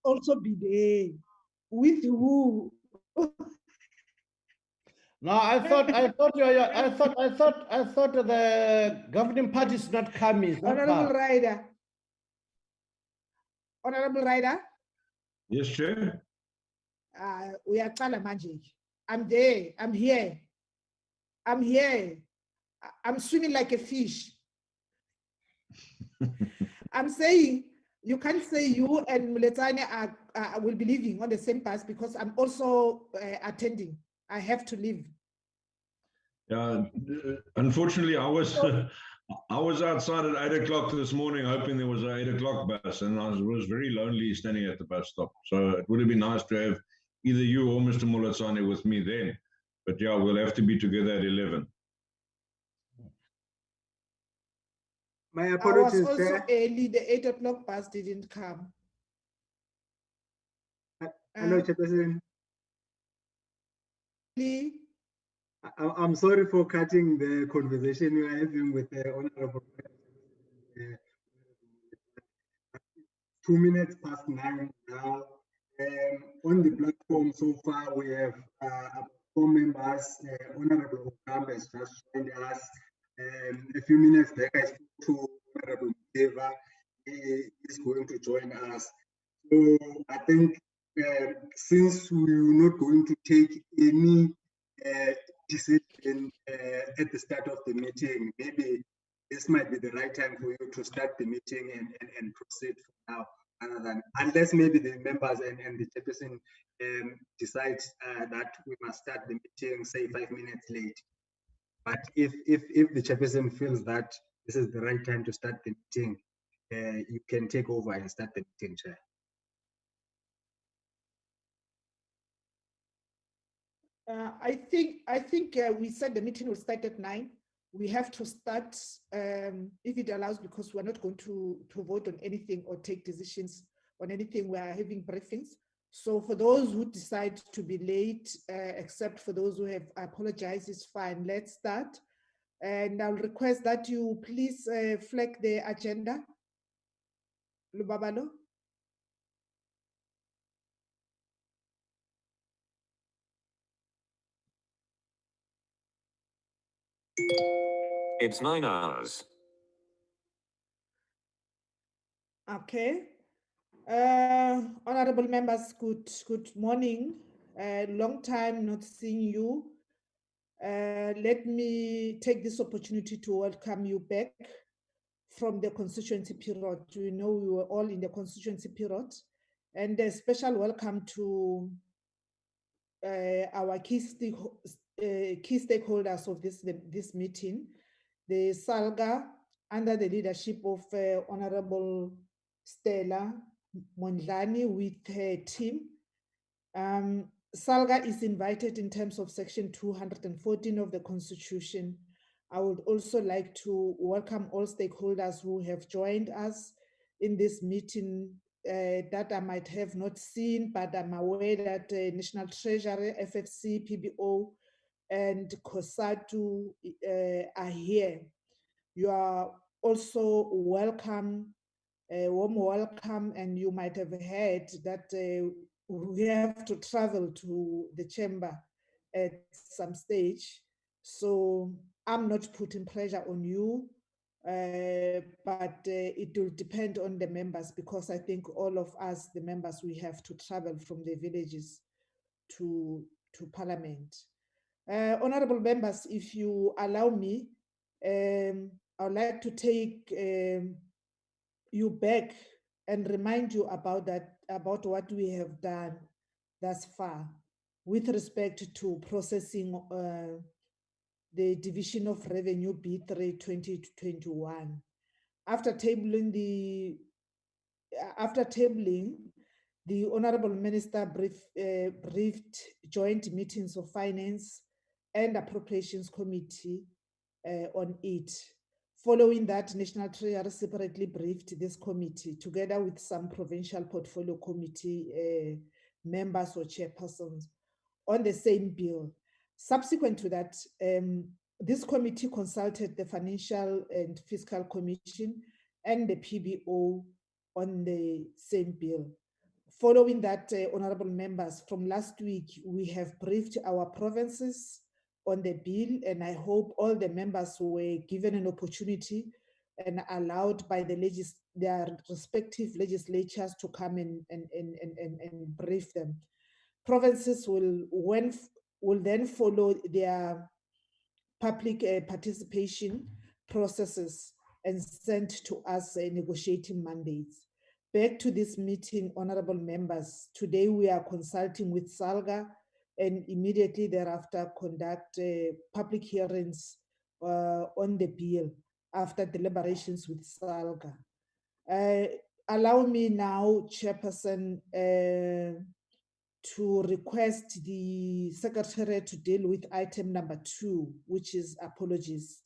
also be there. With who? No, I thought the governing party is not coming. It's not Honorable part. Rider. Honorable Rider. Yes, Chair. We are manje. I'm there. I'm here. I'm here. I'm swimming like a fish. I'm saying you can't say you and Muletane will be leaving on the same bus because I'm also attending. I have to leave. Yeah, unfortunately, I was outside at 8 o'clock this morning, hoping there was an 8 o'clock bus, and I was very lonely standing at the bus stop. So it would have been nice to have either you or Mr. Mulatsane with me then. But yeah, we'll have to be together at 11. My apologies. I was also early. The 8 o'clock bus didn't come. Hello, Chairperson. I'm sorry for cutting the conversation you are having with the Honorable. 2 minutes past 9 now. On the platform so far, we have 4 members. Honorable Okam has just joined us. A few minutes back, I spoke to Honorable Deva. He is going to join us. So I think since we're not going to take any decision at the start of the meeting, maybe this might be the right time for you to start the meeting and proceed from now, rather than, unless maybe the members and the chairperson decides that we must start the meeting, say 5 minutes late. But if the chairperson feels that this is the right time to start the meeting, you can take over and start the meeting, Chair. I think we said the meeting will start at 9. We have to start, if it allows, because we're not going to vote on anything or take decisions on anything. We are having briefings. So for those who decide to be late, except for those who have apologized, it's fine. Let's start. And I'll request that you please flag the agenda. Lubabalo. It's 9 hours. Okay. Honorable members, good morning. Long time not seeing you. Let me take this opportunity to welcome you back from the constituency period. You know, we were all in the constituency period, and a special welcome to our key stakeholders of this meeting, the SALGA, under the leadership of Honorable Stella Mondlane with her team. SALGA is invited in terms of Section 214 of the Constitution. I would also like to welcome all stakeholders who have joined us in this meeting that I might have not seen, but I'm aware that National Treasury, FFC, PBO, and COSATU are here. You are also welcome, warm welcome, and you might have heard that we have to travel to the chamber at some stage. So I'm not putting pressure on you, but it will depend on the members, because I think all of us, the members, we have to travel from the villages to Parliament. Honorable members, if you allow me, I would like to take you back and remind you about what we have done thus far with respect to processing the Division of Revenue B3 2021. After tabling the Honorable Minister briefed joint meetings of Finance and Appropriations Committee on it. Following that, National Treasury separately briefed this committee together with some provincial portfolio committee members or chairpersons on the same bill. Subsequent to that, this committee consulted the Financial and Fiscal Commission and the PBO on the same bill. Following that, honorable members, from last week, we have briefed our provinces on the bill, and I hope all the members were given an opportunity and allowed by their respective legislatures to come and brief them. Provinces will then follow their public participation processes and send to us negotiating mandates. Back to this meeting, honorable members. Today we are consulting with SALGA and immediately thereafter conduct public hearings on the bill after deliberations with SALGA. Allow me now, Chairperson, to request the Secretariat to deal with item number 2, which is apologies.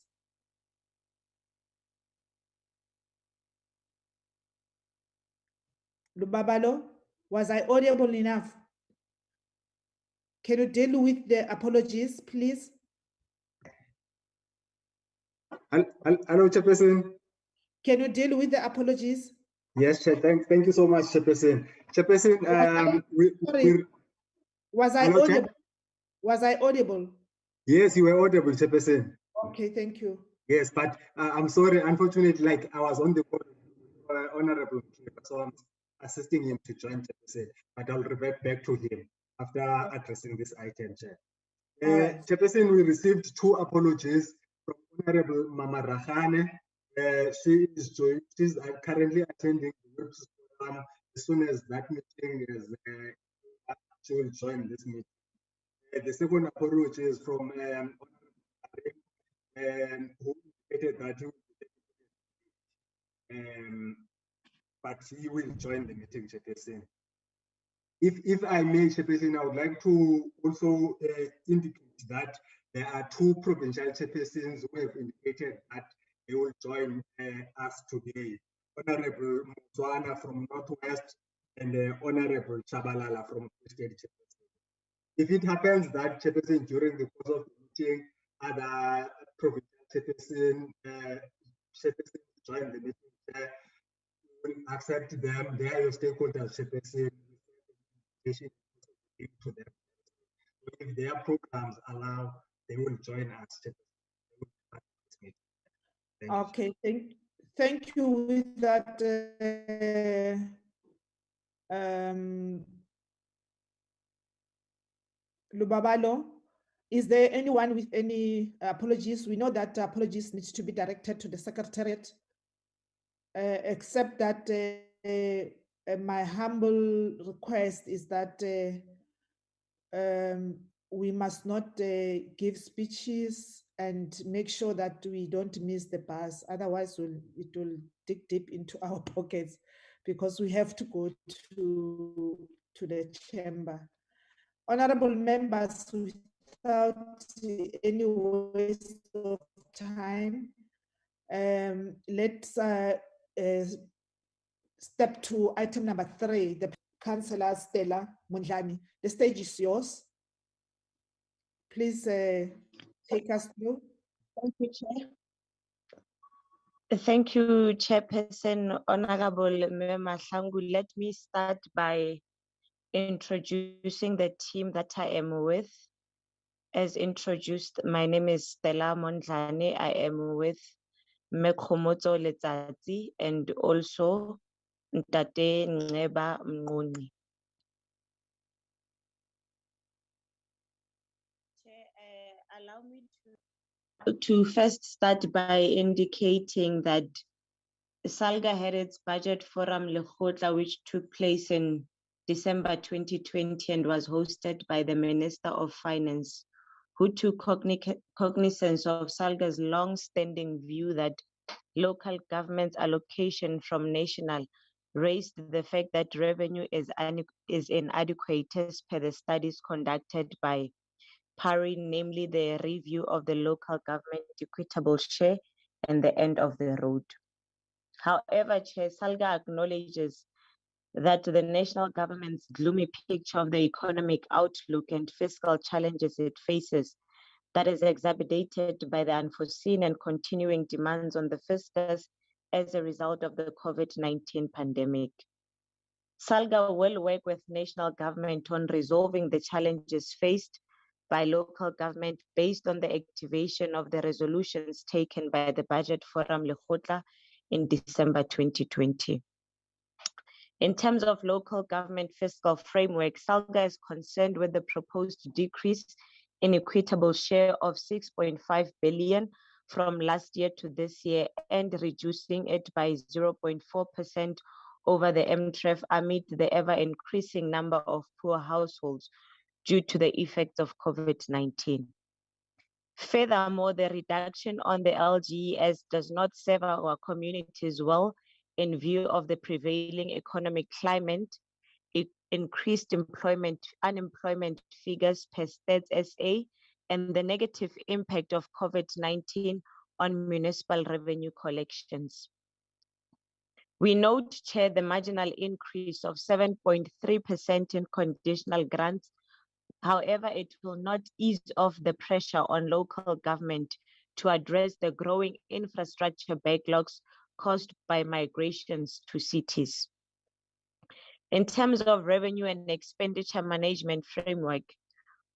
Lubabalo, was I audible enough? Can you deal with the apologies, please? Hello, Chairperson. Can you deal with the apologies? Yes, Chair. Thank you so much, Chairperson. Chairperson, Sorry. Was I Hello, Chair? audible? Was I audible? Yes, you were audible, Chairperson. Okay, thank you. Yes, but I'm sorry, unfortunately, like I was on the call with Honorable Chair, so I'm assisting him to join, Chairperson, but I'll revert back to him after addressing this item, Chair. All right. Chairperson, we received 2 apologies from Honorable Mama Rahane. She's currently attending the works program. As soon as that meeting is, she will join this meeting. The second apology is from who indicated that he will but he will join the meeting, Chairperson. If I may, Chairperson, I would like to also indicate that there are 2 provincial chairpersons who have indicated that they will join us today. Honorable Motswana from Northwest and Honorable Chabalala from Free State, Chairperson. If it happens that, Chairperson, during the course of the meeting, other provincial chairperson join the meeting, will accept them. They are your stakeholders, Chairperson, to them. So if their programs allow, they will join us. Okay, thank you with that. Lubabalo, is there anyone with any apologies? We know that apologies needs to be directed to the Secretariat, except that my humble request is that we must not give speeches and make sure that we don't miss the bus. Otherwise, it will dig deep into our pockets because we have to go to the chamber. Honorable members, without any waste of time, let's step to item number 3, the Councillor Stella Mondlane. The stage is yours. Please take us through. Thank you, Chair. Thank you, Chairperson, Honorable Mema Hlangu. Let me start by introducing the team that I am with. As introduced, my name is Stella Mondlane. I am with Mekhomotso Letsatsi and also Ntate Nceba Mnguni. Allow me to first start by indicating that SALGA had its budget forum Lekgotla, which took place in December 2020 and was hosted by the Minister of Finance, who took cognizance of SALGA's long-standing view that local government's allocation from national raised the fact that revenue is inadequate as per the studies conducted by PARI, namely the review of the local government equitable share and the end of the road. However, Chair, SALGA acknowledges that the national government's gloomy picture of the economic outlook and fiscal challenges it faces that is exacerbated by the unforeseen and continuing demands on the fiscus as a result of the COVID-19 pandemic. SALGA will work with national government on resolving the challenges faced by local government based on the activation of the resolutions taken by the Budget Forum Lekgotla in December 2020. In terms of local government fiscal framework, SALGA is concerned with the proposed decrease in equitable share of 6.5 billion from last year to this year and reducing it by 0.4% over the MTREF amid the ever-increasing number of poor households due to the effects of COVID-19. Furthermore, the reduction on the LGES does not serve our communities well in view of the prevailing economic climate, increased unemployment figures per Stats SA, and the negative impact of COVID-19 on municipal revenue collections. We note, Chair, the marginal increase of 7.3% in conditional grants. However, it will not ease off the pressure on local government to address the growing infrastructure backlogs caused by migrations to cities. In terms of revenue and expenditure management framework,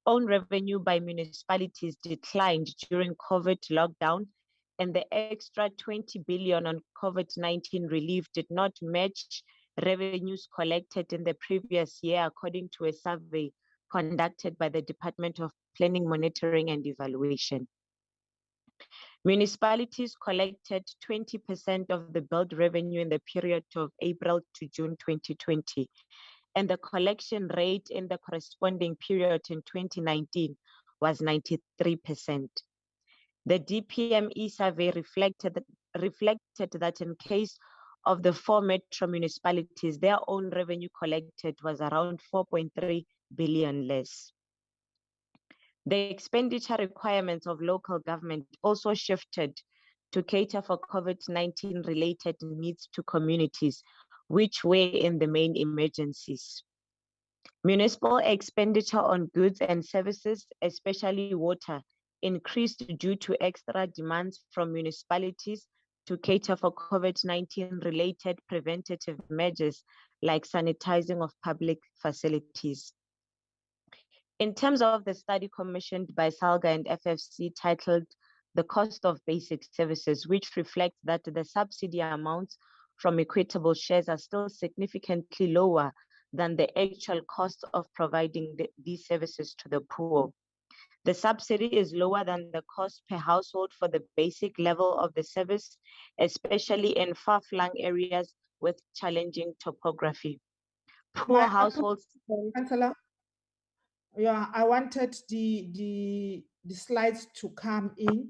own revenue by municipalities declined during COVID lockdown, and the extra 20 billion on COVID-19 relief did not match revenues collected in the previous year, according to a survey conducted by the Department of Planning, Monitoring and Evaluation. Municipalities collected 20% of the billed revenue in the period of April to June 2020, and the collection rate in the corresponding period in 2019 was 93%. The DPME survey reflected that in case of the 4 metro municipalities, their own revenue collected was around 4.3 billion less. The expenditure requirements of local government also shifted to cater for COVID-19 related needs to communities, which were in the main emergencies. Municipal expenditure on goods and services, especially water, increased due to extra demands from municipalities to cater for COVID-19 related preventative measures like sanitizing of public facilities. In terms of the study commissioned by SALGA and FFC titled The Cost of Basic Services, which reflects that the subsidy amounts from equitable shares are still significantly lower than the actual cost of providing these services to the poor. The subsidy is lower than the cost per household for the basic level of the service, especially in far-flung areas with challenging topography. Poor households. Councillor, yeah, I wanted the slides to come in,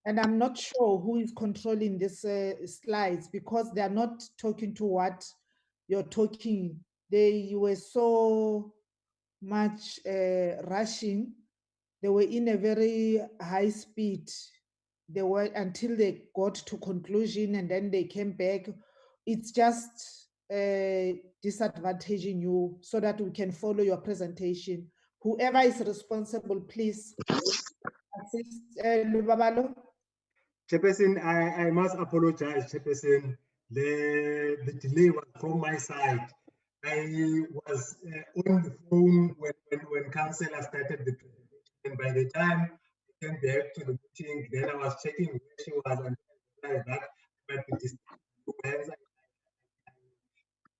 and I'm not sure who is controlling these slides because they are not talking to what you're talking. They were so much rushing. They were in a very high speed. They were until they got to conclusion and then they came back. It's just disadvantaging you so that we can follow your presentation. Whoever is responsible, please assist. Lubabalo? Chairperson, I must apologize, Chairperson. The delay was from my side. I was on the phone when Councillor started the presentation, and by the time I came back to the meeting, then I was checking where she was, and I realized that I might be disturbed. I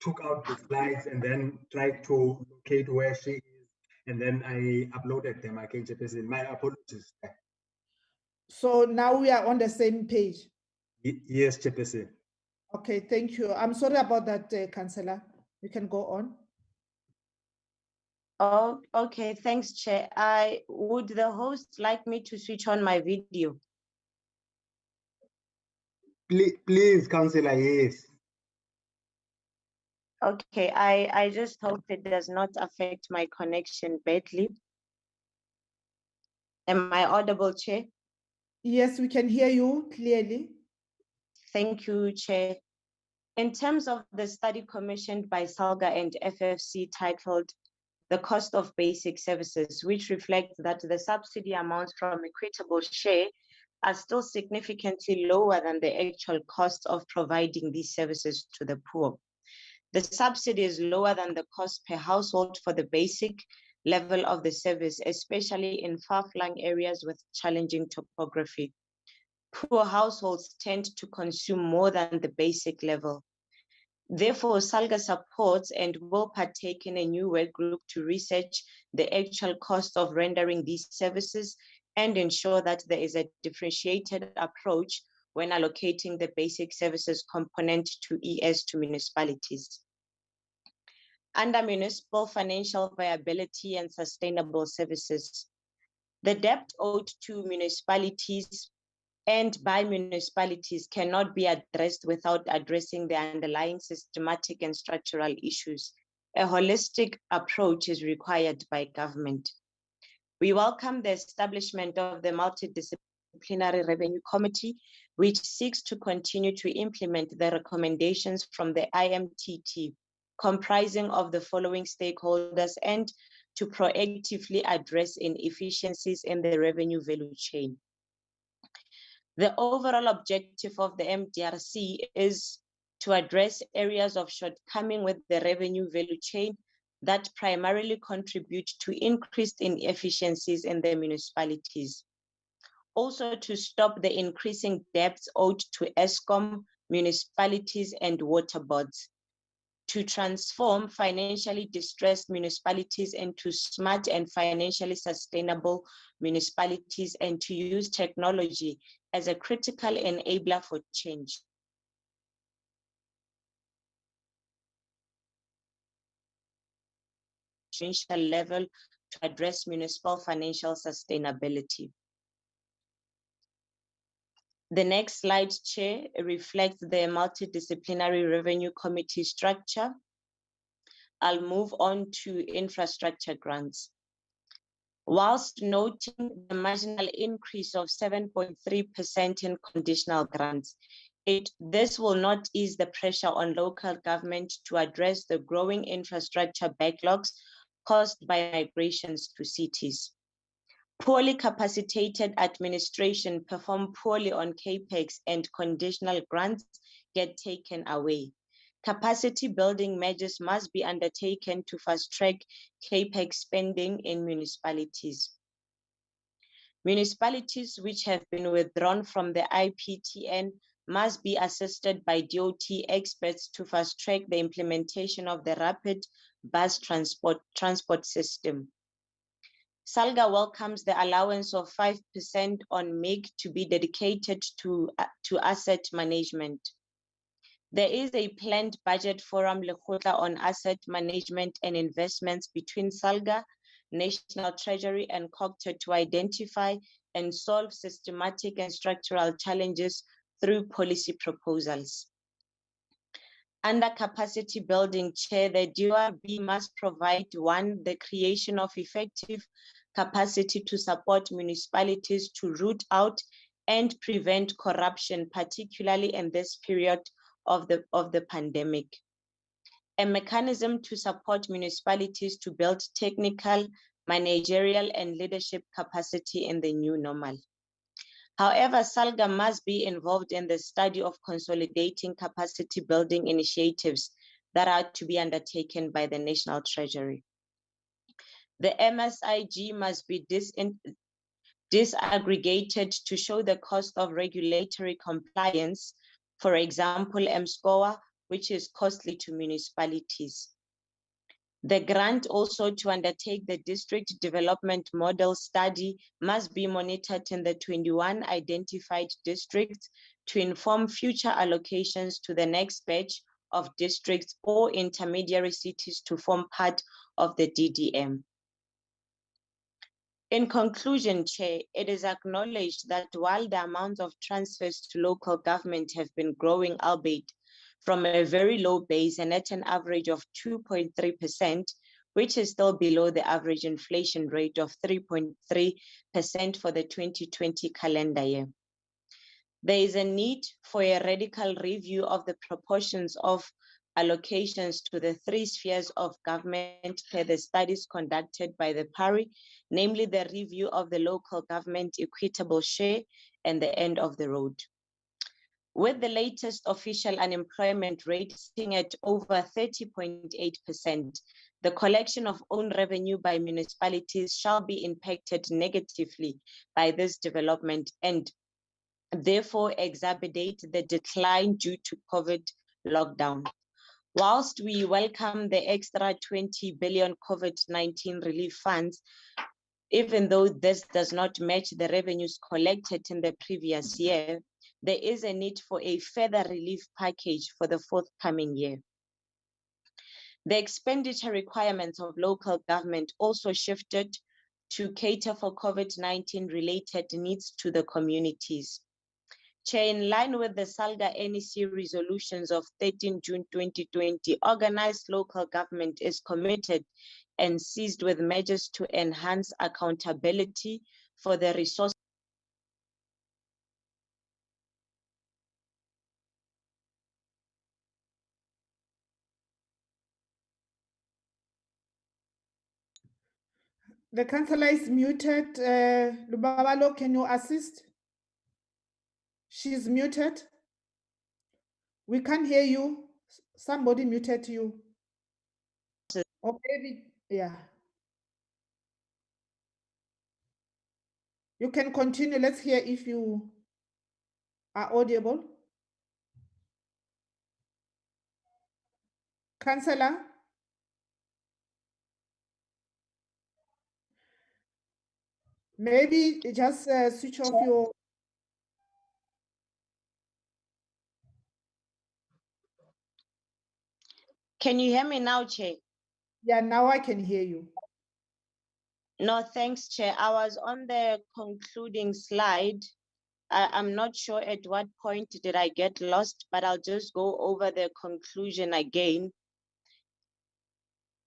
took out the slides and then tried to locate where she is, and then I uploaded them again, Chairperson. My apologies. So now we are on the same page. Yes, Chairperson. Okay, thank you. I'm sorry about that, Councillor. You can go on. Oh, okay, thanks, Chair. Would the host like me to switch on my video? Please, Councillor, yes. Okay, I just hope it does not affect my connection badly. Am I audible, Chair? Yes, we can hear you clearly. Thank you, Chair. In terms of the study commissioned by SALGA and FFC titled The Cost of Basic Services, which reflects that the subsidy amounts from equitable share are still significantly lower than the actual cost of providing these services to the poor. The subsidy is lower than the cost per household for the basic level of the service, especially in far-flung areas with challenging topography. Poor households tend to consume more than the basic level. Therefore, SALGA supports and will partake in a new work group to research the actual cost of rendering these services and ensure that there is a differentiated approach when allocating the basic services component to ES to municipalities. Under municipal financial viability and sustainable services, the debt owed to municipalities and by municipalities cannot be addressed without addressing the underlying systematic and structural issues. A holistic approach is required by government. We welcome the establishment of the Multidisciplinary Revenue Committee, which seeks to continue to implement the recommendations from the IMTT, comprising of the following stakeholders, and to proactively address inefficiencies in the revenue value chain. The overall objective of the MDRC is to address areas of shortcoming with the revenue value chain that primarily contribute to increased inefficiencies in the municipalities. Also to stop the increasing debts owed to ESCOM, municipalities, and water boards. To transform financially distressed municipalities into smart and financially sustainable municipalities, and to use technology as a critical enabler for change. Level to address municipal financial sustainability. The next slide, Chair, reflects the Multidisciplinary Revenue Committee structure. I'll move on to infrastructure grants. Whilst noting the marginal increase of 7.3% in conditional grants, this will not ease the pressure on local government to address the growing infrastructure backlogs caused by migrations to cities. Poorly capacitated administration perform poorly on CAPEX, and conditional grants get taken away. Capacity building measures must be undertaken to fast-track CAPEX spending in municipalities. Municipalities which have been withdrawn from the IPTN must be assisted by DOT experts to fast-track the implementation of the rapid bus transport system. SALGA welcomes the allowance of 5% on MIG to be dedicated to asset management. There is a planned budget forum Lekgotla on asset management and investments between SALGA, National Treasury, and COGTA to identify and solve systematic and structural challenges through policy proposals. Under capacity building, Chair, the DORB must provide, one, the creation of effective capacity to support municipalities to root out and prevent corruption, particularly in this period of the pandemic. A mechanism to support municipalities to build technical, managerial, and leadership capacity in the new normal. However, SALGA must be involved in the study of consolidating capacity building initiatives that are to be undertaken by the National Treasury. The MSIG must be disaggregated to show the cost of regulatory compliance, for example, MSCOA, which is costly to municipalities. The grant also to undertake the district development model study must be monitored in the 21 identified districts to inform future allocations to the next batch of districts or intermediary cities to form part of the DDM. In conclusion, Chair, it is acknowledged that while the amount of transfers to local government have been growing, albeit from a very low base and at an average of 2.3%, which is still below the average inflation rate of 3.3% for the 2020 calendar year. There is a need for a radical review of the proportions of allocations to the three spheres of government per the studies conducted by the PARI, namely the review of the local government equitable share and the end of the road. With the latest official unemployment rate sitting at over 30.8%, the collection of own revenue by municipalities shall be impacted negatively by this development and therefore exacerbate the decline due to COVID lockdown. Whilst we welcome the extra 20 billion COVID-19 relief funds, even though this does not match the revenues collected in the previous year, there is a need for a further relief package for the forthcoming year. The expenditure requirements of local government also shifted to cater for COVID-19 related needs to the communities. Chair, in line with the SALGA NEC resolutions of 13 June 2020, organized local government is committed and seized with measures to enhance accountability for the resource. The councillor is muted. Lubabalo, can you assist? She's muted. We can't hear you. Somebody muted you. Okay, yeah. You can continue. Let's hear if you are audible. Councillor? Maybe just switch off your. Can you hear me now, Chair? Yeah, now I can hear you. No, thanks, Chair. I was on the concluding slide. I'm not sure at what point did I get lost, but I'll just go over the conclusion again.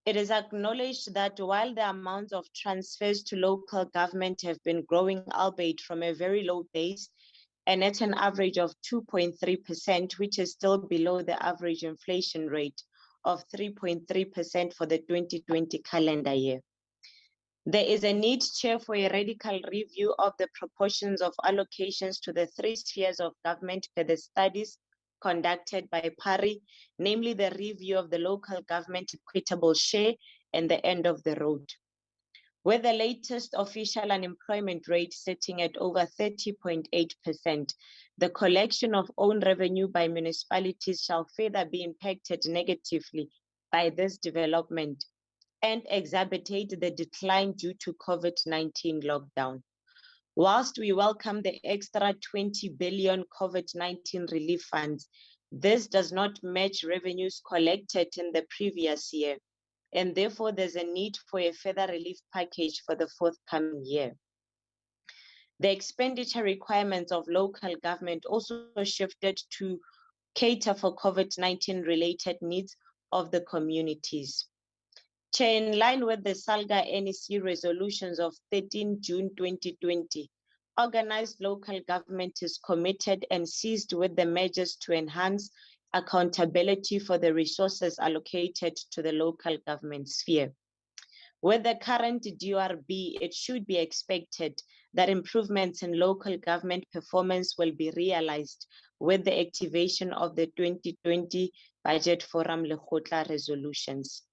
It is acknowledged that while the amounts of transfers to local government have been growing, albeit from a very low base, and at an average of 2.3%, which is still below the average inflation rate of 3.3% for the 2020 calendar year. There is a need, Chair, for a radical review of the proportions of allocations to the three spheres of government per the studies conducted by PARI, namely the review of the local government equitable share and the end of the road. With the latest official unemployment rate sitting at over 30.8%, the collection of own revenue by municipalities shall further be impacted negatively by this development and exacerbate the decline due to COVID-19 lockdown. Whilst we welcome the extra 20 billion COVID-19 relief funds, this does not match revenues collected in the previous year, and therefore there's a need for a further relief package for the forthcoming year. The expenditure requirements of local government also shifted to cater for COVID-19 related needs of the communities. Chair, in line with the SALGA NEC resolutions of 13 June 2020, organized local government is committed and seized with the measures to enhance accountability for the resources allocated to the local government sphere. With the current DRB, it should be expected that improvements in local government performance will be realized with the activation of the 2020 Budget Forum Lekgotla resolutions.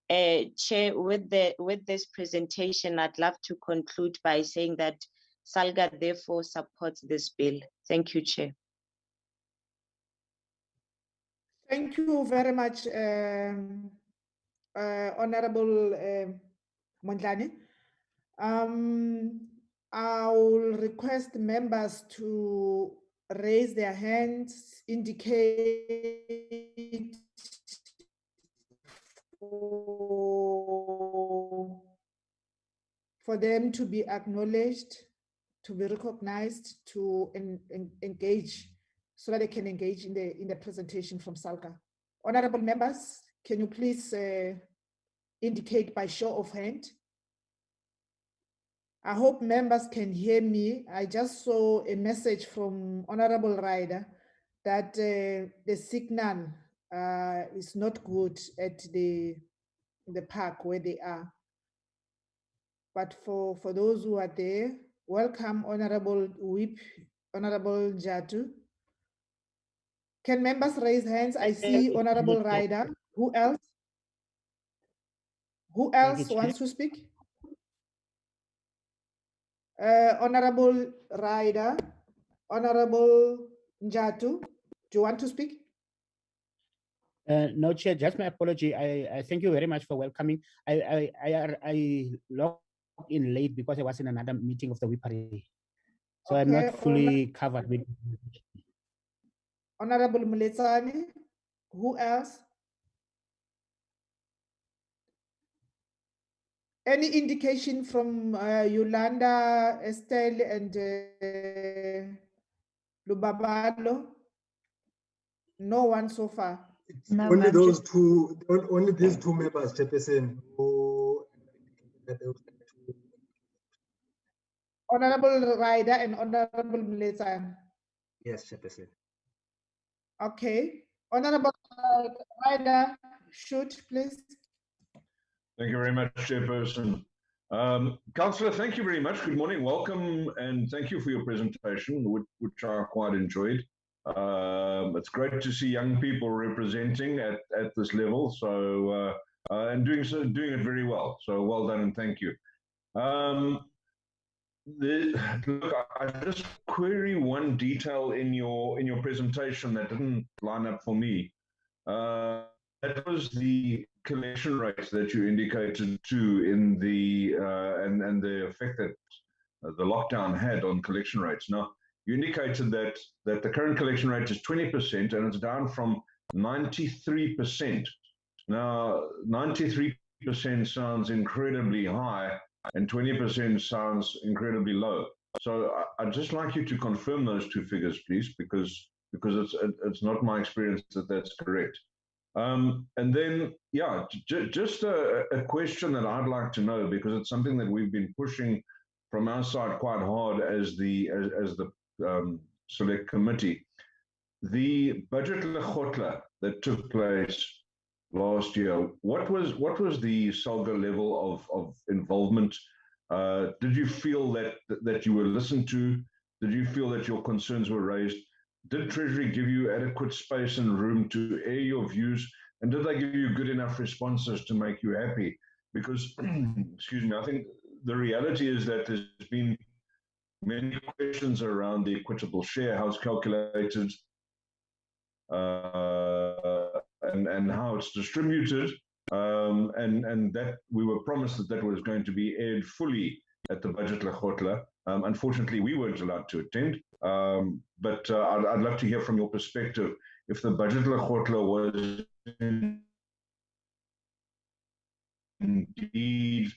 Chair, with this presentation, I'd love to conclude by saying that SALGA therefore supports this bill. Thank you, Chair. Thank you very much, Honorable Mondlane. I'll request members to raise their hands, indicate for them to be acknowledged, to be recognized, to engage, so that they can engage in the presentation from SALGA. Honorable members, can you please indicate by show of hand? I hope members can hear me. I just saw a message from Honorable Ryder that the signal is not good at the park where they are. But for those who are there, welcome Honorable Whip, Honorable Jatu. Can members raise hands? I see Honorable Ryder. Who else? Who else wants to speak? Honorable Ryder, Honorable Njatu, do you want to speak? No, Chair, just my apology. I thank you very much for welcoming. I logged in late because I was in another meeting of the WIPARI. So I'm Okay, not fully covered with. Honorable Muletsani, who else? Any indication from Yolanda, Estelle, and Lubabalo? No one so far. No, Only Madam those two, only these two members, Chairperson, who that they would like to. Honorable Ryder and Honorable Muletsani. Yes, Chairperson. Okay. Honorable Ryder, shoot, please. Thank you very much, Chairperson. Councillor, thank you very much. Good morning, welcome, and thank you for your presentation, which I quite enjoyed. It's great to see young people representing at this level, so and doing it very well. So well done and thank you. Look, I just query one detail in your presentation that didn't line up for me. That was the collection rates that you indicated too in the and the effect that the lockdown had on collection rates. Now, you indicated that the current collection rate is 20% and it's down from 93%. Now, 93% sounds incredibly high and 20% sounds incredibly low. So I'd just like you to confirm those two figures, please, because it's not my experience that that's correct. And then, yeah, just a question that I'd like to know, because it's something that we've been pushing from our side quite hard as the select committee. The budget lekgotla that took place last year, what was the SALGA level of involvement? Did you feel that you were listened to? Did you feel that your concerns were raised? Did Treasury give you adequate space and room to air your views? And did they give you good enough responses to make you happy? Because, excuse me, I think the reality is that there's been many questions around the equitable share, how it's calculated, and how it's distributed, and that we were promised that was going to be aired fully at the budget lekgotla. Unfortunately, we weren't allowed to attend, but I'd love to hear from your perspective if the budget lekgotla was indeed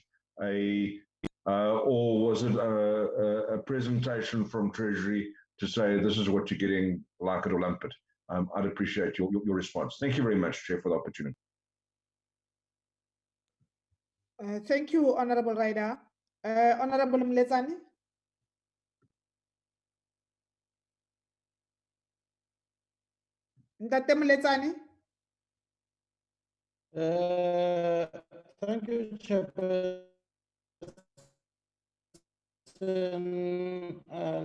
or was it a presentation from Treasury to say this is what you're getting, like it or lump it? I'd appreciate your response. Thank you very much, Chair, for the opportunity. Thank you, Honorable Ryder. Honorable Muletsani. Ntate Muletsani. Thank you, Chairperson.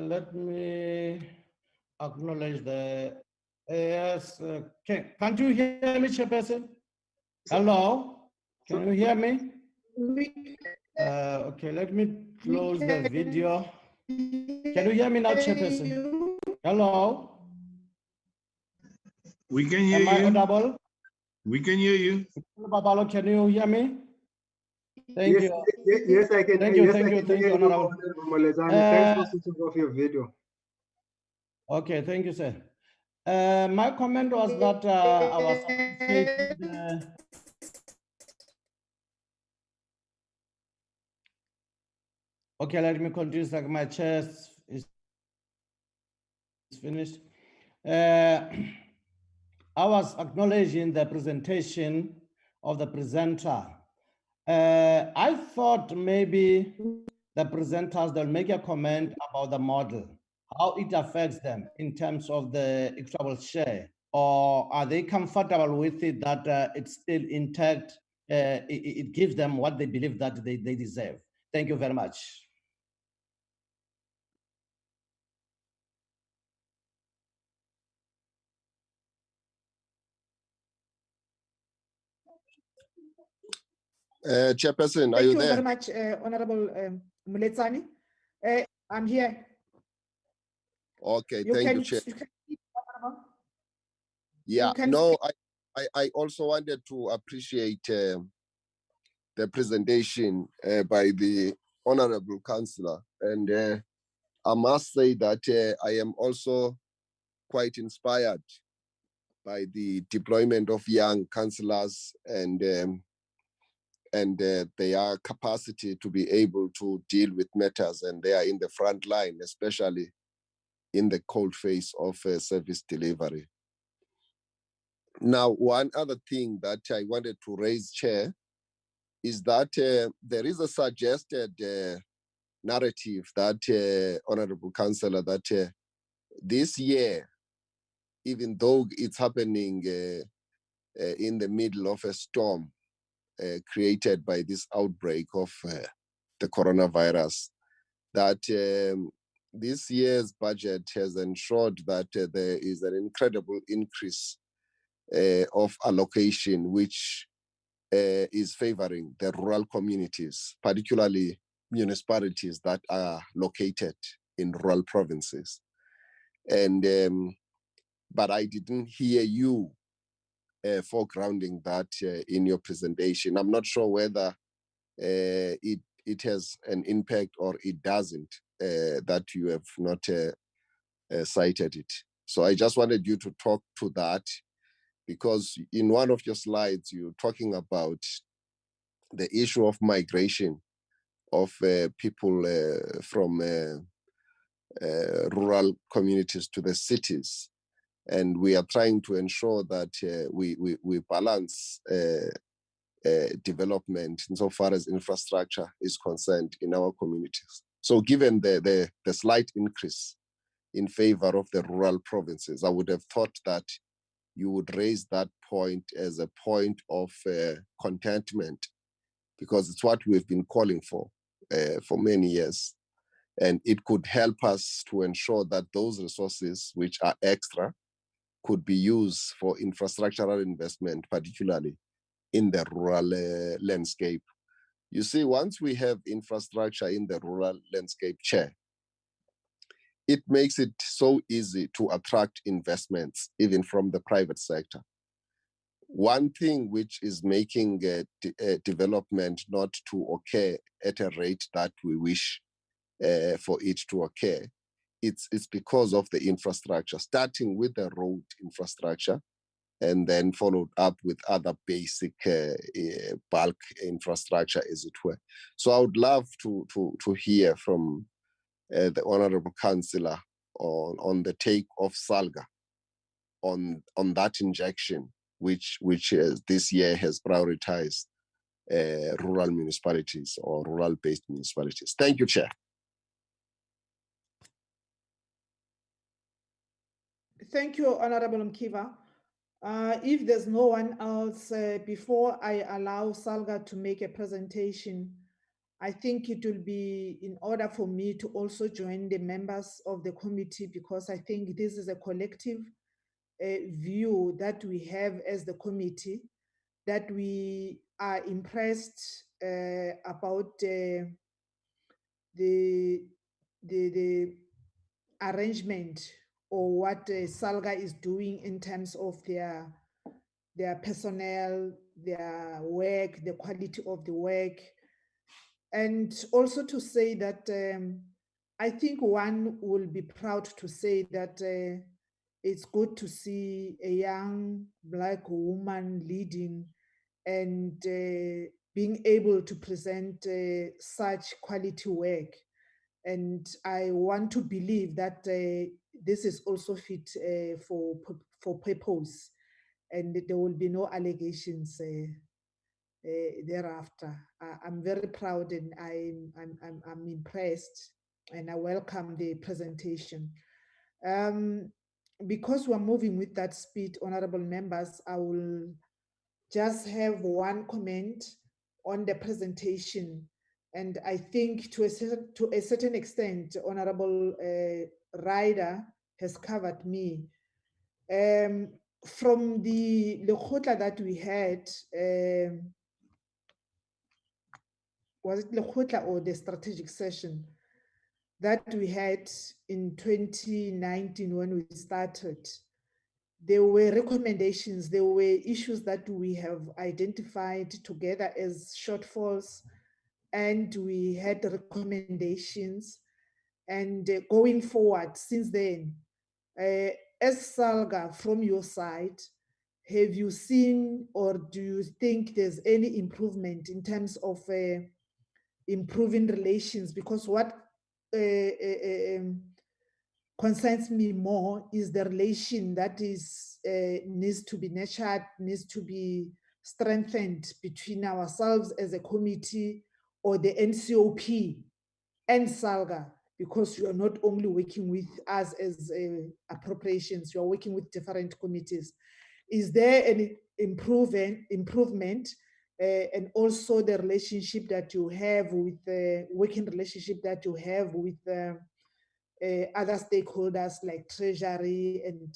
Let me acknowledge the yes. Can't you hear me, Chairperson? Hello, can you hear me? Okay, let me close the video. Can you hear me now, Chairperson? Hello. We can hear you. Am I audible? We can hear you. Babalo, can you hear me? Thank you. Yes, I can. Thank you, yes, thank I you, can thank hear you, Honorable. Muletsani. Thanks for switching off your video. Okay, thank you, sir. My comment was that I was appreciating okay, let me continue. Like my chair is finished. I was acknowledging the presentation of the presenter. I thought maybe the presenters, they'll make a comment about the model, how it affects them in terms of the equitable share, or are they comfortable with it that it's still intact? It gives them what they believe that they deserve. Thank you very much. Chairperson, are Thank you you very there? much, Honorable Muletsani. I'm here. Okay, You thank you, can, Chair. you can speak, Honorable. Yeah, You can no, I also wanted to appreciate the presentation by the Honorable Councillor. And I must say that I am also quite inspired by the deployment of young councillors and their capacity to be able to deal with matters, and they are in the front line, especially in the cold face of service delivery. Now, one other thing that I wanted to raise, Chair, is that there is a suggested narrative that, Honorable Councillor, that this year, even though it's happening in the middle of a storm created by this outbreak of the coronavirus, that this year's budget has ensured that there is an incredible increase of allocation, which is favoring the rural communities, particularly municipalities that are located in rural provinces. And but I didn't hear you foregrounding that in your presentation. I'm not sure whether it has an impact or it doesn't, that you have not cited it. So I just wanted you to talk to that, because in one of your slides, you're talking about the issue of migration of people from rural communities to the cities. And we are trying to ensure that we balance development insofar as infrastructure is concerned in our communities. So given the slight increase in favor of the rural provinces, I would have thought that you would raise that point as a point of contentment, because it's what we've been calling for many years. And it could help us to ensure that those resources which are extra could be used for infrastructural investment, particularly in the rural landscape. You see, once we have infrastructure in the rural landscape, Chair, it makes it so easy to attract investments, even from the private sector. One thing which is making development not to occur at a rate that we wish for it to occur, it's because of the infrastructure, starting with the road infrastructure, and then followed up with other basic bulk infrastructure, as it were. So I would love to hear from the Honorable Councillor on the take of SALGA on that injection, which this year has prioritized rural municipalities or rural-based municipalities. Thank you, Chair. Thank you, Honorable Mkiva. If there's no one else, before I allow SALGA to make a presentation, I think it will be in order for me to also join the members of the committee, because I think this is a collective view that we have as the committee, that we are impressed about the arrangement or what SALGA is doing in terms of their personnel, their work, the quality of the work. And also to say that I think one will be proud to say that it's good to see a young Black woman leading and being able to present such quality work. And I want to believe that this is also fit for purpose, and there will be no allegations thereafter. I'm very proud, and I'm impressed, and I welcome the presentation. Because we're moving with that speed, honorable members, I will just have one comment on the presentation. And I think to a certain extent, Honorable Ryder has covered me. From the Lekgotla that we had, was it Lekgotla or the strategic session that we had in 2019 when we started, there were recommendations, there were issues that we have identified together as shortfalls, and we had recommendations. And going forward, since then, as SALGA, from your side, have you seen or do you think there's any improvement in terms of improving relations? Because what concerns me more is the relation that is needs to be nurtured, needs to be strengthened between ourselves as a committee or the NCOP and SALGA, because you are not only working with us as appropriations, you are working with different committees. Is there any improvement and also the relationship that you have with the working relationship that you have with other stakeholders like Treasury and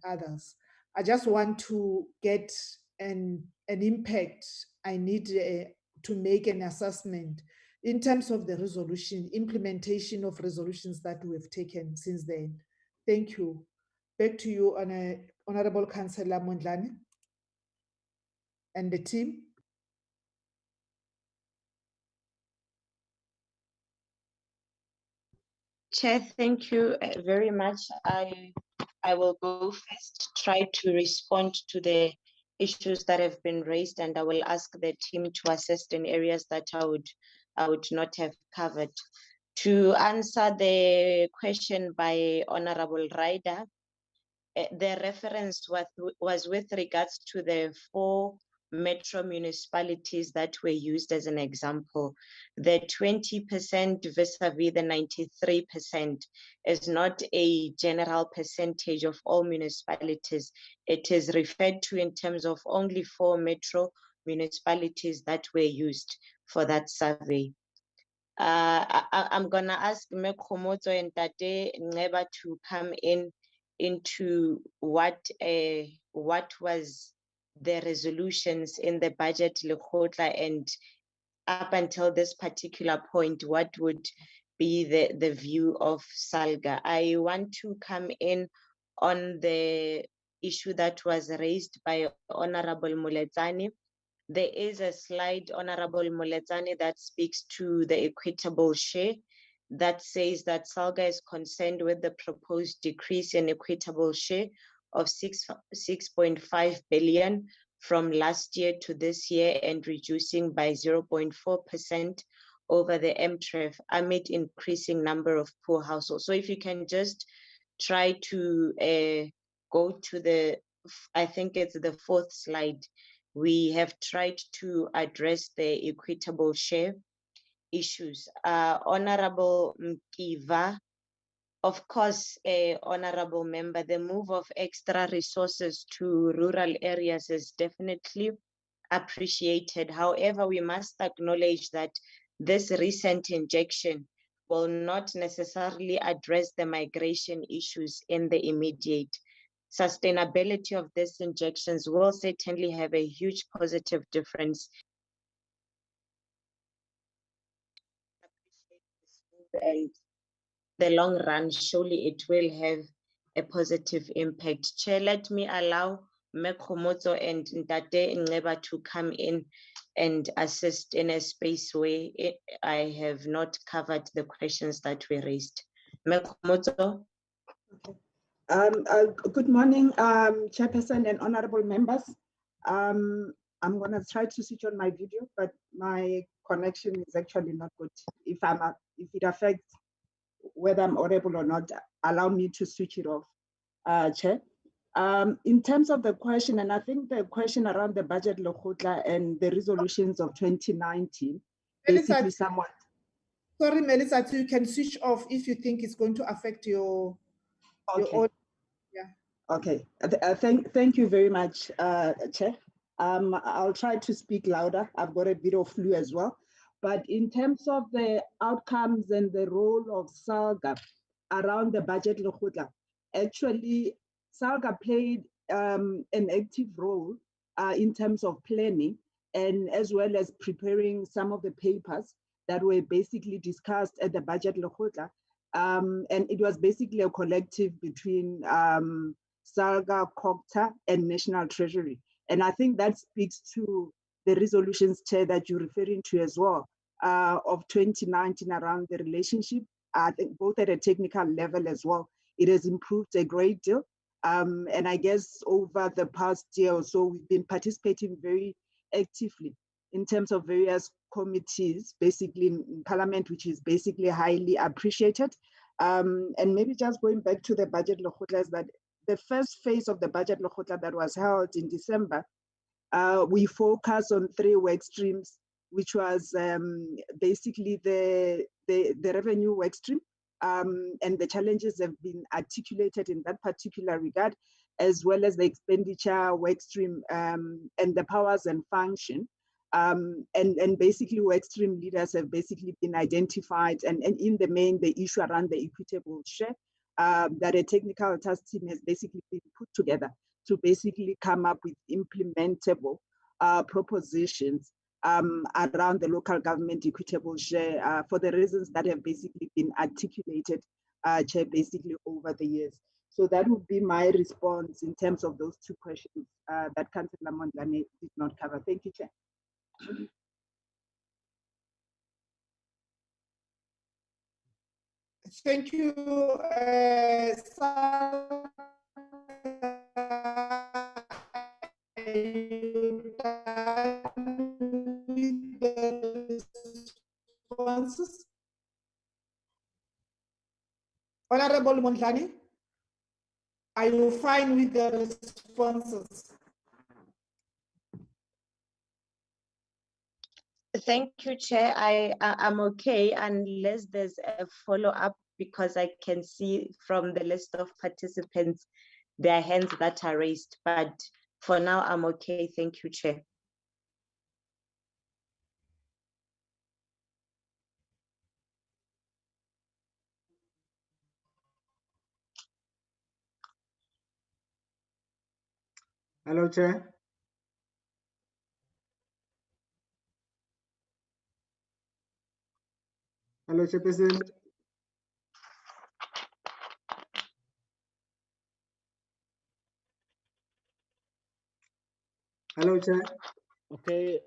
others? I just want to get an impact. I need to make an assessment in terms of the resolution, implementation of resolutions that we have taken since then. Thank you. Back to you, Honorable Councillor Mondlane and the team. Chair, thank you very much. I will go first, try to respond to the issues that have been raised, and I will ask the team to assist in areas that I would not have covered. To answer the question by Honorable Ryder, the reference was with regards to the 4 metro municipalities that were used as an example. The 20% vis-a-vis the 93% is not a general percentage of all municipalities. It is referred to in terms of only 4 metro municipalities that were used for that survey. I'm gonna ask Mekomoto and Tate Ngeba to come into what was the resolutions in the budget Lekgotla, and up until this particular point, what would be the view of SALGA. I want to come in on the issue that was raised by Honorable Moletsane. There is a slide, Honorable Moletsane, that speaks to the equitable share, that says that SALGA is concerned with the proposed decrease in equitable share of 6.5 billion from last year to this year, and reducing by 0.4% over the MTREF amid increasing number of poor households. So if you can just try to go to the, I think it's the 4th slide. We have tried to address the equitable share issues. Honorable Mkiva, of course, honorable member, the move of extra resources to rural areas is definitely appreciated. However, we must acknowledge that this recent injection will not necessarily address the migration issues in the immediate. Sustainability of these injections will certainly have a huge positive difference. And the long run, surely it will have a positive impact. Chair, let me allow Mekomoto and Ntate Ngeba to come in and assist in a space where I have not covered the questions that were raised. Mekomoto. Okay. Good morning, Chairperson and honorable members. I'm going to try to switch on my video, but my connection is actually not good. If it affects whether I'm audible or not, allow me to switch it off, Chair. In terms of the question, and I think the question around the budget Lekgotla and the resolutions of 2019, basically somewhat. Sorry, Melissa, you can switch off if you think it's going to affect your audio. Yeah. Okay. Thank you very much, Chair. I'll try to speak louder. I've got a bit of flu as well. But in terms of the outcomes and the role of SALGA around the budget Lekgotla, actually, SALGA played an active role in terms of planning and as well as preparing some of the papers that were basically discussed at the budget Lekgotla. And it was basically a collective between SALGA, COGTA, and National Treasury. And I think that speaks to the resolutions, Chair, that you're referring to as well, of 2019 around the relationship, I think both at a technical level as well. It has improved a great deal. And I guess over the past year or so, we've been participating very actively in terms of various committees, basically in Parliament, which is basically highly appreciated. And maybe just going back to the budget Lekgotla, is that the first phase of the budget Lekgotla that was held in December, we focused on 3 work streams, which was basically the revenue work stream, and the challenges have been articulated in that particular regard, as well as the expenditure work stream and the powers and function. And basically work stream leaders have basically been identified, and in the main, the issue around the equitable share, that a technical task team has basically been put together to basically come up with implementable propositions around the local government equitable share for the reasons that have basically been articulated, Chair, basically over the years. So that would be my response in terms of those 2 questions that Councillor Mondlane did not cover. Thank you, Chair. Thank you, responses. Honorable Mondlane, are you fine with the responses? Thank you, Chair. I'm okay unless there's a follow-up, because I can see from the list of participants, there are hands that are raised, but for now, I'm okay. Thank you, Chair. Hello, Chair. Hello, Chairperson. Hello, Chair. Okay.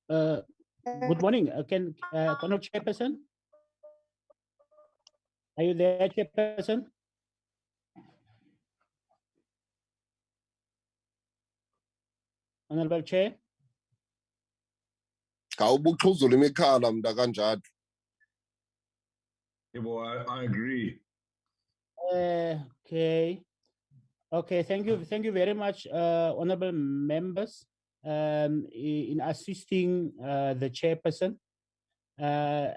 Good morning. Can Chairperson? Are you there, Chairperson? Honorable Chair. Awubuxhuzula imikhala mnta kanjalo. I agree. Okay. Okay, thank you very much, honorable members, in assisting the chairperson. I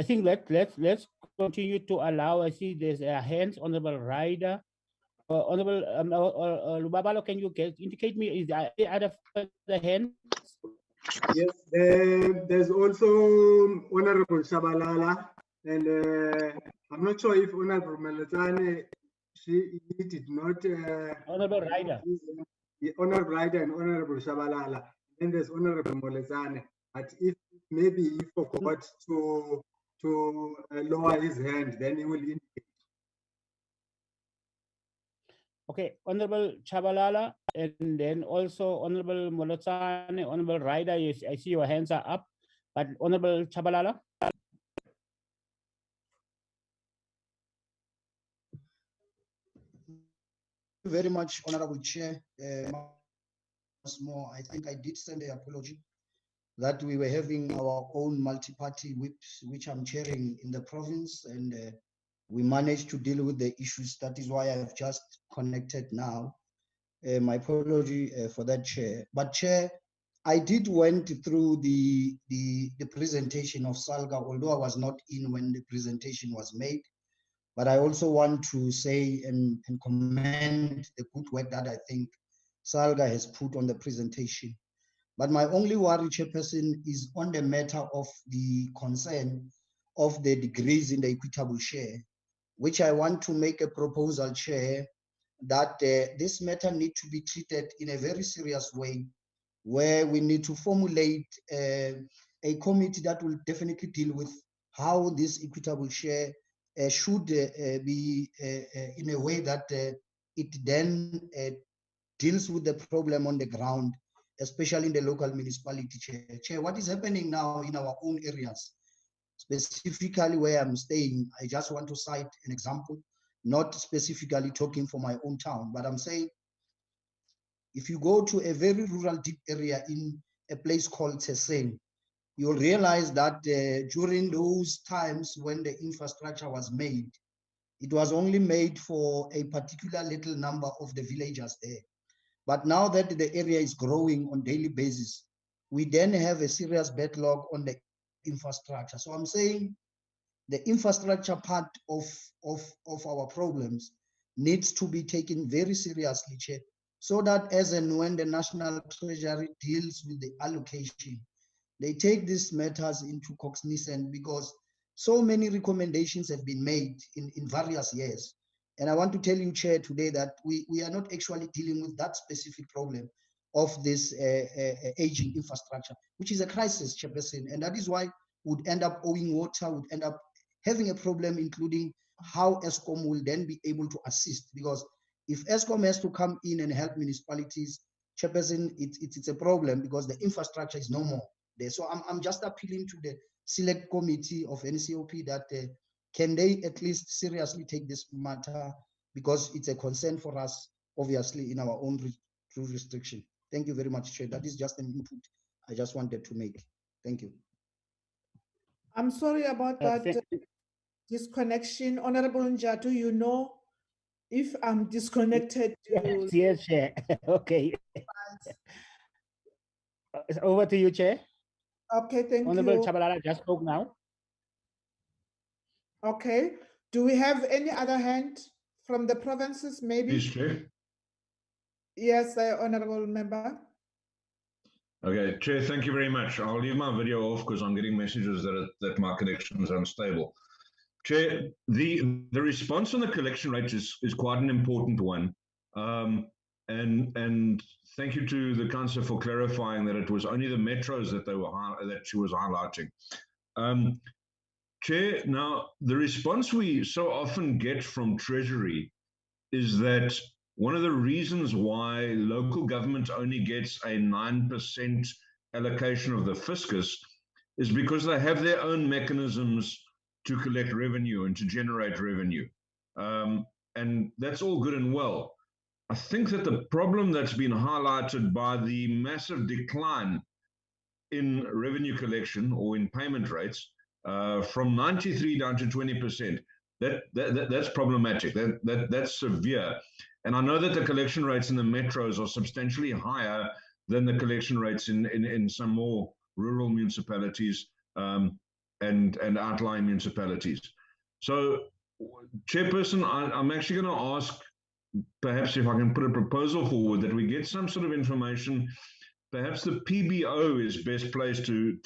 think let's continue to allow. I see there's a hands, Honorable Ryder. Honorable Lubabalo, can you indicate me is there other hands? Yes, there's also Honorable Shabalala, and I'm not sure if Honorable Melatane, he did not. Honorable Ryder. Honorable Ryder and Honorable Shabalala. Then there's Honorable Molezane. But if maybe he forgot to lower his hand, then he will indicate. Okay, Honorable Chabalala, and then also Honorable Molozane, Honorable Ryder, I see your hands are up, but Honorable Chabalala. Very much, Honorable Chair. Once more, I think I did send an apology that we were having our own multi-party whips, which I'm chairing in the province, and we managed to deal with the issues. That is why I've just connected now. My apology for that, Chair. But Chair, I did went through the presentation of SALGA, although I was not in when the presentation was made. But I also want to say and commend the good work that I think SALGA has put on the presentation. But my only worry, Chairperson, is on the matter of the concern of the degrees in the equitable share, which I want to make a proposal, Chair, that this matter need to be treated in a very serious way, where we need to formulate a committee that will definitely deal with how this equitable share should be in a way that it then deals with the problem on the ground, especially in the local municipality. Chair, what is happening now in our own areas, specifically where I'm staying? I just want to cite an example, not specifically talking for my own town, but I'm saying if you go to a very rural deep area in a place called Teseng, you'll realize that during those times when the infrastructure was made, it was only made for a particular little number of the villagers there. But now that the area is growing on a daily basis, we then have a serious backlog on the infrastructure. So I'm saying the infrastructure part of our problems needs to be taken very seriously, Chair, so that as and when the National Treasury deals with the allocation, they take these matters into cognizance, because so many recommendations have been made in various years. And I want to tell you, Chair, today that we are not actually dealing with that specific problem of this aging infrastructure, which is a crisis, Chairperson. And that is why would end up owing water, would end up having a problem, including how ESCOM will then be able to assist. Because if ESCOM has to come in and help municipalities, Chairperson, it's a problem because the infrastructure is no more there. So I'm just appealing to the select committee of NCOP that can they at least seriously take this matter, because it's a concern for us, obviously, in our own jurisdiction. Thank you very much, Chair. That is just an input I just wanted to make. Thank you. I'm sorry about that disconnection. Honorable Njatu, you know, if I'm disconnected, yes, Chair. Okay. Over to you, Chair. Okay, thank Honorable you. Chabalala just spoke now. Okay. Do we have any other hand from the provinces, maybe? Please, Chair. Yes, Honorable Member. Okay, Chair, thank you very much. I'll leave my video off because I'm getting messages that my connection is unstable. Chair, the response on the collection rate is quite an important one. And thank you to the Councillor for clarifying that it was only the metros that she was highlighting. Chair, now the response we so often get from Treasury is that one of the reasons why local government only gets a 9% allocation of the fiscus is because they have their own mechanisms to collect revenue and to generate revenue. And that's all good and well. I think that the problem that's been highlighted by the massive decline in revenue collection or in payment rates from 93 down to 20%, that's problematic. That's severe. And I know that the collection rates in the metros are substantially higher than the collection rates in some more rural municipalities and outlying municipalities. So, Chairperson, I'm actually going to ask, perhaps if I can put a proposal forward, that we get some sort of information. Perhaps the PBO is best placed to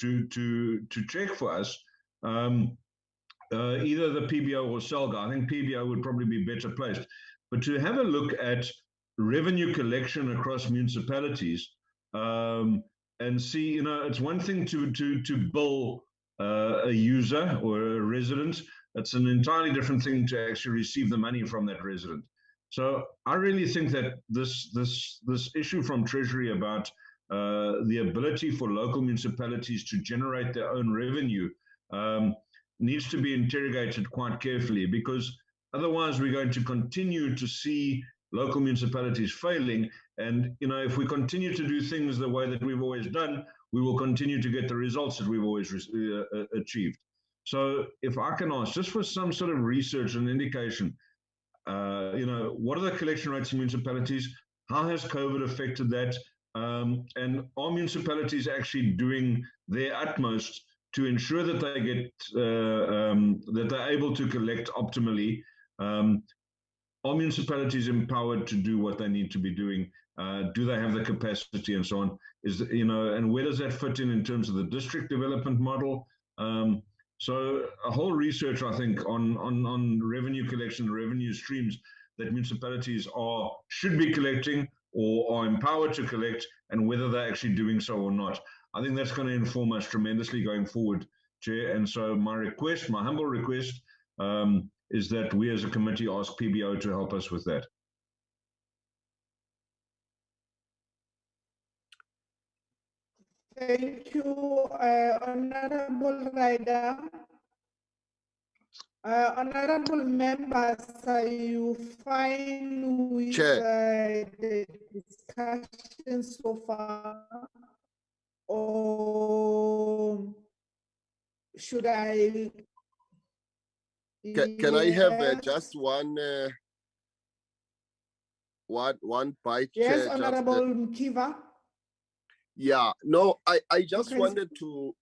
check for us. Either the PBO or SALGA. I think PBO would probably be better placed. But to have a look at revenue collection across municipalities and see, you know, it's one thing to bill a user or a resident. It's an entirely different thing to actually receive the money from that resident. So I really think that this issue from Treasury about the ability for local municipalities to generate their own revenue needs to be interrogated quite carefully, because otherwise we're going to continue to see local municipalities failing. And, you know, if we continue to do things the way that we've always done, we will continue to get the results that we've always achieved. So if I can ask just for some sort of research and indication, you know, what are the collection rates in municipalities? How has COVID affected that? And are municipalities actually doing their utmost to ensure that they get that they're able to collect optimally? Are municipalities empowered to do what they need to be doing? Do they have the capacity and so on? Is, you know, and where does that fit in terms of the district development model? So a whole research, I think, on revenue collection, revenue streams that municipalities should be collecting, or are empowered to collect, and whether they're actually doing so or not. I think that's going to inform us tremendously going forward, Chair. And so my request, my humble request, is that we as a committee ask PBO to help us with that. Thank you, Honorable Ryder. Honorable members, are you fine with the discussion so far? Or should I? Can I have just one bite? Yes, Chair, Honorable Mkiva. Yeah, no, I just Okay. wanted to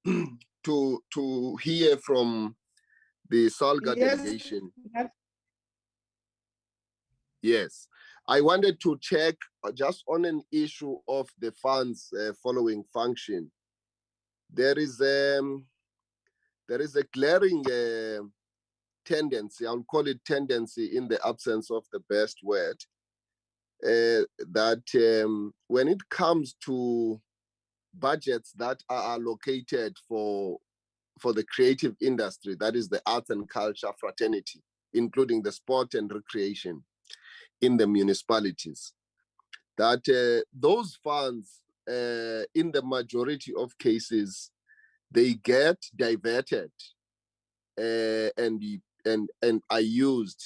to hear from the SALGA Yes. delegation. Yes, I wanted to check just on an issue of the funds following function. There is a glaring tendency, I'll call it tendency in the absence of the best word, that when it comes to budgets that are allocated for the creative industry, that is the arts and culture fraternity, including the sport and recreation in the municipalities, that those funds, in the majority of cases, they get diverted and are used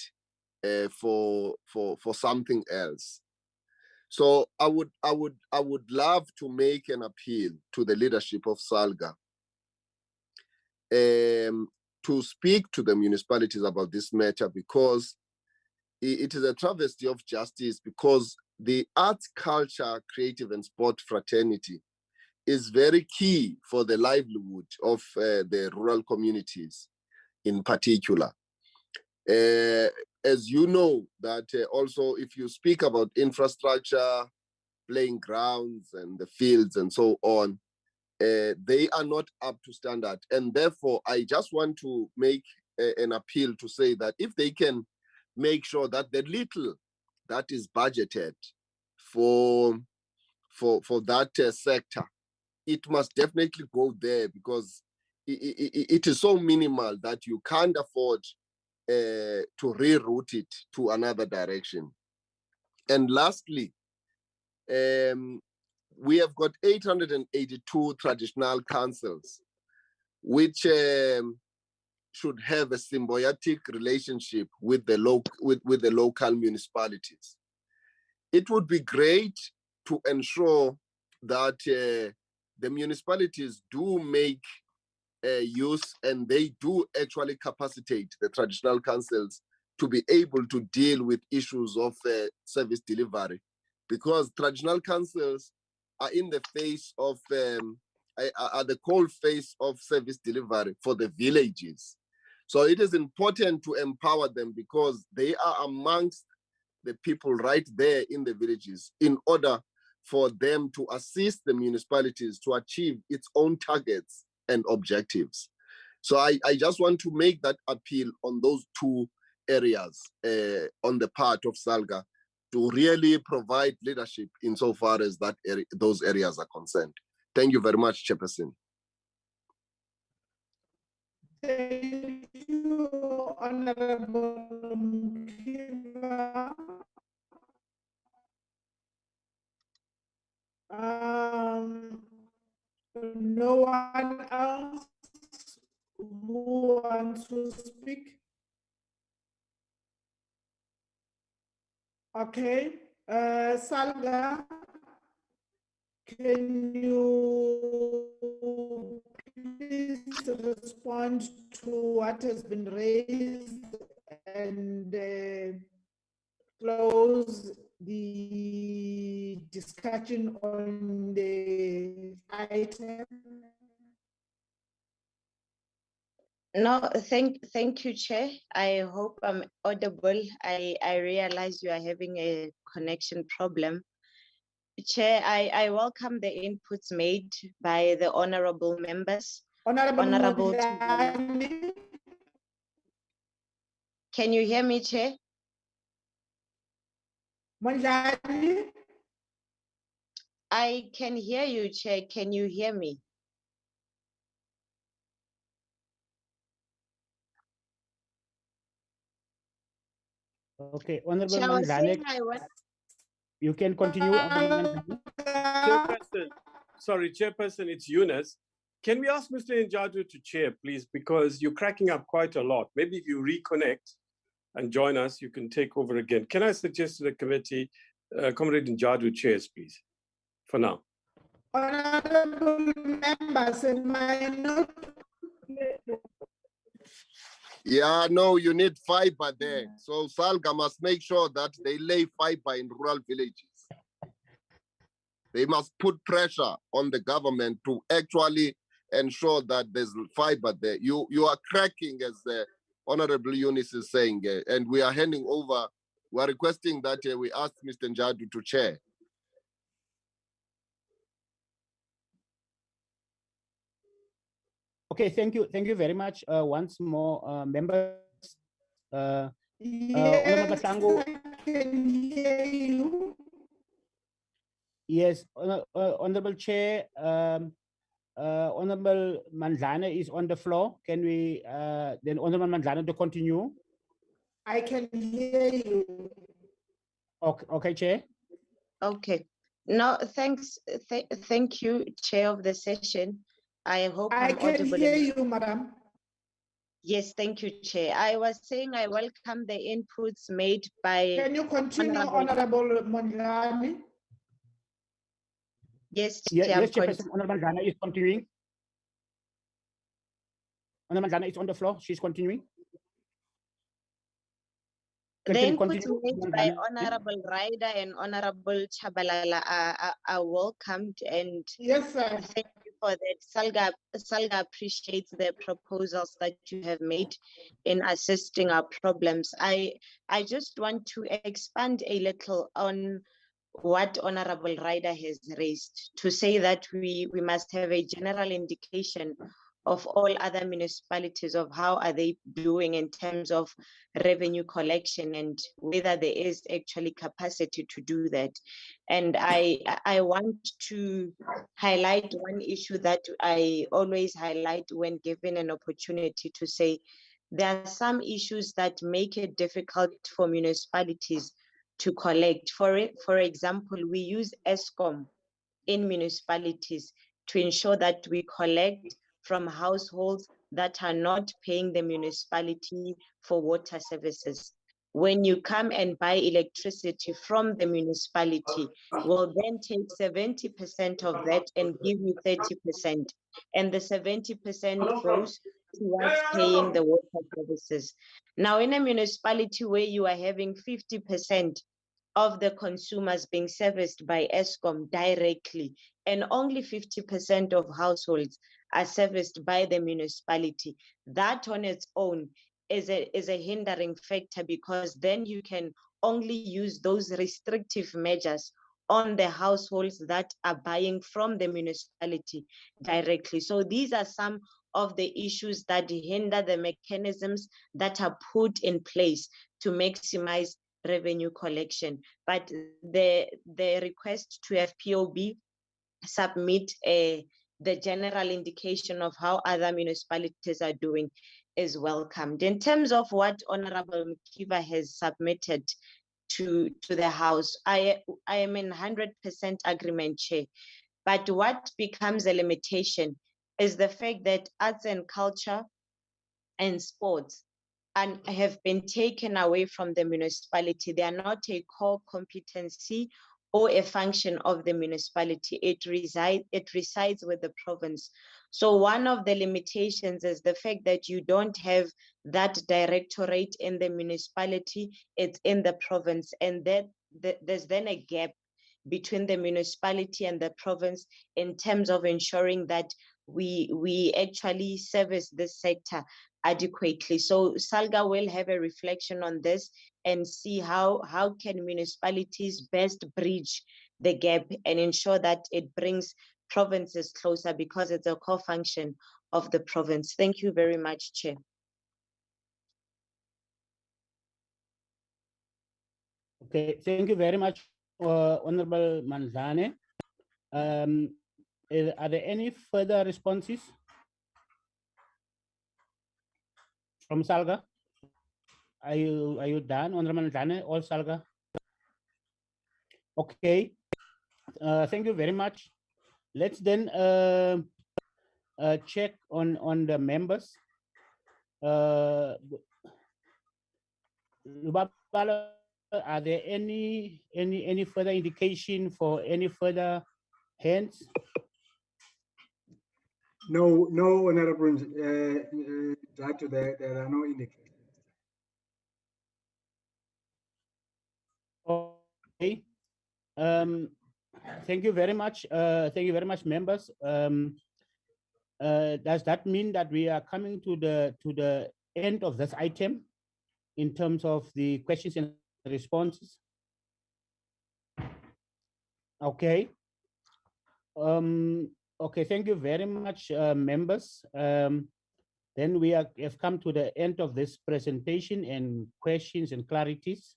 for something else. So I would love to make an appeal to the leadership of SALGA to speak to the municipalities about this matter, because it is a travesty of justice, because the arts, culture, creative and sport fraternity is very key for the livelihood of the rural communities in particular. As you know, that also if you speak about infrastructure, playing grounds and the fields and so on, they are not up to standard. And therefore, I just want to make an appeal to say that if they can make sure that the little that is budgeted for that sector, it must definitely go there, because it is so minimal that you can't afford to reroute it to another direction. And lastly, we have got 882 traditional councils, which should have a symbiotic relationship with the local municipalities. It would be great to ensure that the municipalities do make use, and they do actually capacitate the traditional councils to be able to deal with issues of service delivery, because traditional councils are in the face of are the cold face of service delivery for the villages. So it is important to empower them, because they are amongst the people right there in the villages, in order for them to assist the municipalities to achieve its own targets and objectives. So I just want to make that appeal on those two areas on the part of SALGA, to really provide leadership insofar as that those areas are concerned. Thank you very much, Chairperson. Thank you, Honorable Mkiva. No one else who wants to speak? Okay, SALGA, can you please respond to what has been raised and close the discussion on the item? No, thank you, Chair. I hope I'm audible. I realize you are having a connection problem. Chair, I welcome the inputs made by the honorable members. Honorable Can you hear me, Chair? Mondlane? I can hear you, Chair. Can you hear me? Okay, Honorable Chair, I was Mandlane, saying I want. you can continue. Honorable Mandlane. Chairperson, sorry, Chairperson, it's Eunice. Can we ask Mr. Njadu to chair, please? Because you're cracking up quite a lot. Maybe if you reconnect and join us, you can take over again. Can I suggest to the committee, Comrade Njadu chairs, please, for now? Honorable members, am I not? Yeah, no, you need fiber there. So SALGA must make sure that they lay fiber in rural villages. They must put pressure on the government to actually ensure that there's fiber there. You are cracking, as the Honorable Eunice is saying, and we are handing over. We are requesting that we ask Mr. Njadu to chair. Okay, thank you very much. Once more, members. Honorable Yes, Batango. I can hear you. Yes, Honorable Chair, Honorable Mandlane is on the floor. Can we then Honorable Mandlane to continue? I can hear you. Okay, Chair. Okay. No, thanks. Thank you, Chair of the session. I hope I I'm can audible. hear you, Madam. Yes, thank you, Chair. I was saying I welcome the inputs made by. Can you continue, Honorable Mondlane? Yes, Yes, Chair. Chairperson, Honorable Mandlane is continuing. Honorable Mandlane is on the floor. She's continuing. The Can you inputs continue, made by Mandlane? Honorable Ryder and Honorable Chabalala are welcomed, and yes, sir. Thank you for that. SALGA appreciates the proposals that you have made in assisting our problems. I just want to expand a little on what Honorable Ryder has raised, to say that we must have a general indication of all other municipalities of how are they doing in terms of revenue collection and whether there is actually capacity to do that. And I want to highlight one issue that I always highlight when given an opportunity, to say there are some issues that make it difficult for municipalities to collect. For example, we use ESCOM in municipalities to ensure that we collect from households that are not paying the municipality for water services. When you come and buy electricity from the municipality, we'll then take 70% of that and give you 30%. And the 70% goes towards paying the water services. Now, in a municipality where you are having 50% of the consumers being serviced by ESCOM directly, and only 50% of households are serviced by the municipality, that on its own is a hindering factor, because then you can only use those restrictive measures on the households that are buying from the municipality directly. So these are some of the issues that hinder the mechanisms that are put in place to maximize revenue collection. But the request to FPOB submit the general indication of how other municipalities are doing is welcomed. In terms of what Honorable Mkiva has submitted to the House, I am in 100% agreement, Chair. But what becomes a limitation is the fact that arts and culture and sports and have been taken away from the municipality. They are not a core competency or a function of the municipality. It resides with the province. So one of the limitations is the fact that you don't have that directorate in the municipality, it's in the province, and that there's then a gap between the municipality and the province in terms of ensuring that we actually service this sector adequately. So SALGA will have a reflection on this and see how can municipalities best bridge the gap and ensure that it brings provinces closer, because it's a core function of the province. Thank you very much, Chair. Okay, thank you very much, Honorable Mandlane. Are there any further responses from SALGA? Are you done, Honorable Dane, all SALGA? Okay, thank you very much. Let's then check on the members. Lubabalo, are there any further indication for any further hands? No, Honorable Judge, there are no indications. Okay. Thank you very much. Thank you very much, members. Does that mean that we are coming to the end of this item in terms of the questions and responses? Okay. Okay, thank you very much, members. Then we have come to the end of this presentation and questions and clarities.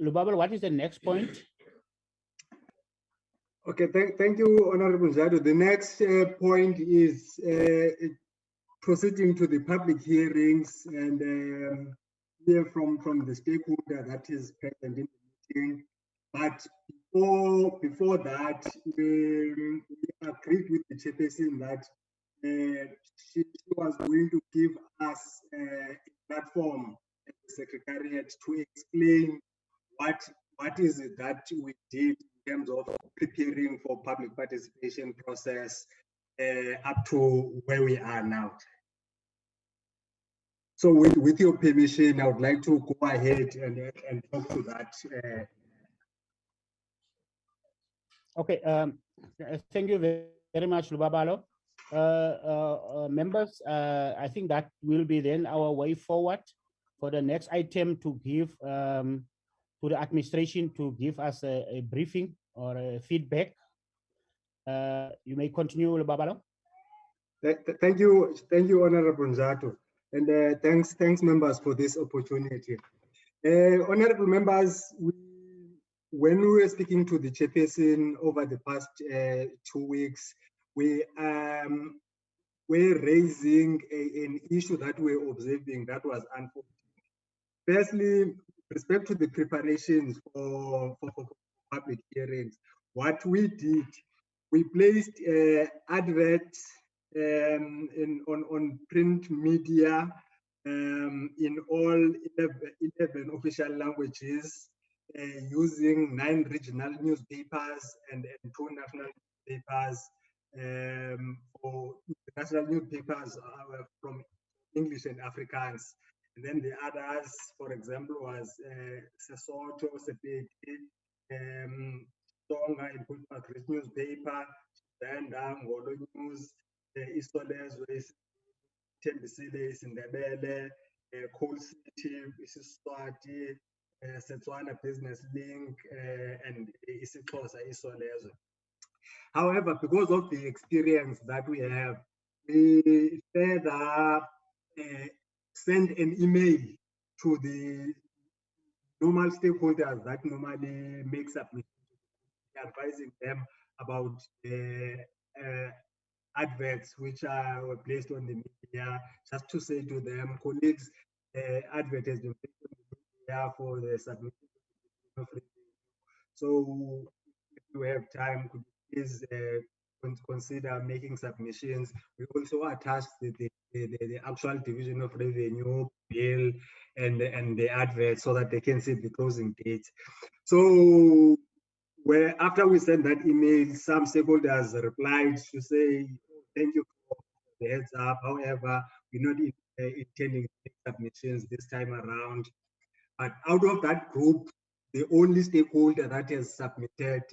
Lubabal, what is the next point? Okay, thank you, Honorable Jado. The next point is proceeding to the public hearings and hear from the stakeholder that is present in the meeting. But before that, we agreed with the chairperson that she was going to give us a platform at the Secretariat to explain what is it that we did in terms of preparing for public participation process up to where we are now. So with your permission, I would like to go ahead and talk to that. Okay, thank you very much, Lubabalo. Members, I think that will be then our way forward for the next item to give to the administration to give us a briefing or a feedback. You may continue, Lubabalo. Thank you, Honorable Nzato, and thanks members for this opportunity. Honorable members, when we were speaking to the chairperson over the past 2 weeks, we were raising an issue that we were observing that was unfortunate. Firstly, with respect to the preparations for public hearings, what we did, we placed adverts on print media in all 11 official languages, using 9 regional newspapers and 2 national newspapers. For national newspapers from English and Afrikaans. And then the others, for example, was Sesotho, Sepedi, Tonga in Pulpit newspaper, Banda, Ngolo News, Isolezwe, Tembisile, Sindebele, Coal City, Isiswati, Setswana Business Link, and Isixhosa, Isolezwe. However, because of the experience that we have, we further send an email to the normal stakeholders that normally make submissions, advising them about the adverts which were placed on the media, just to say to them, colleagues, advert has been placed on the media for the submission of review. So if you have time, could you please consider making submissions. We also attached the actual division of revenue bill and the advert so that they can see the closing date. So after we sent that email, some stakeholders replied to say, thank you for the heads up. However, we're not intending to make submissions this time around. But out of that group, the only stakeholder that has submitted,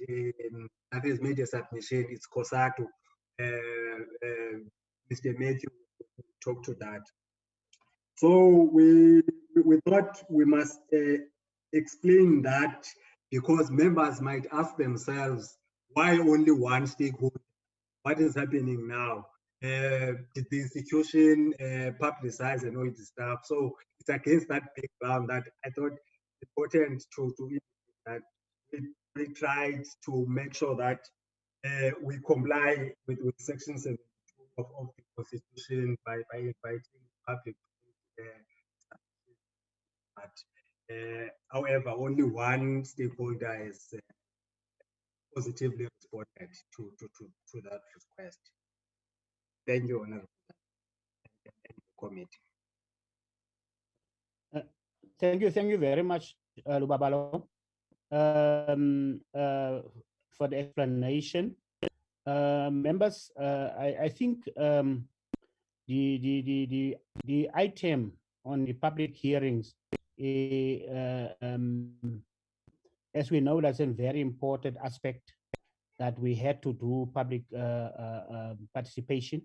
that has made a submission is COSATU. Mr. Matthew talk to that. So we thought we must explain that, because members might ask themselves, why only one stakeholder? What is happening now? Did the institution publicize and all this stuff? So it's against that background that I thought it's important to indicate that we tried to make sure that we comply with Section 72 of the Constitution by inviting public. However, only one stakeholder has positively responded to that request. Thank you, Honorable Committee. Thank you very much, Lubabalo, for the explanation. Members, I think the item on the public hearings, as we know, that's a very important aspect that we had to do public participation.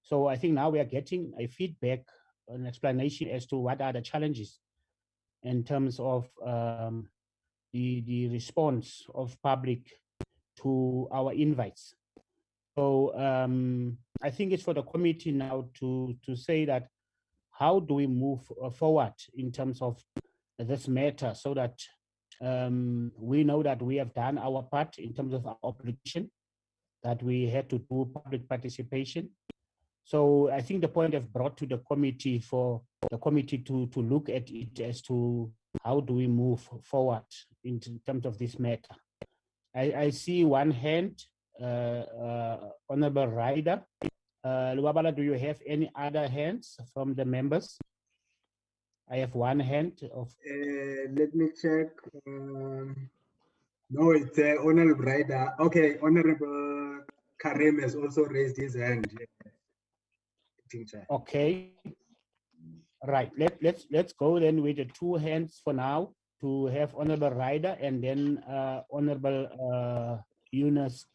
So I think now we are getting a feedback, an explanation as to what are the challenges in terms of the response of public to our invites. So I think it's for the committee now to say that how do we move forward in terms of this matter so that we know that we have done our part in terms of our obligation, that we had to do public participation. So I think the point I've brought to the committee for the committee to look at it as to how do we move forward in terms of this matter. I see one hand, Honorable Ryder. Luabala, do you have any other hands from the members? I have one hand of. Let me check. No, it's Honorable Ryder. Okay, Honorable Karim has also raised his hand. Okay. Right. Let's go then with the two hands for now to have Honorable Ryder and then Honorable Yunus,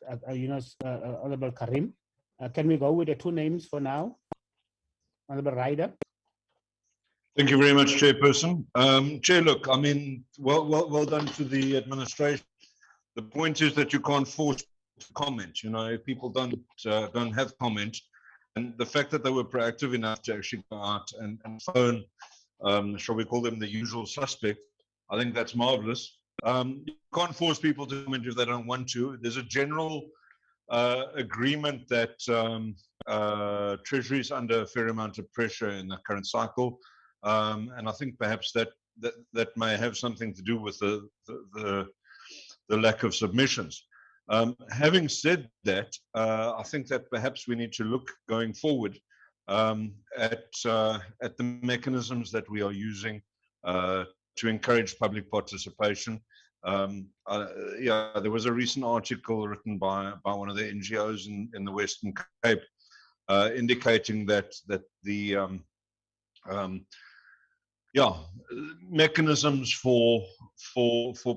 Honorable Karim. Can we go with the two names for now? Honorable Ryder. Thank you very much, Chairperson. Chair, look, I mean, well done to the administration. The point is that you can't force comment. You know, if people don't have comment, and the fact that they were proactive enough to actually go out and phone, shall we call them the usual suspect, I think that's marvelous. You can't force people to comment if they don't want to. There's a general agreement that Treasury is under a fair amount of pressure in the current cycle. And I think perhaps that may have something to do with the lack of submissions. Having said that, I think that perhaps we need to look going forward at the mechanisms that we are using to encourage public participation. Yeah, there was a recent article written by one of the NGOs in the Western Cape indicating that the mechanisms for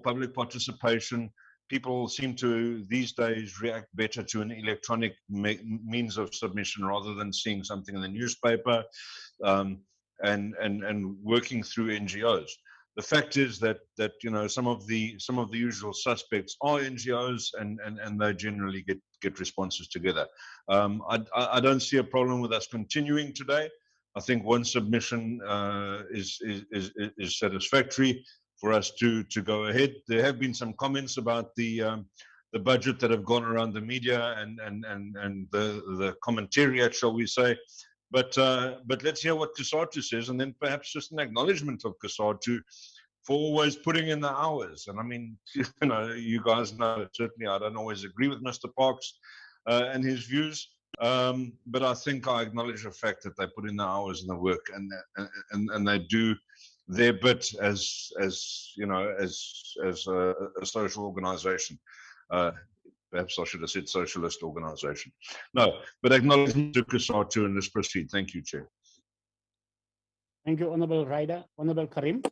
public participation, people seem to these days react better to an electronic means of submission rather than seeing something in the newspaper and working through NGOs. The fact is that you know some of the usual suspects are NGOs and they generally get responses together. I don't see a problem with us continuing today. I think one submission is satisfactory for us to go ahead. There have been some comments about the budget that have gone around the media and the commentariat, shall we say. But let's hear what COSATU says, and then perhaps just an acknowledgement of COSATU for always putting in the hours. And I mean, you know, you guys know certainly I don't always agree with Mr. Parks and his views. But I think I acknowledge the fact that they put in the hours and the work, and they do their bit as you know as a social organization. Perhaps I should have said socialist organization. No, but acknowledgement to COSATU, and let's proceed. Thank you, Chair. Thank you, Honorable Ryder. Honorable Karim.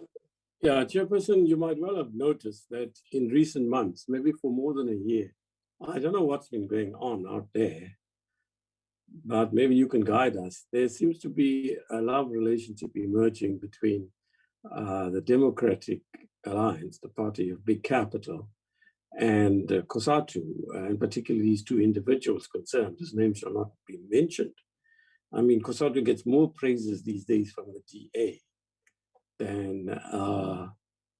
Yeah, Chairperson, you might well have noticed that in recent months, maybe for more than a year, I don't know what's been going on out there, but maybe you can guide us. There seems to be a love relationship emerging between the Democratic Alliance, the party of big capital, and COSATU, and particularly these two individuals concerned, whose names shall not be mentioned. I mean, COSATU gets more praises these days from the DA than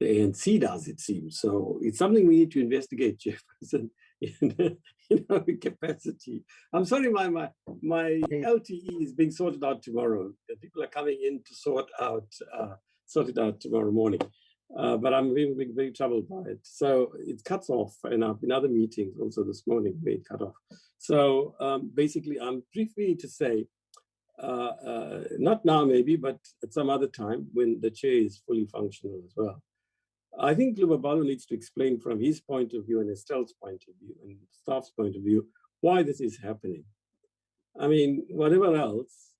the ANC does, it seems. So it's something we need to investigate, Jefferson, in our capacity. I'm sorry, my LTE is being sorted out tomorrow. People are coming in to sort it out tomorrow morning. But I'm being very troubled by it. So it cuts off, and I've been in other meetings also this morning where it cut off. So basically, I'm briefly to say, not now maybe, but at some other time when the chair is fully functional as well. I think Lubabalo needs to explain from his point of view and Estelle's point of view and staff's point of view why this is happening. I mean, whatever else,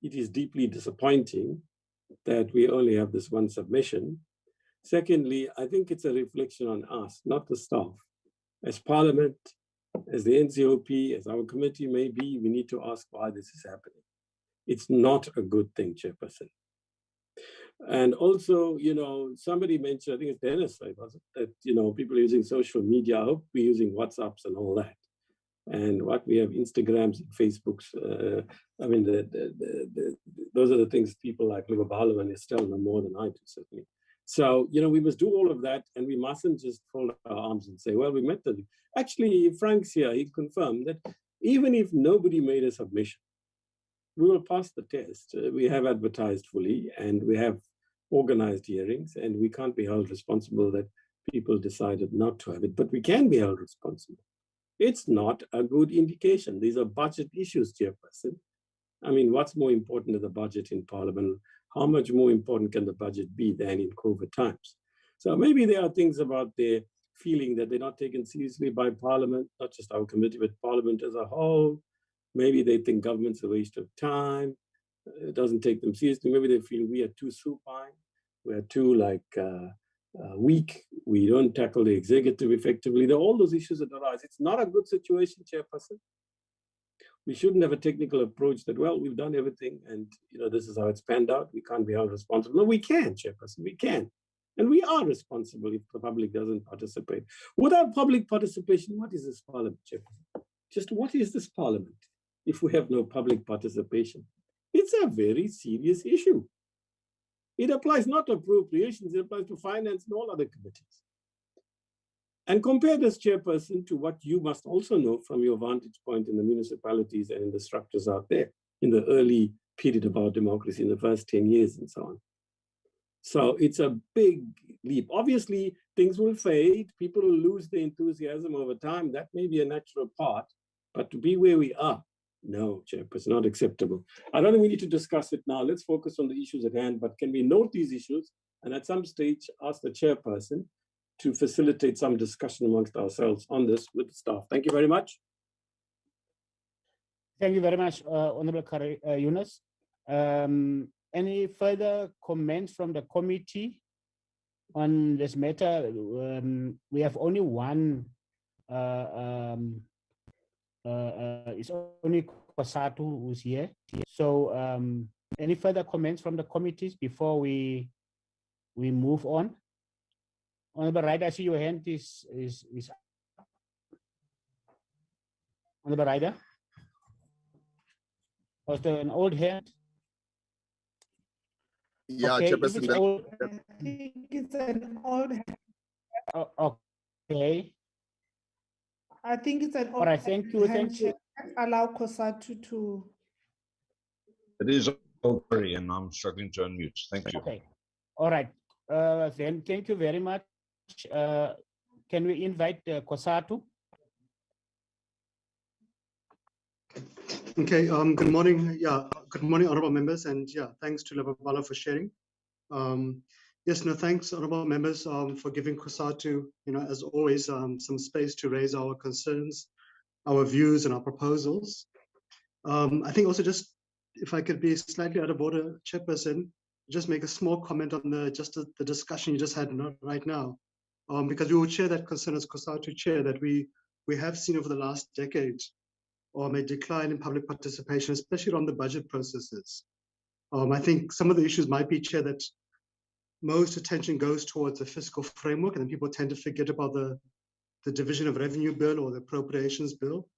it is deeply disappointing that we only have this one submission. Secondly, I think it's a reflection on us, not the staff. As Parliament, as the NCOP, as our committee may be, we need to ask why this is happening. It's not a good thing, Chairperson. And also, you know, somebody mentioned, I think it's Dennis, right, was it? That, you know, people are using social media. I hope we're using WhatsApps and all that. And what we have Instagrams and Facebooks. I mean, those are the things people like Lubabalo and Estelle know more than I do, certainly. So, you know, we must do all of that, and we mustn't just fold our arms and say, well, we met the... Actually, Frank's here, he confirmed that even if nobody made a submission, we will pass the test. We have advertised fully, and we have organized hearings, and we can't be held responsible that people decided not to have it, but we can be held responsible. It's not a good indication. These are budget issues, Chairperson. I mean, what's more important than the budget in Parliament? How much more important can the budget be than in COVID times? So maybe there are things about their feeling that they're not taken seriously by Parliament, not just our committee, but Parliament as a whole. Maybe they think government's a waste of time. It doesn't take them seriously. Maybe they feel we are too supine. We are too weak. We don't tackle the executive effectively. There are all those issues that arise. It's not a good situation, Chairperson. We shouldn't have a technical approach that, well, we've done everything and, you know, this is how it's panned out. We can't be held responsible. No, we can, Chairperson, we can. And we are responsible if the public doesn't participate. Without public participation, what is this Parliament, Chairperson? Just what is this Parliament if we have no public participation? It's a very serious issue. It applies not to appropriations, it applies to finance and all other committees. And compare this, Chairperson, to what you must also know from your vantage point in the municipalities and in the structures out there in the early period of our democracy, in the first 10 years and so on. So it's a big leap. Obviously, things will fade. People will lose their enthusiasm over time. That may be a natural part. But to be where we are, no, Chairperson, not acceptable. I don't think we need to discuss it now. Let's focus on the issues at hand. But can we note these issues and at some stage ask the Chairperson to facilitate some discussion amongst ourselves on this with the staff. Thank you very much. Thank you very much, Honorable Yunus. Any further comments from the committee on this matter? We have only one, it's only Kwasatu who's here. So any further comments from the committees before we move on? Honorable Ryder, I see your hand is up. Honorable Ryder? Was there an old hand? Yeah, okay, Chairperson. I think it's an old hand. Oh, okay. I think it's an old All right, thank you. hand. Thank you. Allow Kosatu to. It is okay, and I'm struggling to unmute. Thank you. Okay. All right. Then thank you very much. Can we invite Kosatu? Okay, good morning. Yeah, good morning, honorable members, and yeah, thanks to Lubabalo for sharing. Yes, no, thanks, honorable members, for giving Kosatu, you know, as always, some space to raise our concerns, our views, and our proposals. I think also just, if I could be slightly out of order, Chairperson, just make a small comment on the discussion you just had right now, because we will share that concern as Kosatu Chair that we have seen over the last decade a decline in public participation, especially on the budget processes. I think some of the issues might be, Chair, that most attention goes towards the fiscal framework, and then people tend to forget about the division of revenue bill or the appropriations bill,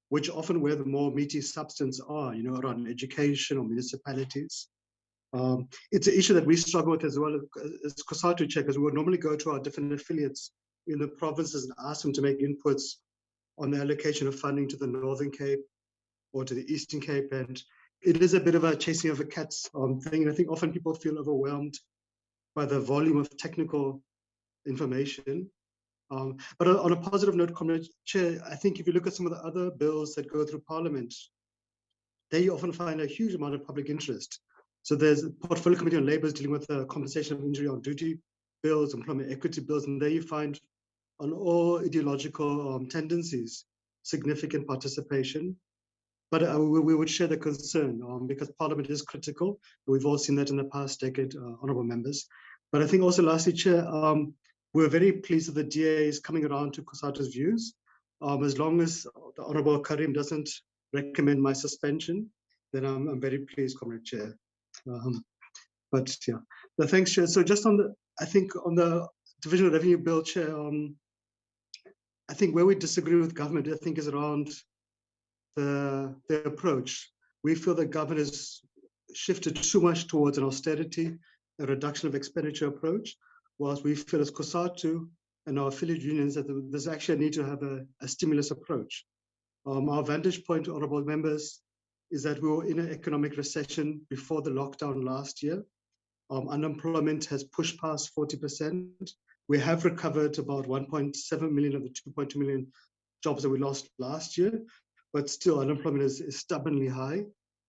which often where the more meaty substance are, you know, around education or municipalities. It's an issue that we struggle with as well as COSATU Chair, because we would normally go to our different affiliates in the provinces and ask them to make inputs on the allocation of funding to the Northern Cape or to the Eastern Cape. And it is a bit of a chasing of a cat's thing. And I think often people feel overwhelmed by the volume of technical information. But on a positive note, Comrade Chair, I think if you look at some of the other bills that go through Parliament, they often find a huge amount of public interest. So there's a Portfolio Committee on Labour dealing with the compensation of injury on duty bills, employment equity bills, and there you find on all ideological tendencies, significant participation. But we would share the concern because Parliament is critical. We've all seen that in the past decade, honourable members. But I think also lastly, Chair, we're very pleased that the DA is coming around to COSATU's views. As long as the Honourable Karim doesn't recommend my suspension, then I'm very pleased, Comrade Chair. But yeah, no, thanks, Chair. So just on the, I think on the Division of Revenue Bill, Chair, I think where we disagree with government, I think is around the approach. We feel that government has shifted too much towards an austerity, a reduction of expenditure approach, whilst we feel as COSATU and our affiliate unions that there's actually a need to have a stimulus approach. Our vantage point, honourable members, is that we were in an economic recession before the lockdown last year. Unemployment has pushed past 40%. We have recovered about 1.7 million of the 2.2 million jobs that we lost last year, but still unemployment is stubbornly high.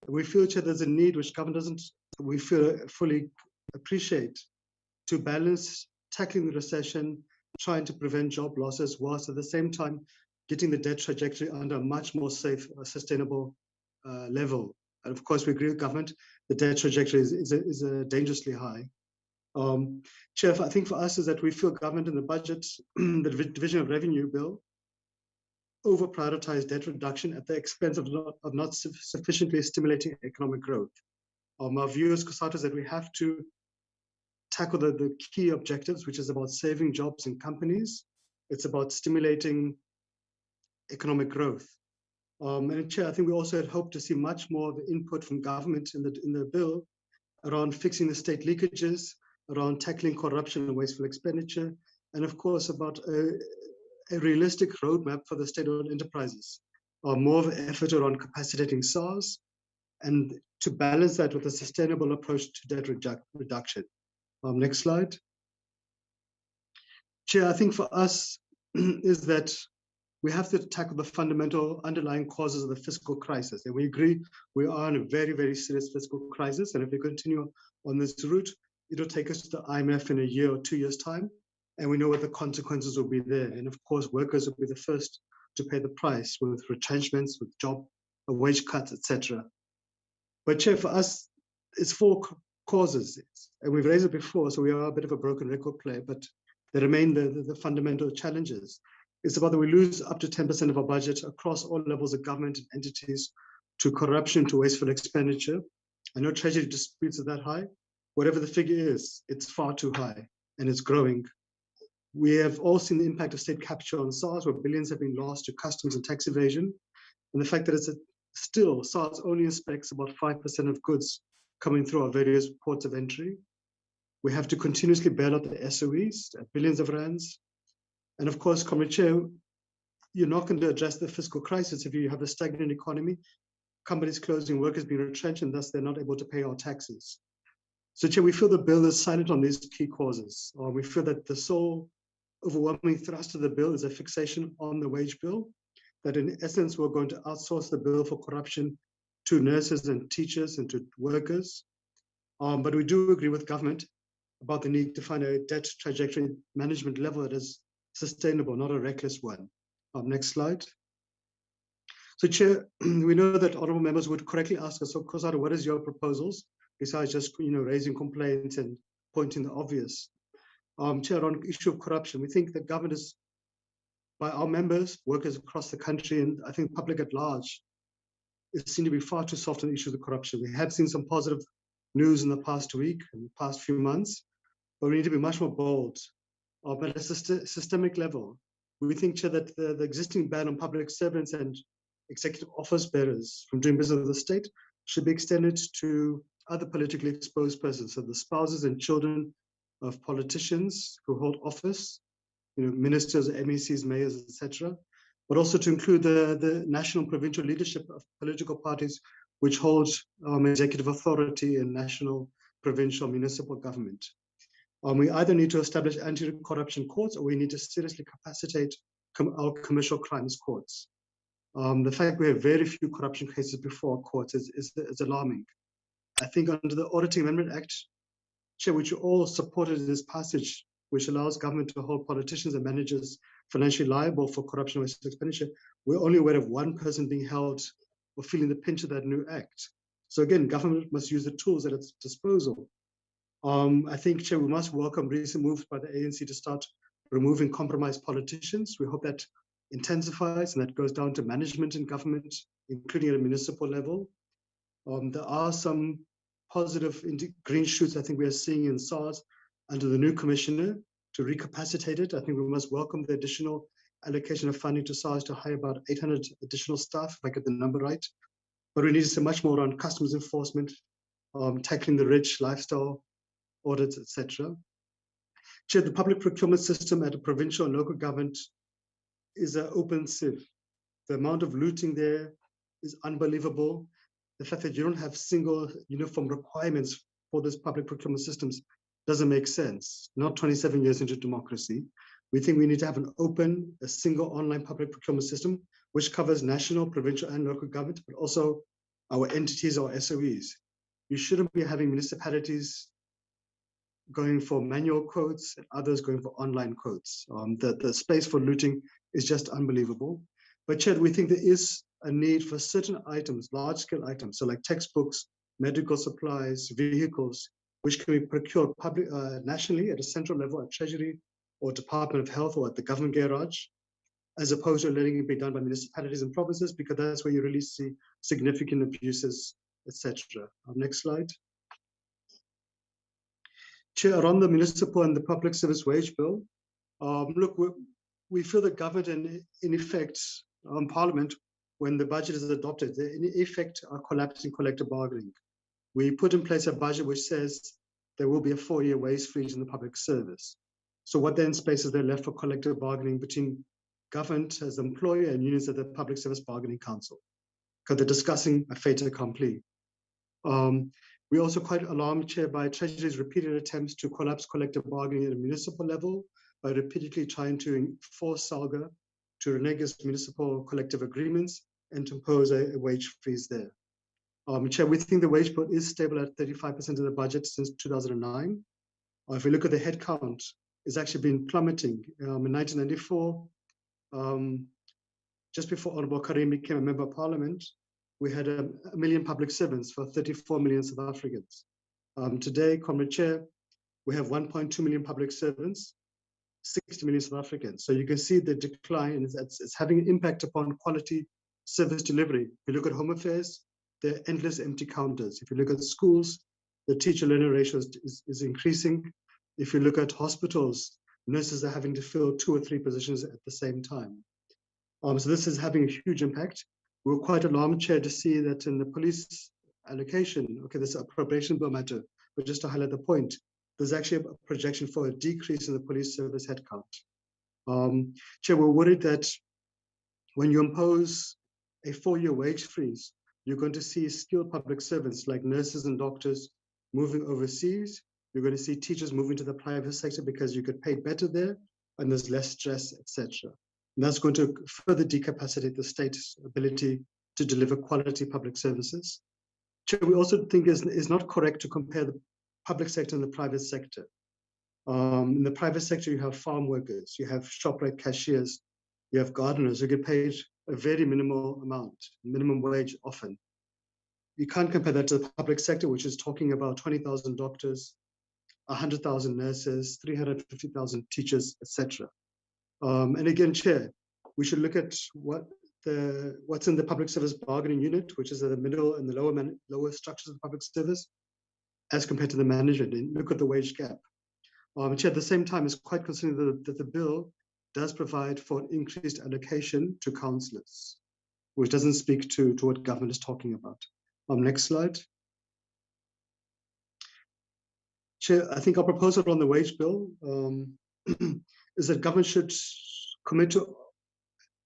We feel, Chair, there's a need which government doesn't, we feel, fully appreciate, to balance tackling the recession, trying to prevent job losses, whilst at the same time getting the debt trajectory under a much more safe, sustainable level. And of course, we agree with government, the debt trajectory is dangerously high. Chair, I think for us is that we feel government in the budget, the Division of Revenue Bill, over prioritize debt reduction at the expense of not sufficiently stimulating economic growth. Our view as COSATU is that we have to tackle the key objectives, which is about saving jobs in companies. It's about stimulating economic growth. And Chair, I think we also had hoped to see much more of the input from government in the bill around fixing the state leakages, around tackling corruption and wasteful expenditure, and of course about a realistic roadmap for the state-owned enterprises, more of an effort around capacitating SARS, and to balance that with a sustainable approach to debt reduction. Next slide. Chair, I think for us is that we have to tackle the fundamental underlying causes of the fiscal crisis. And we agree we are in a very, very serious fiscal crisis. And if we continue on this route, it'll take us to the IMF in a year or 2 years' time. And we know what the consequences will be there. And of course, workers will be the first to pay the price with retrenchments, with wage cuts, etc. But Chair, for us, it's 4 causes. And we've raised it before, so we are a bit of a broken record player, but they remain the fundamental challenges. It's about that we lose up to 10% of our budget across all levels of government and entities to corruption, to wasteful expenditure. I know Treasury disputes are that high. Whatever the figure is, it's far too high and it's growing. We have all seen the impact of state capture on SARS, where billions have been lost to customs and tax evasion. And the fact that still SARS only inspects about 5% of goods coming through our various ports of entry. We have to continuously bail out the SOEs at billions of rands. And of course, Comrade Chair, you're not going to address the fiscal crisis if you have a stagnant economy, companies closing, workers being retrenched, and thus they're not able to pay our taxes. So Chair, we feel the bill is silent on these key causes. We feel that the sole overwhelming thrust of the bill is a fixation on the wage bill, that in essence, we're going to outsource the bill for corruption to nurses and teachers and to workers. But we do agree with government about the need to find a debt trajectory management level that is sustainable, not a reckless one. Next slide. So Chair, we know that honourable members would correctly ask us, so COSATU, what is your proposals, besides just raising complaints and pointing the obvious? Chair, on issue of corruption, we think that government is, by our members, workers across the country, and I think public at large, it seems to be far too soft on the issue of corruption. We have seen some positive news in the past week and the past few months, but we need to be much more bold. But at a systemic level, we think, Chair, that the existing ban on public servants and executive office bearers from doing business with the state should be extended to other politically exposed persons, so the spouses and children of politicians who hold office, ministers, MECs, mayors, etc., but also to include the national and provincial leadership of political parties which hold executive authority in national, provincial, municipal government. We either need to establish anti-corruption courts or we need to seriously capacitate our commercial crimes courts. The fact we have very few corruption cases before courts is alarming. I think under the Auditing Amendment Act, Chair, which you all supported this passage, which allows government to hold politicians and managers financially liable for corruption or wasteful expenditure, we're only aware of one person being held or feeling the pinch of that new act. So again, government must use the tools at its disposal. I think, Chair, we must welcome recent moves by the ANC to start removing compromised politicians. We hope that intensifies and that goes down to management in government, including at a municipal level. There are some positive green shoots I think we are seeing in SARS under the new commissioner to recapacitate it. I think we must welcome the additional allocation of funding to SARS to hire about 800 additional staff, if I get the number right. But we need to say much more on customs enforcement, tackling the rich, lifestyle audits, etc. Chair, the public procurement system at a provincial and local government is an open sieve. The amount of looting there is unbelievable. The fact that you don't have single uniform requirements for this public procurement systems doesn't make sense. Not 27 years into democracy. We think we need to have an open, a single online public procurement system, which covers national, provincial, and local government, but also our entities or SOEs. You shouldn't be having municipalities going for manual quotes and others going for online quotes. The space for looting is just unbelievable. But Chair, we think there is a need for certain items, large-scale items, so like textbooks, medical supplies, vehicles, which can be procured nationally at a central level at Treasury or Department of Health or at the government garage, as opposed to letting it be done by municipalities and provinces, because that's where you really see significant abuses, etc. Next slide. Chair, around the municipal and the public service wage bill, look, we feel that government and in effect, Parliament, when the budget is adopted, they in effect are collapsing collective bargaining. We put in place a budget which says there will be a 4-year wage freeze in the public service. So what then space is there left for collective bargaining between government as the employer and unions at the Public Service Bargaining Council? Because they're discussing a fait accompli. We're also quite alarmed, Chair, by Treasury's repeated attempts to collapse collective bargaining at a municipal level by repeatedly trying to force SALGA to renege its municipal collective agreements and to impose a wage freeze there. Chair, we think the wage bill is stable at 35% of the budget since 2009. If we look at the headcount, it's actually been plummeting. In 1994, just before Honorable Karim became a member of parliament, we had a million public servants for 34 million South Africans. Today, Comrade Chair, we have 1.2 million public servants, 60 million South Africans. So you can see the decline, and it's having an impact upon quality service delivery. If you look at Home Affairs, there are endless empty counters. If you look at schools, the teacher-learner ratio is increasing. If you look at hospitals, nurses are having to fill 2 or 3 positions at the same time. So this is having a huge impact. We were quite alarmed, Chair, to see that in the police allocation, okay, this appropriation bill matter, but just to highlight the point, there's actually a projection for a decrease in the police service headcount. Chair, we're worried that when you impose a 4-year wage freeze, you're going to see skilled public servants like nurses and doctors moving overseas. You're going to see teachers moving to the private sector because you get paid better there and there's less stress, etc. And that's going to further decapacitate the state's ability to deliver quality public services. Chair, we also think it's not correct to compare the public sector and the private sector. In the private sector, you have farm workers, you have ShopRite cashiers, you have gardeners who get paid a very minimal amount, minimum wage often. You can't compare that to the public sector, which is talking about 20,000 doctors, 100,000 nurses, 350,000 teachers, etc. And again, Chair, we should look at what's in the public service bargaining unit, which is at the middle and the lower structures of the public service, as compared to the management, and look at the wage gap. Chair, at the same time, it's quite concerning that the bill does provide for increased allocation to councillors, which doesn't speak to what government is talking about. Next slide. Chair, I think our proposal on the wage bill is that government should commit to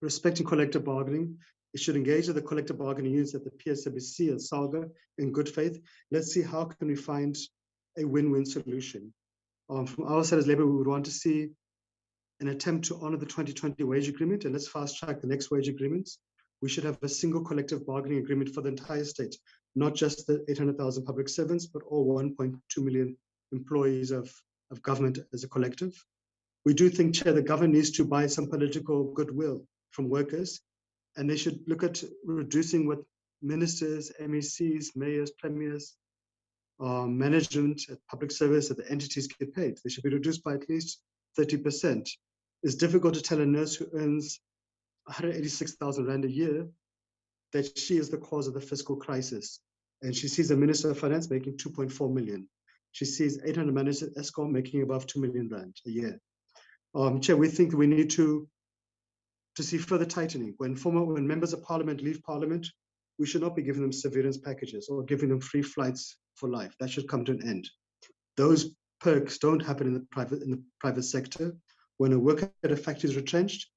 respecting collective bargaining. It should engage with the collective bargaining units at the PSWC and SALGA in good faith. Let's see how can we find a win-win solution. From our side as Labour, we would want to see an attempt to honor the 2020 wage agreement, and let's fast track the next wage agreements. We should have a single collective bargaining agreement for the entire state, not just the 800,000 public servants, but all 1.2 million employees of government as a collective. We do think, Chair, the government needs to buy some political goodwill from workers, and they should look at reducing what ministers, MECs, mayors, premiers, management at public service at the entities get paid. They should be reduced by at least 30%. It's difficult to tell a nurse who earns 186,000 Rand a year that she is the cause of the fiscal crisis. And she sees a Minister of Finance making 2.4 million. She sees 800 managers at ESCOM making above 2 million Rand a year. Chair, we think that we need to see further tightening. When members of parliament leave parliament, we should not be giving them severance packages or giving them free flights for life. That should come to an end. Those perks don't happen in the private sector. When a worker at a factory is retrenched,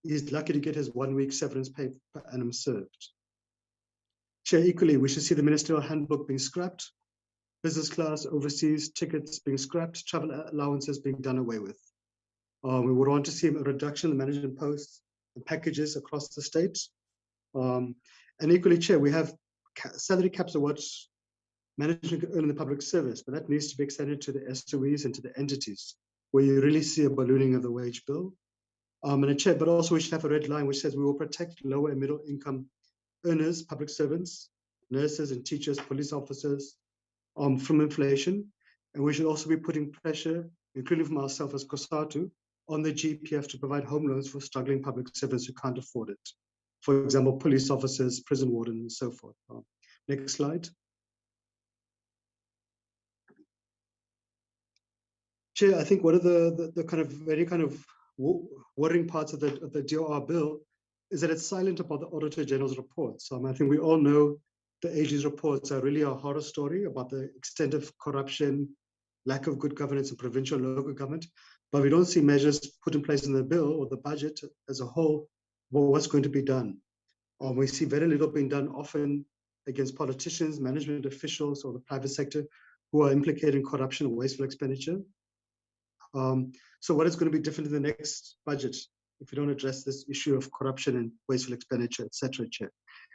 he's lucky to get his 1 week severance pay per annum served. Chair, equally, we should see the ministerial handbook being scrapped, business class, overseas tickets being scrapped, travel allowances being done away with. We would want to see a reduction in the management posts and packages across the states. And equally, Chair, we have salary caps of what management can earn in the public service, but that needs to be extended to the SOEs and to the entities, where you really see a ballooning of the wage bill. And a Chair, but also we should have a red line which says we will protect lower and middle income earners, public servants, nurses and teachers, police officers from inflation. And we should also be putting pressure, including from ourselves as COSATU, on the GPF to provide home loans for struggling public servants who can't afford it. For example, police officers, prison wardens, and so forth. Next slide. Chair, I think one of the kind of very kind of worrying parts of the DOR bill is that it's silent about the Auditor General's reports. I think we all know the AG's reports are really a horror story about the extent of corruption, lack of good governance in provincial and local government, but we don't see measures put in place in the bill or the budget as a whole about what's going to be done. We see very little being done often against politicians, management officials, or the private sector who are implicating corruption or wasteful expenditure. So what is going to be different in the next budget if we don't address this issue of corruption and wasteful expenditure, et cetera, Chair?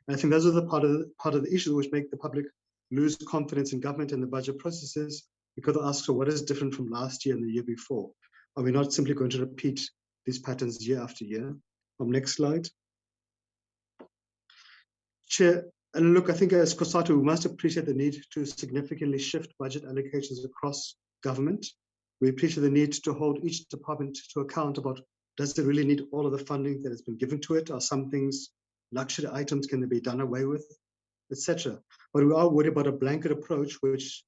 And I think those are the part of the issues which make the public lose confidence in government and the budget processes, because they ask, so what is different from last year and the year before? Are we not simply going to repeat these patterns year after year? Next slide. Chair, and look, I think as COSATU, we must appreciate the need to significantly shift budget allocations across government. We appreciate the need to hold each department to account about, does it really need all of the funding that has been given to it? Are some things luxury items, can they be done away with, etc.? But we are worried about a blanket approach which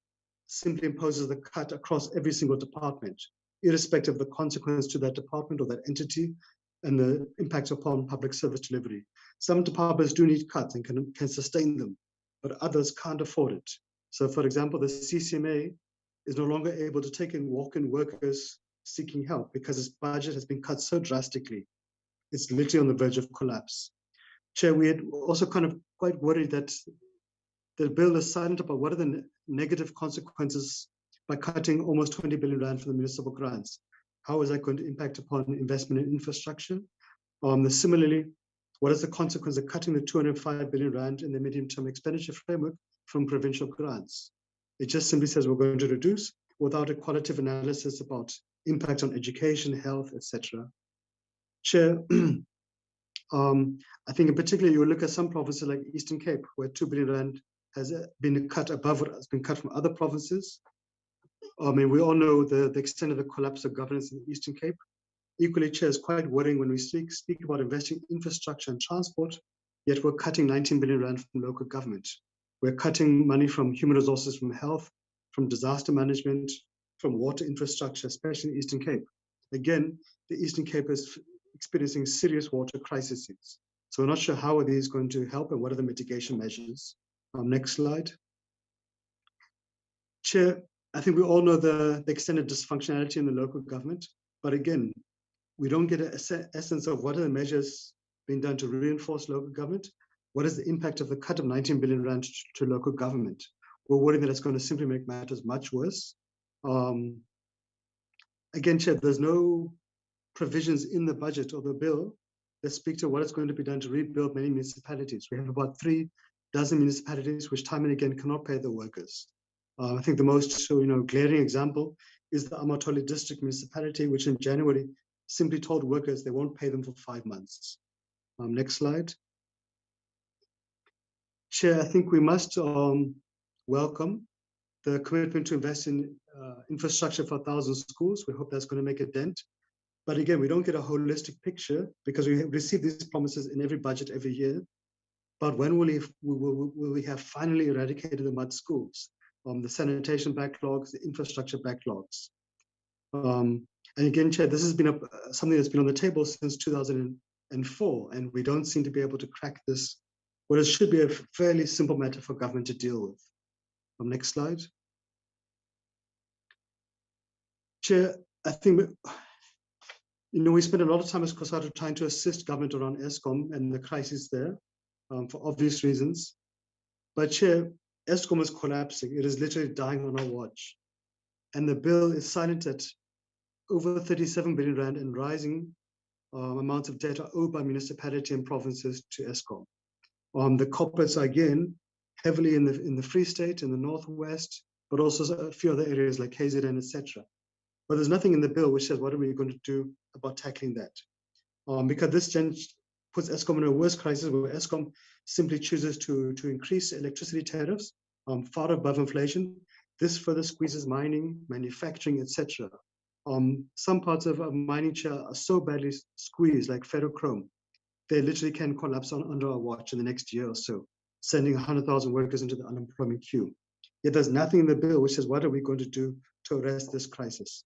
simply imposes the cut across every single department, irrespective of the consequence to that department or that entity and the impact upon public service delivery. Some departments do need cuts and can sustain them, but others can't afford it. So for example, the CCMA is no longer able to take in walk-in workers seeking help because its budget has been cut so drastically. It's literally on the verge of collapse. Chair, we had also kind of quite worried that the bill is silent about what are the negative consequences by cutting almost 20 billion Rand from the municipal grants. How is that going to impact upon investment in infrastructure? Similarly, what is the consequence of cutting the 205 billion Rand in the medium-term expenditure framework from provincial grants? It just simply says we're going to reduce without a qualitative analysis about impact on education, health, etc. Chair, I think in particular, you will look at some provinces like Eastern Cape, where 2 billion Rand has been cut above what has been cut from other provinces. I mean, we all know the extent of the collapse of governance in the Eastern Cape. Equally, Chair, is quite worrying when we speak about investing in infrastructure and transport, yet we're cutting 19 billion Rand from local government. We're cutting money from human resources, from health, from disaster management, from water infrastructure, especially in the Eastern Cape. Again, the Eastern Cape is experiencing serious water crises. So we're not sure how are these going to help and what are the mitigation measures. Next slide. Chair, I think we all know the extended dysfunctionality in the local government, but again, we don't get an essence of what are the measures being done to reinforce local government. What is the impact of the cut of 19 billion rand to local government? We're worried that it's going to simply make matters much worse. Again, Chair, there's no provisions in the budget or the bill that speak to what is going to be done to rebuild many municipalities. We have about 3 dozen municipalities which time and again cannot pay their workers. I think the most glaring example is the Amatoli district municipality, which in January simply told workers they won't pay them for 5 months. Next slide. Chair, I think we must welcome the commitment to invest in infrastructure for 1,000 schools. We hope that's going to make a dent. But again, we don't get a holistic picture because we receive these promises in every budget every year. But when will we have finally eradicated the mud schools, the sanitation backlogs, the infrastructure backlogs? And again, Chair, this has been something that's been on the table since 2004, and we don't seem to be able to crack this, what it should be a fairly simple matter for government to deal with. Next slide. Chair, I think we spent a lot of time as COSATU trying to assist government around Eskom and the crisis there for obvious reasons. But Chair, Eskom is collapsing. It is literally dying on our watch. And the bill is silent at over 37 billion rand and rising amounts of debt are owed by municipality and provinces to Eskom. The corporates are again heavily in the Free State, in the Northwest, but also a few other areas like KZN, etc. But there's nothing in the bill which says what are we going to do about tackling that? Because this puts Eskom in a worse crisis where Eskom simply chooses to increase electricity tariffs far above inflation. This further squeezes mining, manufacturing, etc. Some parts of mining are so badly squeezed, like ferrochrome, they literally can collapse under our watch in the next year or so, sending 100,000 workers into the unemployment queue. Yet there's nothing in the bill which says what are we going to do to arrest this crisis.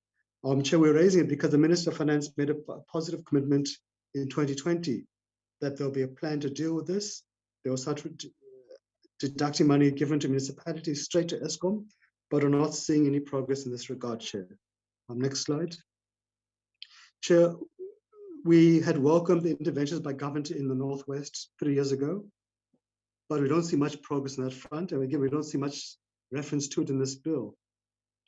Chair, we're raising it because the Minister of Finance made a positive commitment in 2020 that there'll be a plan to deal with this. They will start deducting money given to municipalities straight to Eskom, but are not seeing any progress in this regard, Chair. Next slide. Chair, we had welcomed the interventions by government in the Northwest 3 years ago, but we don't see much progress on that front. And again, we don't see much reference to it in this bill.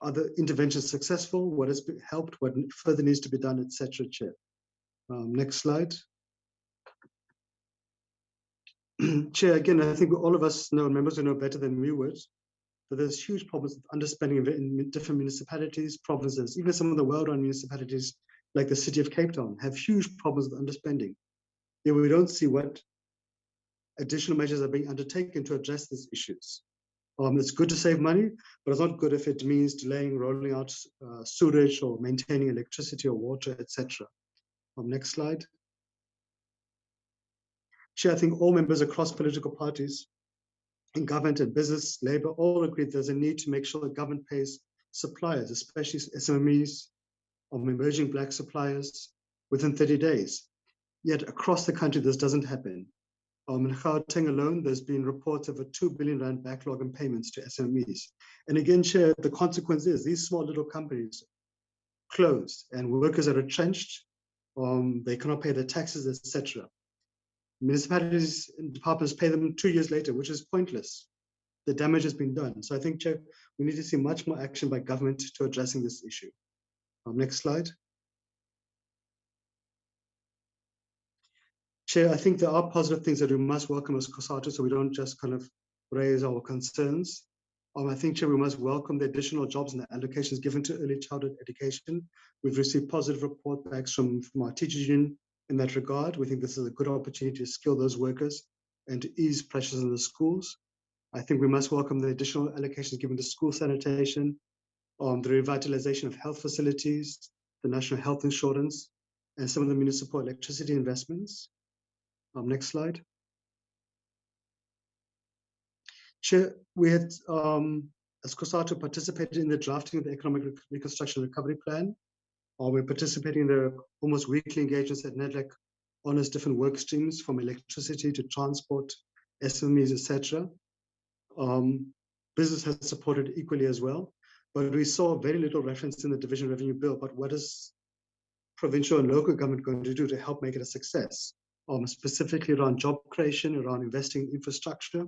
Are the interventions successful? What has helped? What further needs to be done, etc., Chair? Next slide. Chair, again, I think all of us know, members who know better than we would, that there's huge problems with underspending in different municipalities, provinces, even some of the well-run municipalities like the city of Cape Town have huge problems with underspending. Yet we don't see what additional measures are being undertaken to address these issues. It's good to save money, but it's not good if it means delaying rolling out sewage or maintaining electricity or water, etc. Next slide. Chair, I think all members across political parties in government and business, labor, all agree there's a need to make sure that government pays suppliers, especially SMEs or emerging Black suppliers, within 30 days. Yet across the country, this doesn't happen. In Gauteng alone, there's been reports of a 2 billion rand backlog in payments to SMEs. And again, Chair, the consequence is these small little companies closed and workers are retrenched, they cannot pay their taxes, etc. Municipalities and departments pay them 2 years later, which is pointless. The damage has been done. So I think, Chair, we need to see much more action by government to addressing this issue. Next slide. Chair, I think there are positive things that we must welcome as COSATU, so we don't just kind of raise our concerns. I think, Chair, we must welcome the additional jobs and the allocations given to early childhood education. We've received positive report backs from our teachers union in that regard. We think this is a good opportunity to skill those workers and to ease pressures in the schools. I think we must welcome the additional allocations given to school sanitation, the revitalization of health facilities, the national health insurance, and some of the municipal electricity investments. Next slide. Chair, we had, as COSATU, participated in the drafting of the Economic Reconstruction Recovery Plan. We're participating in the almost weekly engagements at NEDLAC on its different work streams, from electricity to transport, SMEs, etc. Business has supported equally as well. but we saw very little reference in the division revenue bill. But what is provincial and local government going to do to help make it a success? Specifically around job creation, around investing in infrastructure,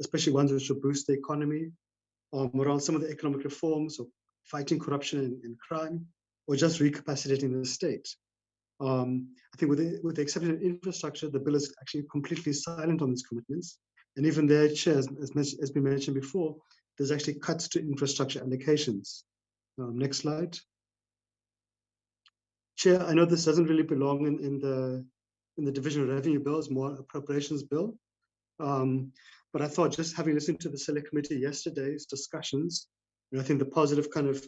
especially ones which will boost the economy, around some of the economic reforms, or fighting corruption and crime, or just recapacitating the state. I think with the exception of infrastructure, the bill is actually completely silent on these commitments. And even there, Chair, as been mentioned before, there's actually cuts to infrastructure allocations. Next slide. Chair, I know this doesn't really belong in the division of revenue bill, it's more appropriations bill. But I thought, just having listened to the select committee yesterday's discussions, and I think the positive kind of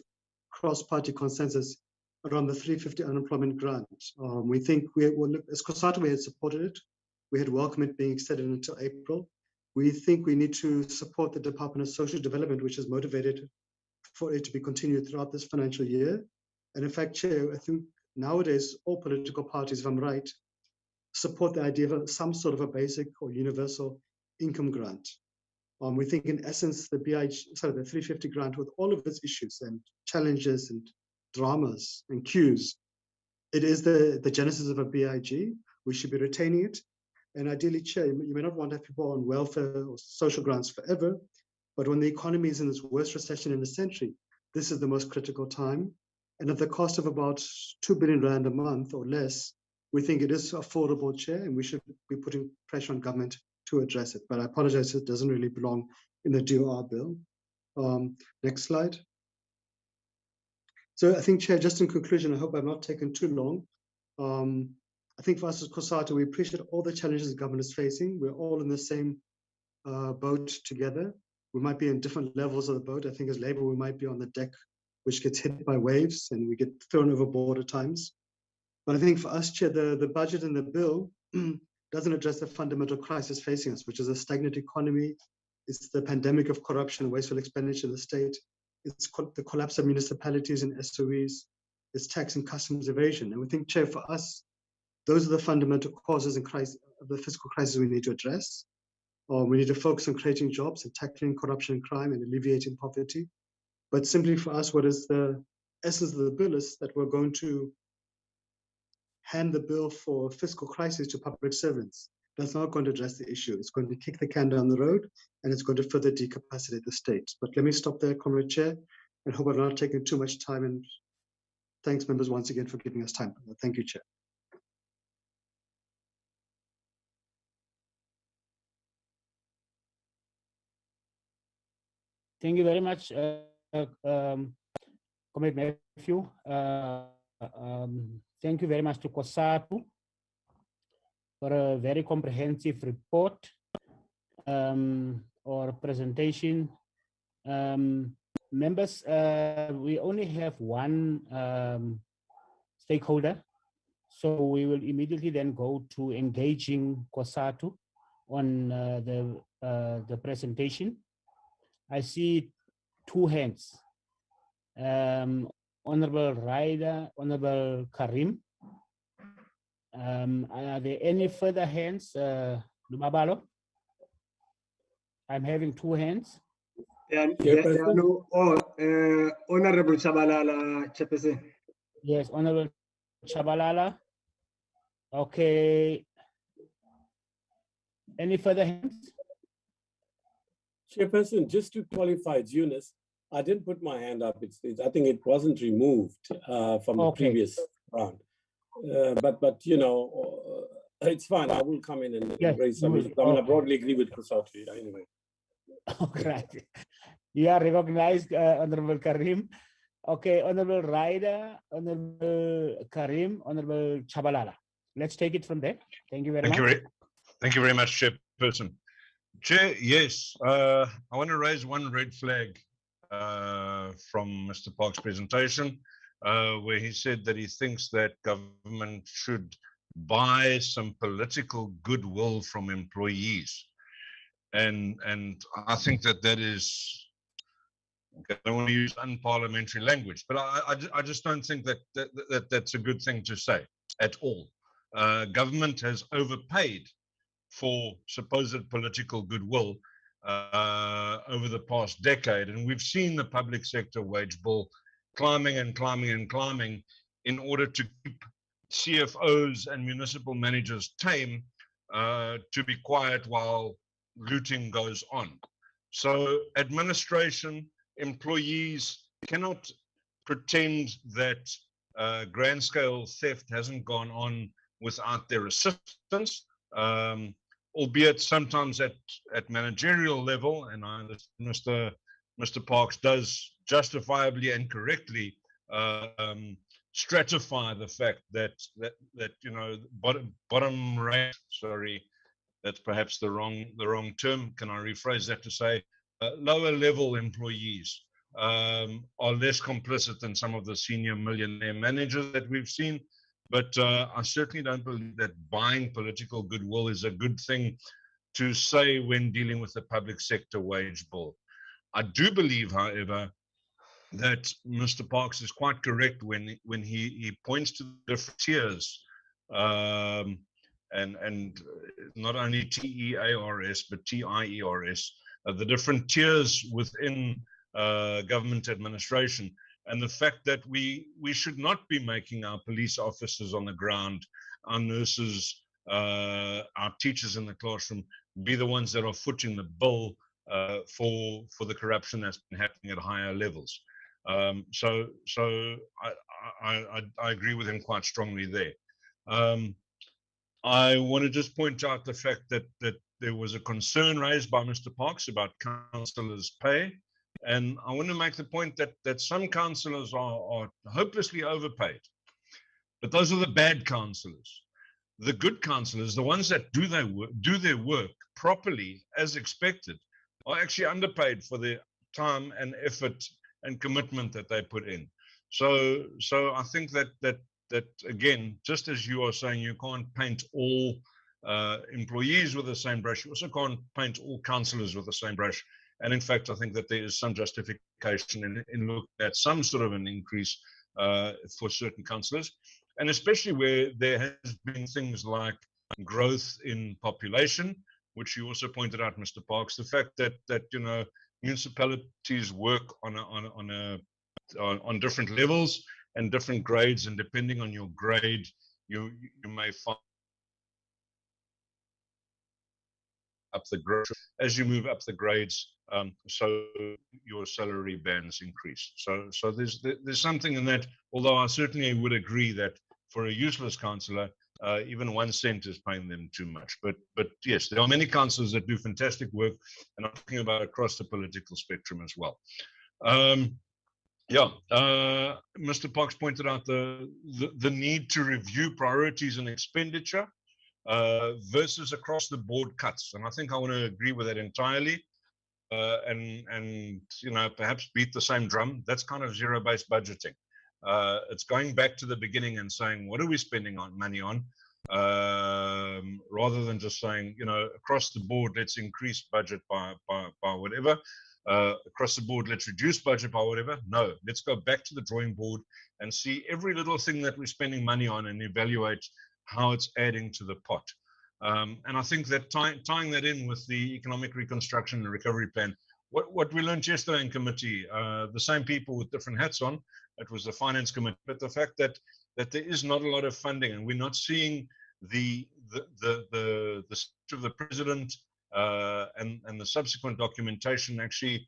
cross-party consensus around the 350 unemployment grant. We think as COSATU, we had supported it. We had welcomed it being extended until April. We think we need to support the Department of Social Development, which is motivated for it to be continued throughout this financial year. And in fact, Chair, I think nowadays all political parties, if I'm right, support the idea of some sort of a basic or universal income grant. We think in essence, the 350 grant, with all of its issues and challenges and dramas and queues, it is the genesis of a BIG. We should be retaining it. And ideally, Chair, you may not want to have people on welfare or social grants forever, but when the economy is in its worst recession in a century, this is the most critical time. And at the cost of about 2 billion rand a month or less, we think it is affordable, Chair, and we should be putting pressure on government to address it. But I apologize, it doesn't really belong in the DOR bill. Next slide. So I think, Chair, just in conclusion, I hope I'm not taking too long. I think for us as COSATU, we appreciate all the challenges the government is facing. We're all in the same boat together. We might be in different levels of the boat. I think as Labour, we might be on the deck, which gets hit by waves and we get thrown overboard at times. But I think for us, Chair, the budget and the bill doesn't address the fundamental crisis facing us, which is a stagnant economy. It's the pandemic of corruption and wasteful expenditure in the state. It's the collapse of municipalities and SOEs. It's tax and customs evasion. And we think, Chair, for us, those are the fundamental causes and of the fiscal crisis we need to address. We need to focus on creating jobs and tackling corruption and crime and alleviating poverty. But simply for us, what is the essence of the bill is that we're going to hand the bill for fiscal crisis to public servants. That's not going to address the issue. It's going to kick the can down the road and it's going to further decapacitate the state. But let me stop there, Comrade Chair, and hope I'm not taking too much time. And thanks, members, once again for giving us time. Thank you, Chair. Thank you very much, Comrade Matthew. Thank you very much to COSATU for a very comprehensive report or presentation. Members, we only have one stakeholder, so we will immediately then go to engaging COSATU on the presentation. I see two hands. Honorable Ryder, Honorable Karim. Are there any further hands? Lumabalo? I'm having two hands. Honorable Chabalala, Chairperson. Yes, Honorable Chabalala. Okay. Any further hands? Chairperson, just to qualify, it's Eunice. I didn't put my hand up. I think it wasn't removed from the previous round. But you know, it's fine. I will come in and raise some issues. I mean, I broadly agree with COSATU anyway. Okay. You are recognized, Honorable Karim. Okay, Honorable Ryder, Honorable Karim, Honorable Chabalala. Let's take it from there. Thank you very much. Thank you very much, Chairperson. Chair, yes, I want to raise one red flag from Mr. Park's presentation, where he said that he thinks that government should buy some political goodwill from employees. And I think that is, I don't want to use unparliamentary language, but I just don't think that's a good thing to say at all. Government has overpaid for supposed political goodwill, over the past decade. And we've seen the public sector wage bill climbing and climbing and climbing in order to keep CFOs and municipal managers tame, to be quiet while looting goes on. So administration, employees cannot pretend that grand scale theft hasn't gone on without their assistance, albeit sometimes at managerial level. And I understand Mr. Parks does justifiably and correctly stratify the fact that you know, bottom rate, sorry, that's perhaps the wrong term. Can I rephrase that to say lower level employees are less complicit than some of the senior millionaire managers that we've seen. But I certainly don't believe that buying political goodwill is a good thing to say when dealing with the public sector wage bill. I do believe, however, that Mr. Parks is quite correct when he points to the different tiers, and not only TEARS but TIERS, the different tiers within government administration, and the fact that we should not be making our police officers on the ground, our nurses, our teachers in the classroom be the ones that are footing the bill for the corruption that's been happening at higher levels. So I agree with him quite strongly there. I want to just point out the fact that there was a concern raised by Mr. Parks about councillors' pay, and I want to make the point that some councillors are hopelessly overpaid, but those are the bad councillors. The good councillors, the ones that do their work properly as expected, are actually underpaid for their time and effort and commitment that they put in. So I think that again, just as you are saying, you can't paint all employees with the same brush, you also can't paint all councillors with the same brush. And in fact, I think that there is some justification in looking at some sort of an increase for certain councillors, and especially where there has been things like growth in population, which you also pointed out, Mr. Parks, the fact that you know, municipalities work on different levels and different grades, and depending on your grade, you may find up the grade. As you move up the grades, so your salary bands increase. So there's something in that. Although I certainly would agree that for a useless councillor, even 1 cent is paying them too much. But yes, there are many councillors that do fantastic work, and I'm talking about across the political spectrum as well. Mr. Parks pointed out the need to review priorities and expenditure versus across the board cuts, and I think I want to agree with that entirely. And you know, perhaps beat the same drum. That's kind of zero-based budgeting. It's going back to the beginning and saying, what are we spending money on, rather than just saying, you know, across the board, let's increase budget by whatever. Across the board, let's reduce budget by whatever. No, let's go back to the drawing board and see every little thing that we're spending money on and evaluate how it's adding to the pot. And I think that tying that in with the economic reconstruction and recovery plan, what we learned yesterday in committee, the same people with different hats on, it was the finance committee, but the fact that there is not a lot of funding, and we're not seeing the speech of the president and the subsequent documentation actually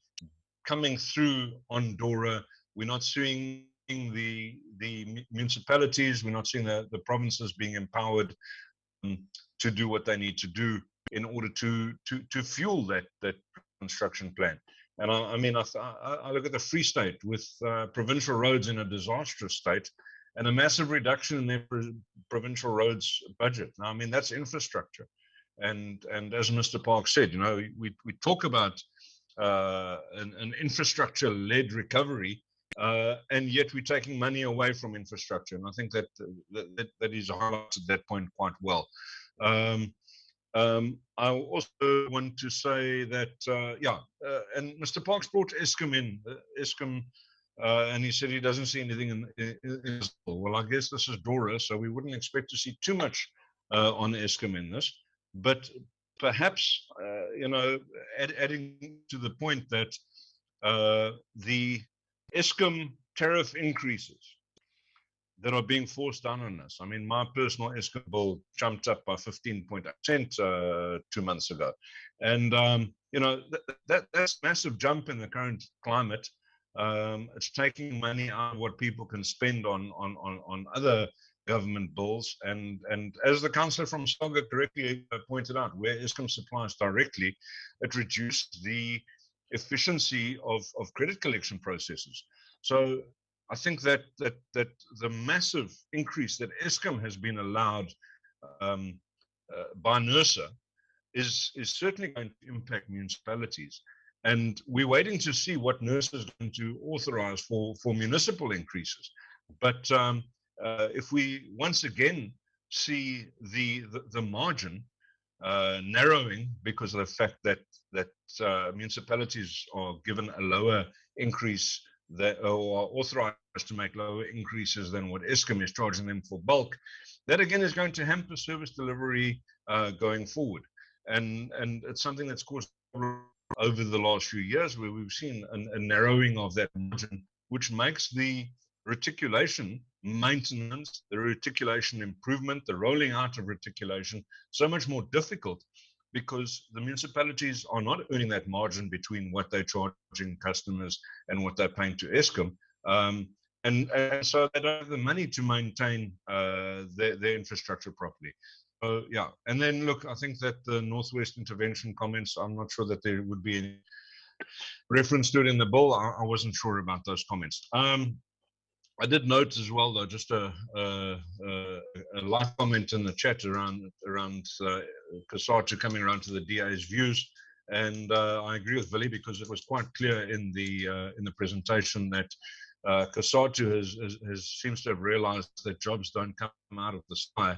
coming through on DORA. We're not seeing the municipalities, we're not seeing the provinces being empowered to do what they need to do in order to fuel that construction plan. And I mean, I look at the Free State with provincial roads in a disastrous state and a massive reduction in their provincial roads budget. Now, I mean, that's infrastructure. And as Mr. Park said, you know, we talk about an infrastructure-led recovery, and yet we're taking money away from infrastructure. And I think that is highlighted that point quite well. I also want to say that, and Mr. Parks brought Eskom in, and he said he doesn't see anything in well, I guess this is DORA, so we wouldn't expect to see too much on Eskom in this. But perhaps, adding to the point that the ESCOM tariff increases that are being forced down on us. I mean, my personal ESCOM bill jumped up by 15.8% 2 months ago. And, that's a massive jump in the current climate. It's taking money out of what people can spend on other government bills. And as the councillor from SALGA correctly pointed out, where ESCOM supplies directly, it reduced the efficiency of credit collection processes. So I think that the massive increase that ESCOM has been allowed by NERSA is certainly going to impact municipalities. And we're waiting to see what NERSA is going to authorize for municipal increases. But if we once again see the margin narrowing because of the fact that municipalities are given a lower increase or are authorized to make lower increases than what ESCOM is charging them for bulk, that again is going to hamper service delivery going forward. And it's something that's caused over the last few years where we've seen a narrowing of that margin, which makes the reticulation maintenance, the reticulation improvement, the rolling out of reticulation so much more difficult, because the municipalities are not earning that margin between what they're charging customers and what they're paying to ESCOM. And so they don't have the money to maintain their infrastructure properly. So, yeah, and then look, I think that the Northwest intervention comments, I'm not sure that there would be any reference to it in the bill. I wasn't sure about those comments. I did note as well, though, just a live comment in the chat around Kasatu coming around to the DA's views, and I agree with Willie because it was quite clear in the presentation that Kasatu seems to have realised that jobs don't come out of the sky,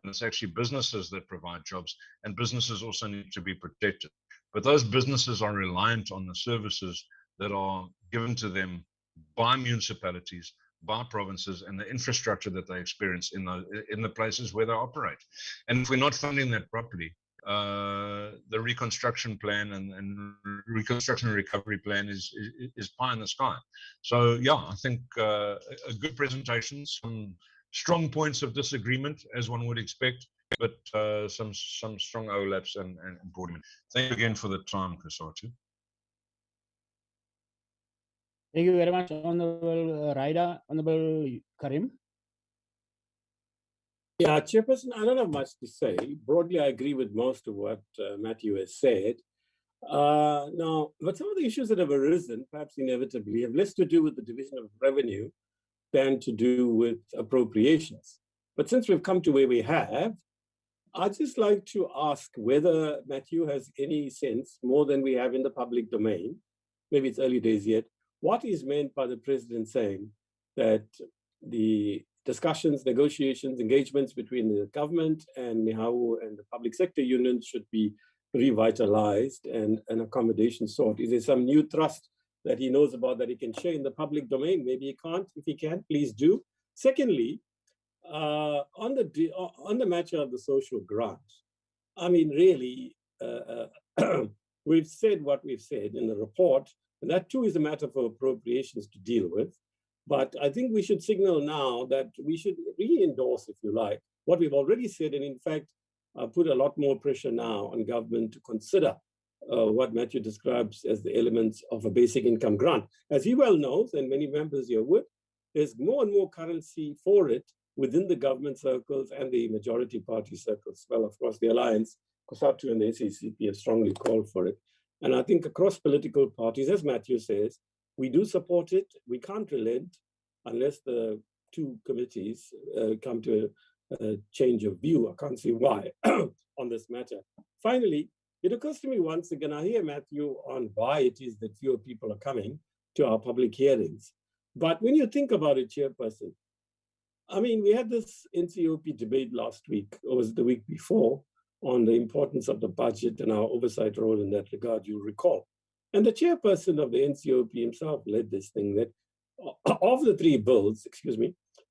and it's actually businesses that provide jobs, and businesses also need to be protected. But those businesses are reliant on the services that are given to them by municipalities, by provinces, and the infrastructure that they experience in the places where they operate. And if we're not funding that properly, the reconstruction plan and reconstruction and recovery plan is pie in the sky. So yeah, I think a good presentation, some strong points of disagreement as one would expect, but some strong overlaps and improvement. Thank you again for the time, Kasatu. Thank you very much, Honorable Raida. Honorable Karim. Yeah, Chairperson, I don't have much to say. Broadly, I agree with most of what Matthew has said. Now, but some of the issues that have arisen, perhaps inevitably, have less to do with the division of revenue than to do with appropriations. But since we've come to where we have, I'd just like to ask whether Matthew has any sense, more than we have in the public domain, maybe it's early days yet, what is meant by the president saying that the discussions, negotiations, engagements between the government and NEHAWU and the public sector unions should be revitalized and an accommodation sought? Is there some new trust that he knows about that he can share in the public domain? Maybe he can't. If he can, please do. Secondly, on the matter of the social grant, I mean, really, we've said what we've said in the report, and that too is a matter for appropriations to deal with. But I think we should signal now that we should re-endorse, if you like, what we've already said, and in fact, put a lot more pressure now on government to consider what Matthew describes as the elements of a basic income grant. As he well knows, and many members here would, there's more and more currency for it within the government circles and the majority party circles. Well, of course, the Alliance, COSATU and the SACP have strongly called for it. And I think across political parties, as Matthew says, we do support it. We can't relent unless the two committees come to a change of view. I can't see why on this matter. Finally, it occurs to me once again, I hear Matthew on why it is that fewer people are coming to our public hearings. But when you think about it, Chairperson, I mean, we had this NCOP debate last week, or was it the week before, on the importance of the budget and our oversight role in that regard, you'll recall. And the chairperson of the NCOP himself led this thing that of the three bills,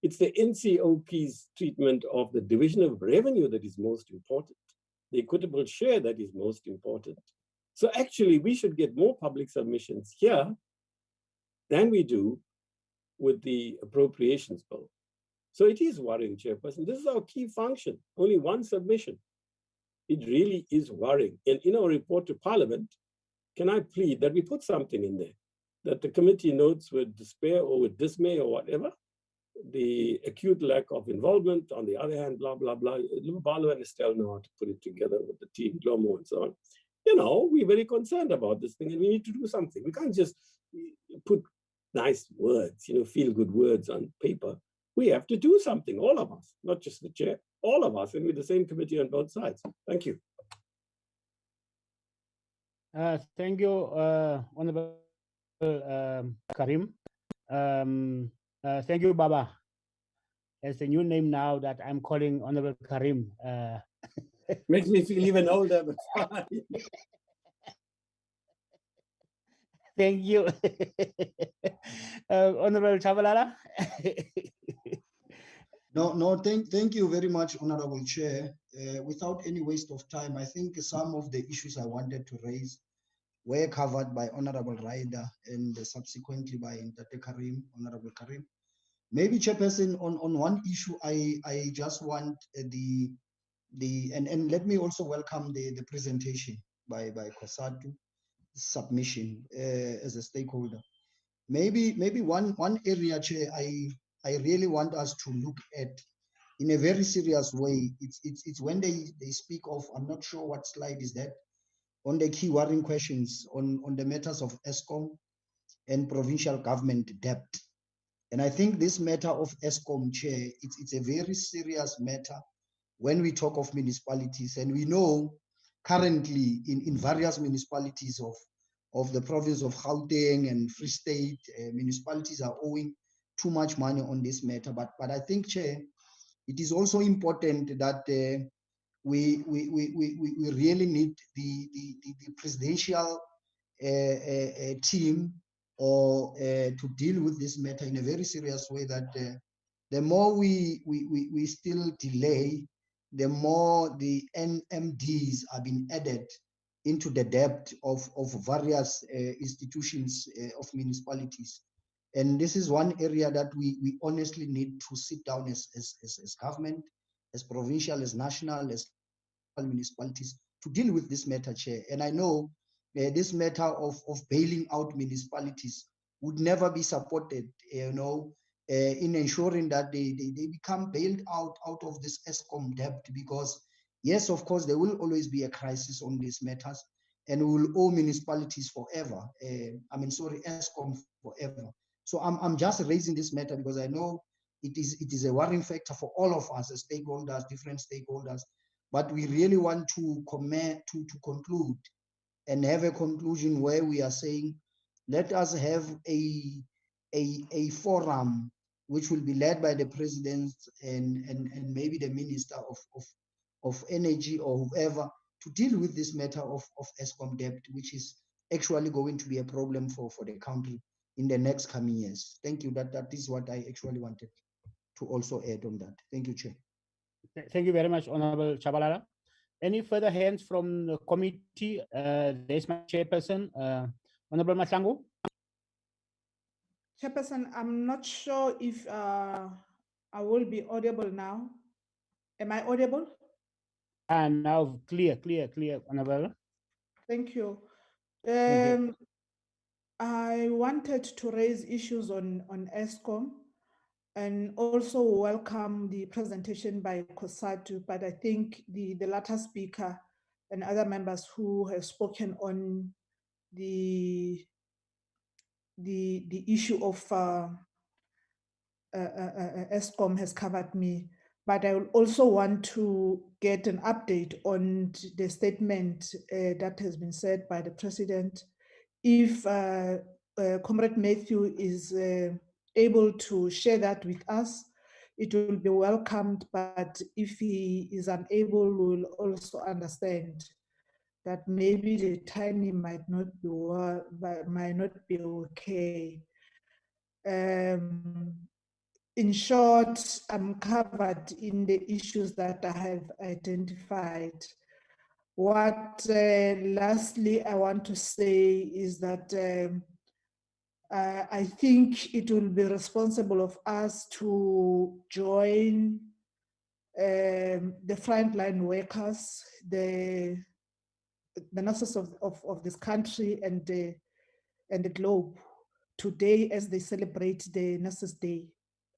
it's the NCOP's treatment of the division of revenue that is most important. the equitable share that is most important. So actually, we should get more public submissions here than we do with the appropriations bill. So it is worrying, Chairperson. This is our key function, only one submission. It really is worrying. And in our report to Parliament, can I plead that we put something in there, that the committee notes with despair or with dismay or whatever, the acute lack of involvement, on the other hand, blah, blah, blah. Lubalo and Estelle know how to put it together with the team, Lomo and so on. You know, we're very concerned about this thing and we need to do something. We can't just put nice words, you know, feel good words on paper. We have to do something, all of us, not just the chair, all of us, and with the same committee on both sides. Thank you. Thank you, Honorable Karim. Thank you, Baba. It's a new name now that I'm calling Honorable Karim. Makes me feel even older, but fine. Thank you. Honorable Chabalala. No, thank you very much, Honorable Chair. Without any waste of time, I think some of the issues I wanted to raise were covered by Honorable Ryder and subsequently by Karim, Honorable Karim. Maybe, Chairperson, on one issue, I just want and let me also welcome the presentation by Kosatu submission as a stakeholder. Maybe one area, Chair, I really want us to look at in a very serious way. It's when they speak of, I'm not sure what slide is that, on the key worrying questions on the matters of ESCOM and provincial government debt. And I think this matter of ESCOM, Chair, it's a very serious matter when we talk of municipalities. And we know currently in various municipalities of the province of Gauteng and Free State, municipalities are owing too much money on this matter. But I think, Chair, it is also important that we really need the presidential team or to deal with this matter in a very serious way, that the more we still delay, the more the NMDs are being added into the debt of various institutions of municipalities. And this is one area that we honestly need to sit down as government, as provincial, as national, as municipalities to deal with this matter, Chair. And I know this matter of bailing out municipalities would never be supported, in ensuring that they become bailed out of this ESCOM debt, because yes, of course, there will always be a crisis on these matters and we will owe municipalities forever. ESCOM forever. So I'm just raising this matter because I know it is a worrying factor for all of us as stakeholders, different stakeholders. But we really want to conclude and have a conclusion where we are saying, let us have a forum which will be led by the president and maybe the minister of energy or whoever to deal with this matter of ESCOM debt, which is actually going to be a problem for the country in the next coming years. Thank you. That is what I actually wanted to also add on that. Thank you, Chair. Thank you very much, Honorable Chabalala. Any further hands from the committee? There's my chairperson, Honorable Mahlangu. Chairperson, I'm not sure if I will be audible now. Am I audible? And now clear, Honorable. Thank you. Thank you. I wanted to raise issues on ESCOM and also welcome the presentation by Kosatu, but I think the latter speaker and other members who have spoken on the issue of ESCOM has covered me. But I will also want to get an update on the statement that has been said by the president. If Comrade Matthew is able to share that with us, it will be welcomed. But if he is unable, we will also understand that maybe the timing might not be okay. In short, I'm covered in the issues that I have identified. What lastly I want to say is that I think it will be responsible of us to join the frontline workers, the nurses of this country and the globe today as they celebrate the Nurses Day.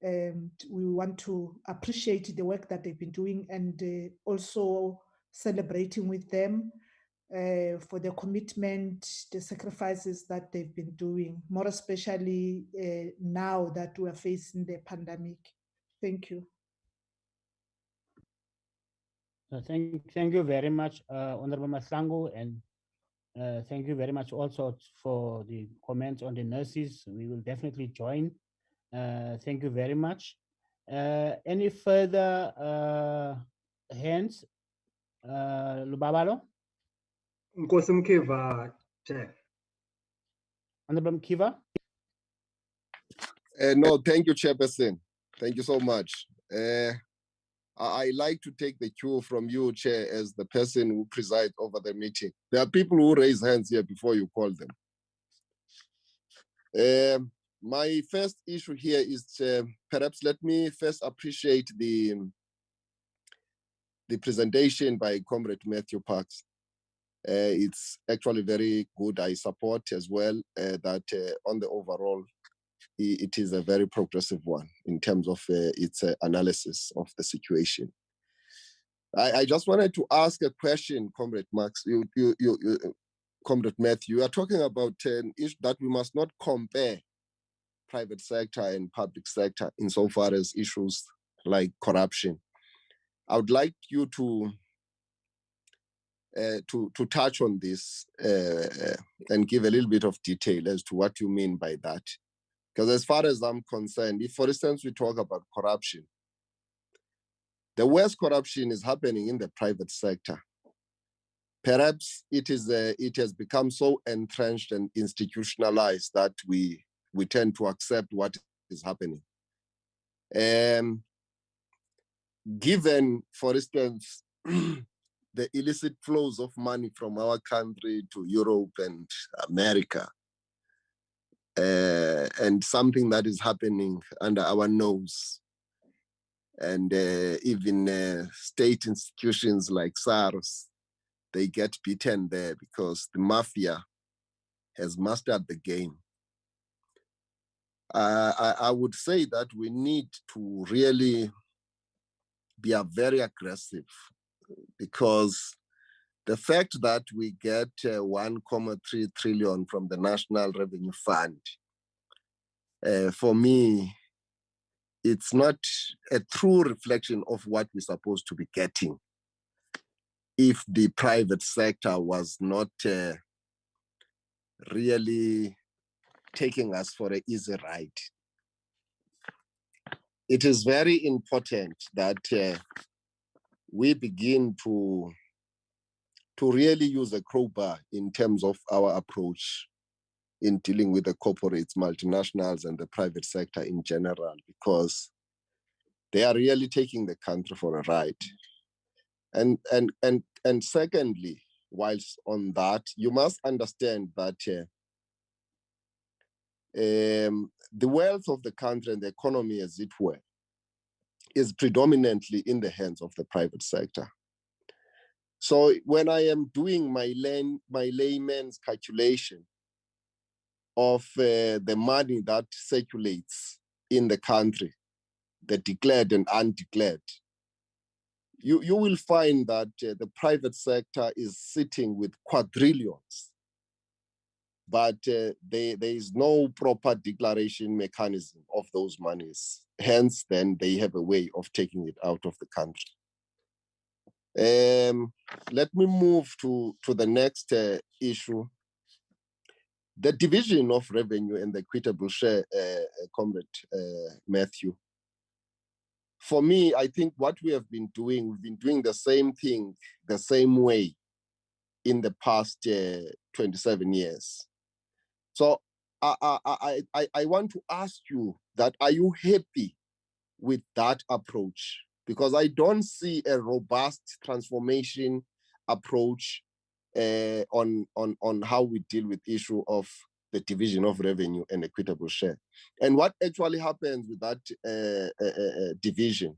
We want to appreciate the work that they've been doing and also celebrating with them for their commitment, the sacrifices that they've been doing, more especially now that we are facing the pandemic. Thank you. Thank you very much, Honorable Masango, and thank you very much also for the comments on the nurses. We will definitely join. Thank you very much. Any further hands? Lubabalo? Nkosi Mkiva, Chair. Honorable Mkiva? No, thank you, Chairperson. Thank you so much. I like to take the cue from you, Chair, as the person who presides over the meeting. There are people who raise hands here before you call them. My first issue here is perhaps let me first appreciate the presentation by Comrade Matthew Parks. It's actually very good. I support as well that on the overall, it is a very progressive one in terms of its analysis of the situation. I just wanted to ask a question, Comrade Max. Comrade Matthew, you are talking about an issue that we must not compare private sector and public sector insofar as issues like corruption. I would like you to touch on this and give a little bit of detail as to what you mean by that. Because as far as I'm concerned, if, for instance, we talk about corruption, the worst corruption is happening in the private sector. Perhaps it has become so entrenched and institutionalized that we tend to accept what is happening. Given, for instance, the illicit flows of money from our country to Europe and America, and something that is happening under our nose, and even state institutions like SARS, they get beaten there because the mafia has mastered the game. I would say that we need to really be very aggressive, because the fact that we get 1.3 trillion from the National Revenue Fund, for me, it's not a true reflection of what we're supposed to be getting if the private sector was not really taking us for an easy ride. It is very important that we begin to really use a crowbar in terms of our approach in dealing with the corporates, multinationals, and the private sector in general, because they are really taking the country for a ride. And secondly, whilst on that, you must understand that the wealth of the country and the economy, as it were, is predominantly in the hands of the private sector. So when I am doing my layman's calculation of the money that circulates in the country, the declared and undeclared, you will find that the private sector is sitting with quadrillions, but there is no proper declaration mechanism of those monies. Hence, then they have a way of taking it out of the country. Let me move to the next issue. The division of revenue and the equitable share, Comrade Matthew. For me, I think what we have been doing, we've been doing the same thing, the same way in the past 27 years. So I want to ask you that, are you happy with that approach? Because I don't see a robust transformation approach on how we deal with issue of the division of revenue and equitable share. And what actually happens with that division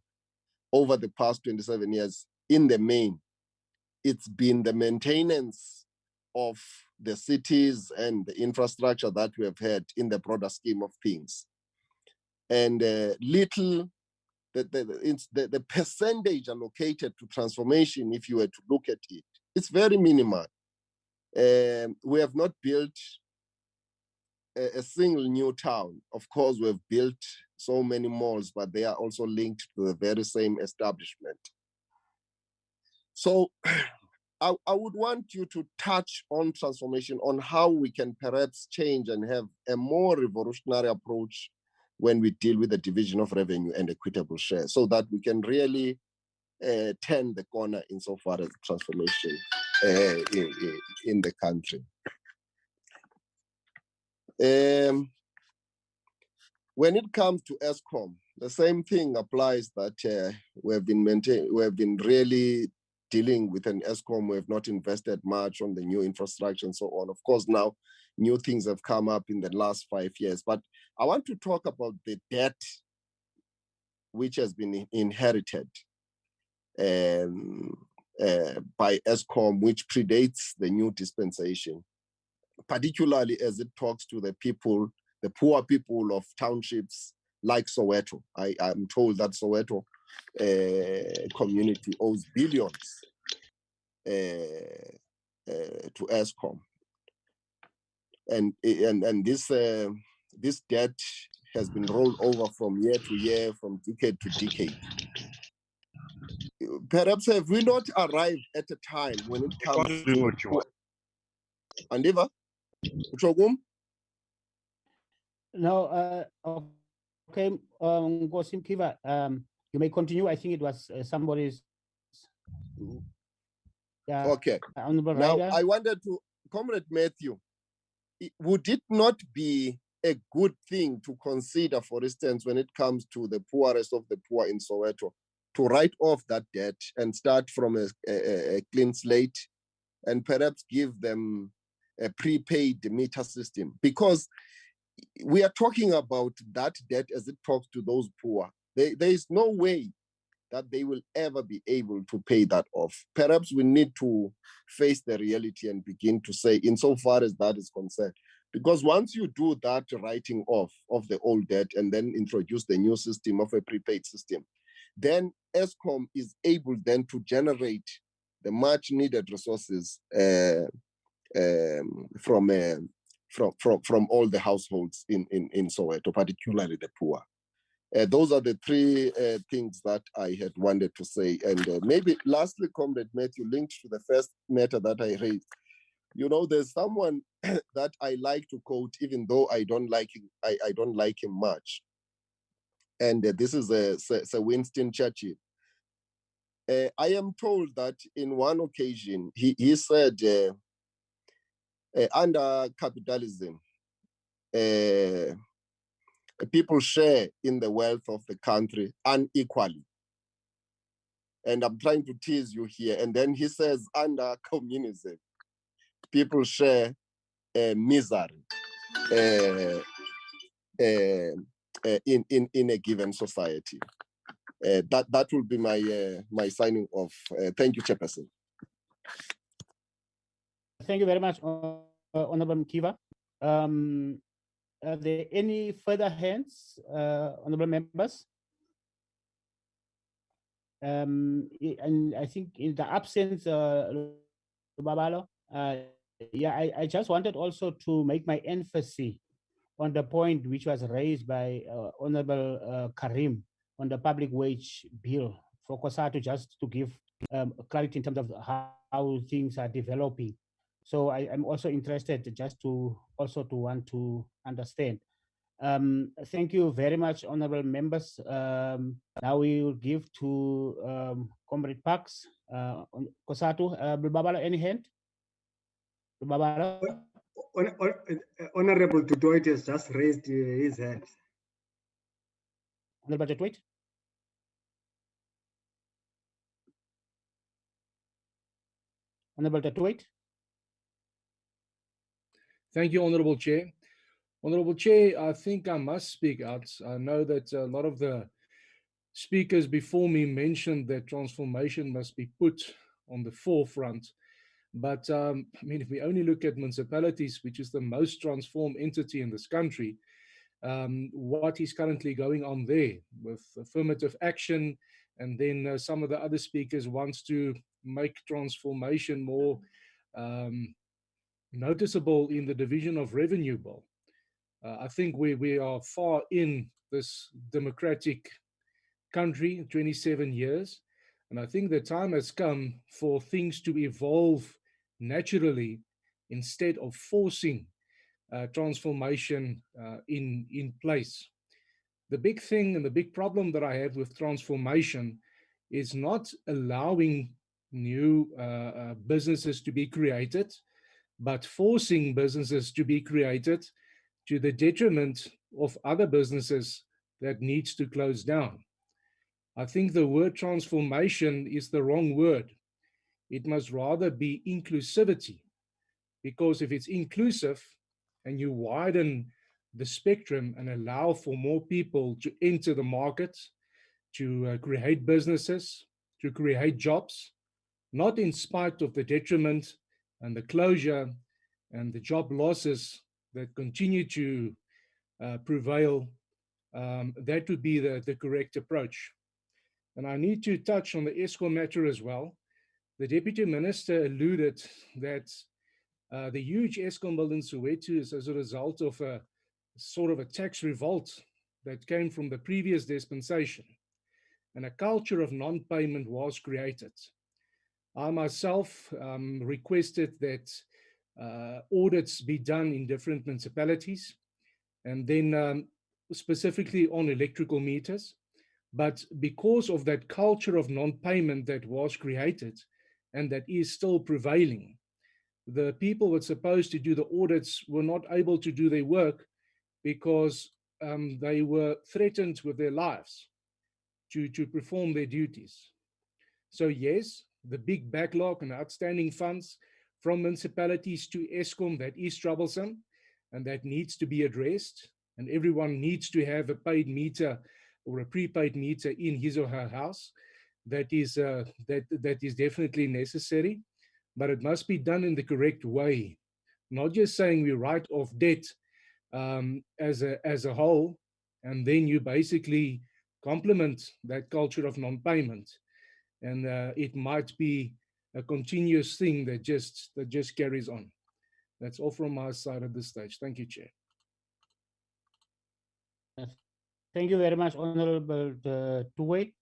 over the past 27 years, in the main, it's been the maintenance of the cities and the infrastructure that we have had in the broader scheme of things. And the percentage allocated to transformation, if you were to look at it, it's very minimal. We have not built a single new town. Of course, we've built so many malls, but they are also linked to the very same establishment. So I would want you to touch on transformation, on how we can perhaps change and have a more revolutionary approach when we deal with the division of revenue and equitable share, so that we can really turn the corner insofar as transformation in the country. When it comes to ESCOM, the same thing applies, that we have been really dealing with an ESCOM. We have not invested much on the new infrastructure and so on. Of course, now new things have come up in the last 5 years, but I want to talk about the debt which has been inherited by ESCOM, which predates the new dispensation, particularly as it talks to the people, the poor people of townships like Soweto. I'm told that Soweto community owes billions to ESCOM. And this debt has been rolled over from year to year, from decade to decade. Perhaps have we not arrived at a time when it comes to do what you want? Andiva? No, okay, Ngosim Kiva, you may continue. I think it was somebody's. Okay. Honorable Now, Rider. I wanted to, Comrade Matthew, would it not be a good thing to consider, for instance, when it comes to the poorest of the poor in Soweto, to write off that debt and start from a clean slate, and perhaps give them a prepaid meter system? Because we are talking about that debt as it talks to those poor. There is no way that they will ever be able to pay that off. Perhaps we need to face the reality and begin to say, insofar as that is concerned, because once you do that writing off of the old debt and then introduce the new system of a prepaid system, then ESCOM is able then to generate the much needed resources from all the households in Soweto, particularly the poor. Those are the three things that I had wanted to say. And maybe lastly, Comrade Matthew, linked to the first matter that I raised, you know, there's someone that I like to quote, even though I don't like him, I don't like him much. And this is Sir Winston Churchill. I am told that in one occasion, he said, under capitalism, people share in the wealth of the country unequally. And I'm trying to tease you here. And then he says, under communism, people share misery in a given society. That will be my signing off. Thank you, Chairperson. Thank you very much, Honorable Kiva. Are there any further hands, honorable members? And I think in the absence, Babalo, yeah, I just wanted also to make my emphasis on the point which was raised by Honorable Karim on the public wage bill for COSATU, just to give clarity in terms of how things are developing. So I'm also interested just to want to understand. Thank you very much, honorable members. Now we will give to Comrade Parks, COSATU. Babala, any hand? Babala? Honorable Dudoit has just raised his hand. Honorable Dudoit? Honorable Tatuait. Thank you, Honorable Chair. Honorable Chair, I think I must speak out. I know that a lot of the speakers before me mentioned that transformation must be put on the forefront. But I mean, if we only look at municipalities, which is the most transformed entity in this country, what is currently going on there with affirmative action, and then some of the other speakers wants to make transformation more noticeable in the division of revenue bill. I think we are far in this democratic country, 27 years, and I think the time has come for things to evolve naturally instead of forcing transformation in place. The big thing and the big problem that I have with transformation is not allowing new businesses to be created, but forcing businesses to be created to the detriment of other businesses that needs to close down. I think the word transformation is the wrong word. It must rather be inclusivity, because if it's inclusive and you widen the spectrum and allow for more people to enter the market, to create businesses, to create jobs, not in spite of the detriment and the closure and the job losses that continue to prevail, that would be the correct approach. And I need to touch on the Eskom matter as well. The Deputy Minister alluded that the huge Eskom bill in Soweto is as a result of a sort of a tax revolt that came from the previous dispensation, and a culture of non-payment was created. I myself requested that audits be done in different municipalities, and then specifically on electrical meters. But because of that culture of non-payment that was created and that is still prevailing, the people that were supposed to do the audits were not able to do their work because they were threatened with their lives to perform their duties. So yes, the big backlog and outstanding funds from municipalities to Eskom, that is troublesome, and that needs to be addressed, and everyone needs to have a paid meter or a prepaid meter in his or her house. That is definitely necessary, but it must be done in the correct way. Not just saying we write off debt as a whole, and then you basically complement that culture of non-payment, and it might be a continuous thing that just carries on. That's all from my side at this stage. Thank you, Chair. Thank you very much, Honorable Tuwait.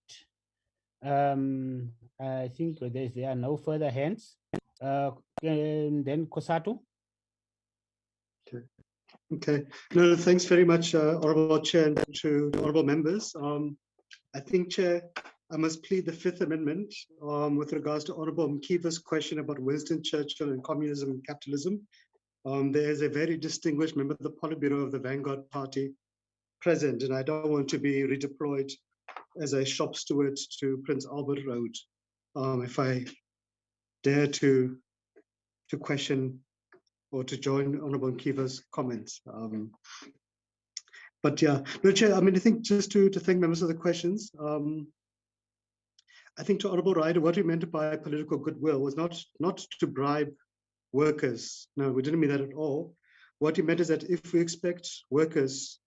I think there are no further hands. And then Kosato. Okay. No, thanks very much, Honorable Chair, and to honorable members. I think, Chair, I must plead the Fifth Amendment with regards to Honorable Mkiva's question about Winston Churchill and communism and capitalism. There is a very distinguished member of the Politburo of the Vanguard Party present, and I don't want to be redeployed as a shop steward to Prince Albert Road if I dare to question or to join Honorable Mkiva's comments. But yeah, no, Chair, I mean, I think just to thank members of the questions, I think to Honorable Ryder, what we meant by political goodwill was not to bribe workers. No, we didn't mean that at all. What we meant is that if we expect workers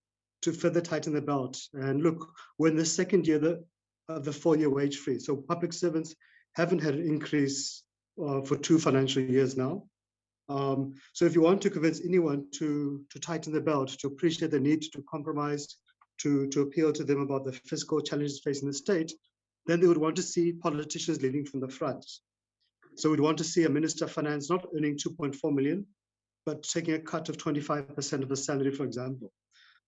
to further tighten the belt, and look, we're in the second year of the 4-year wage freeze. So public servants haven't had an increase for 2 financial years now. So if you want to convince anyone to tighten the belt, to appreciate the need to compromise, to appeal to them about the fiscal challenges facing the state, then they would want to see politicians leading from the front. So we'd want to see a Minister of Finance not earning 2.4 million, but taking a cut of 25% of the salary, for example.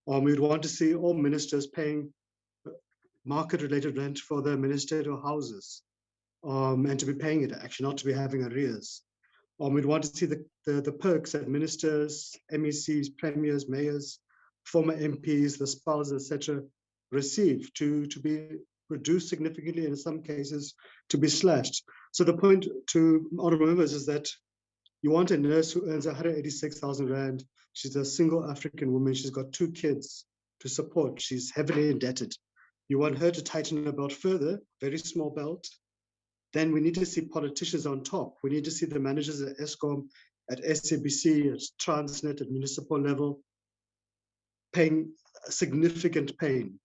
We'd want to see all ministers paying market-related rent for their ministerial houses, and to be paying it, actually, not to be having arrears. We'd want to see the perks that ministers, MECs, premiers, mayors, former MPs, the spouses, etc., receive to be reduced significantly, and in some cases to be slashed. So the point to honorable members is that you want a nurse who earns 186,000 Rand. She's a single African woman. She's got 2 kids to support. She's heavily indebted. You want her to tighten her belt further, very small belt. Then we need to see politicians on top. We need to see the managers at Eskom, at SABC, at Transnet, at municipal level, paying significant pain.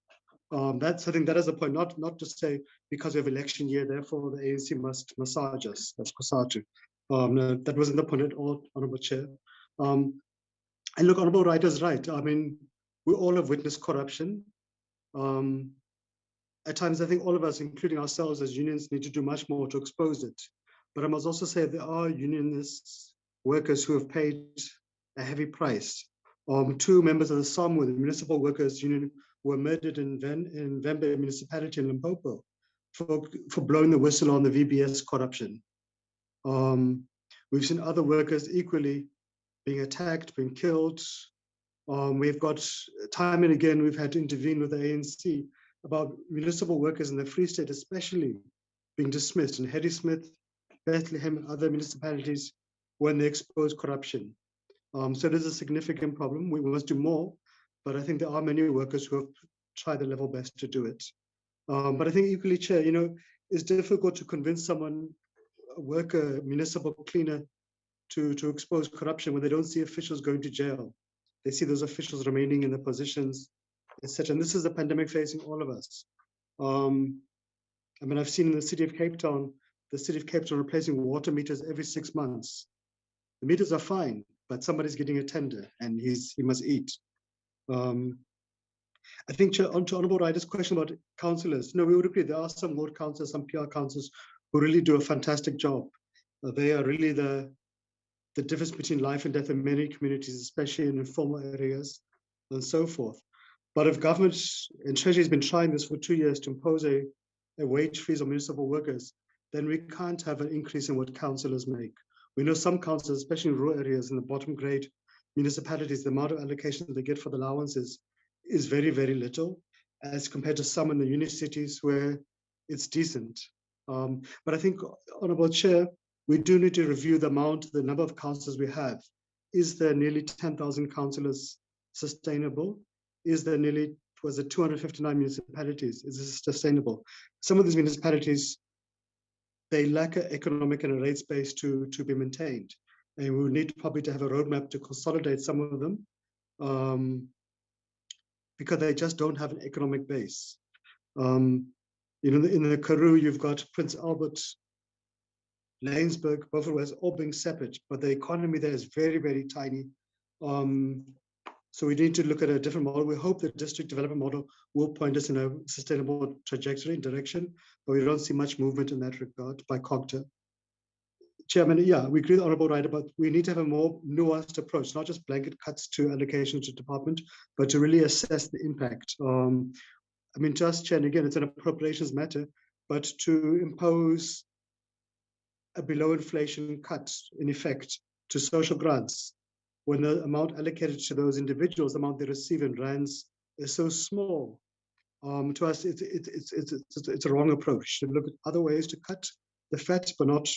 I think that is the point, not to say because we have election year, therefore the ANC must massage us. That's COSATU. No, that wasn't the point at all, Honorable Chair. And look, Honorable Writer is right. I mean, we all have witnessed corruption. At times, I think all of us, including ourselves as unions, need to do much more to expose it. But I must also say there are unionists, workers who have paid a heavy price. 2 members of the SAMWU, the Municipal Workers Union, were murdered in Vembe municipality in Limpopo for blowing the whistle on the VBS corruption. We've seen other workers equally being attacked, being killed. We've got, time and again, we've had to intervene with the ANC about municipal workers in the Free State, especially being dismissed in Harrismith, Bethlehem, and other municipalities when they expose corruption. So it is a significant problem. We must do more, but I think there are many workers who have tried their level best to do it. But I think equally, Chair, you know, it's difficult to convince someone, a worker, municipal cleaner, to expose corruption when they don't see officials going to jail. They see those officials remaining in their positions, etc. And this is the pandemic facing all of us. I mean, I've seen in the city of Cape Town, replacing water meters every 6 months. The meters are fine, but somebody's getting a tender and he must eat. I think, Chair, on to Honorable Ryder's question about councillors. No, we would agree. There are some ward councillors, some PR councillors who really do a fantastic job. They are really the difference between life and death in many communities, especially in informal areas and so forth. But if government and Treasury has been trying this for 2 years to impose a wage freeze on municipal workers, then we can't have an increase in what councillors make. We know some councillors, especially in rural areas, in the bottom grade municipalities, the amount of allocation they get for the allowances is very, very little as compared to some in the uni cities where it's decent. But I think, Honourable Chair, we do need to review the number of councillors we have. Is there nearly 10,000 councillors sustainable? Is there nearly, 259 municipalities? Is this sustainable? Some of these municipalities, they lack an economic and a rates base to be maintained. And we need probably to have a roadmap to consolidate some of them because they just don't have an economic base. You know, in the Karoo, you've got Prince Albert, Lanesburg, Beaufort all being separate, but the economy there is very, very tiny. So we need to look at a different model. We hope the district development model will point us in a sustainable trajectory and direction, but we don't see much movement in that regard by COGTA. Chairman, yeah, we agree with the Honourable Rider, but we need to have a more nuanced approach, not just blanket cuts to allocations to department, but to really assess the impact. I mean, just, Chair, and again, it's an appropriations matter, but to impose a below inflation cut, in effect, to social grants, when the amount allocated to those individuals, the amount they receive in rands is so small. To us, it's a wrong approach. To look at other ways to cut the fat, but not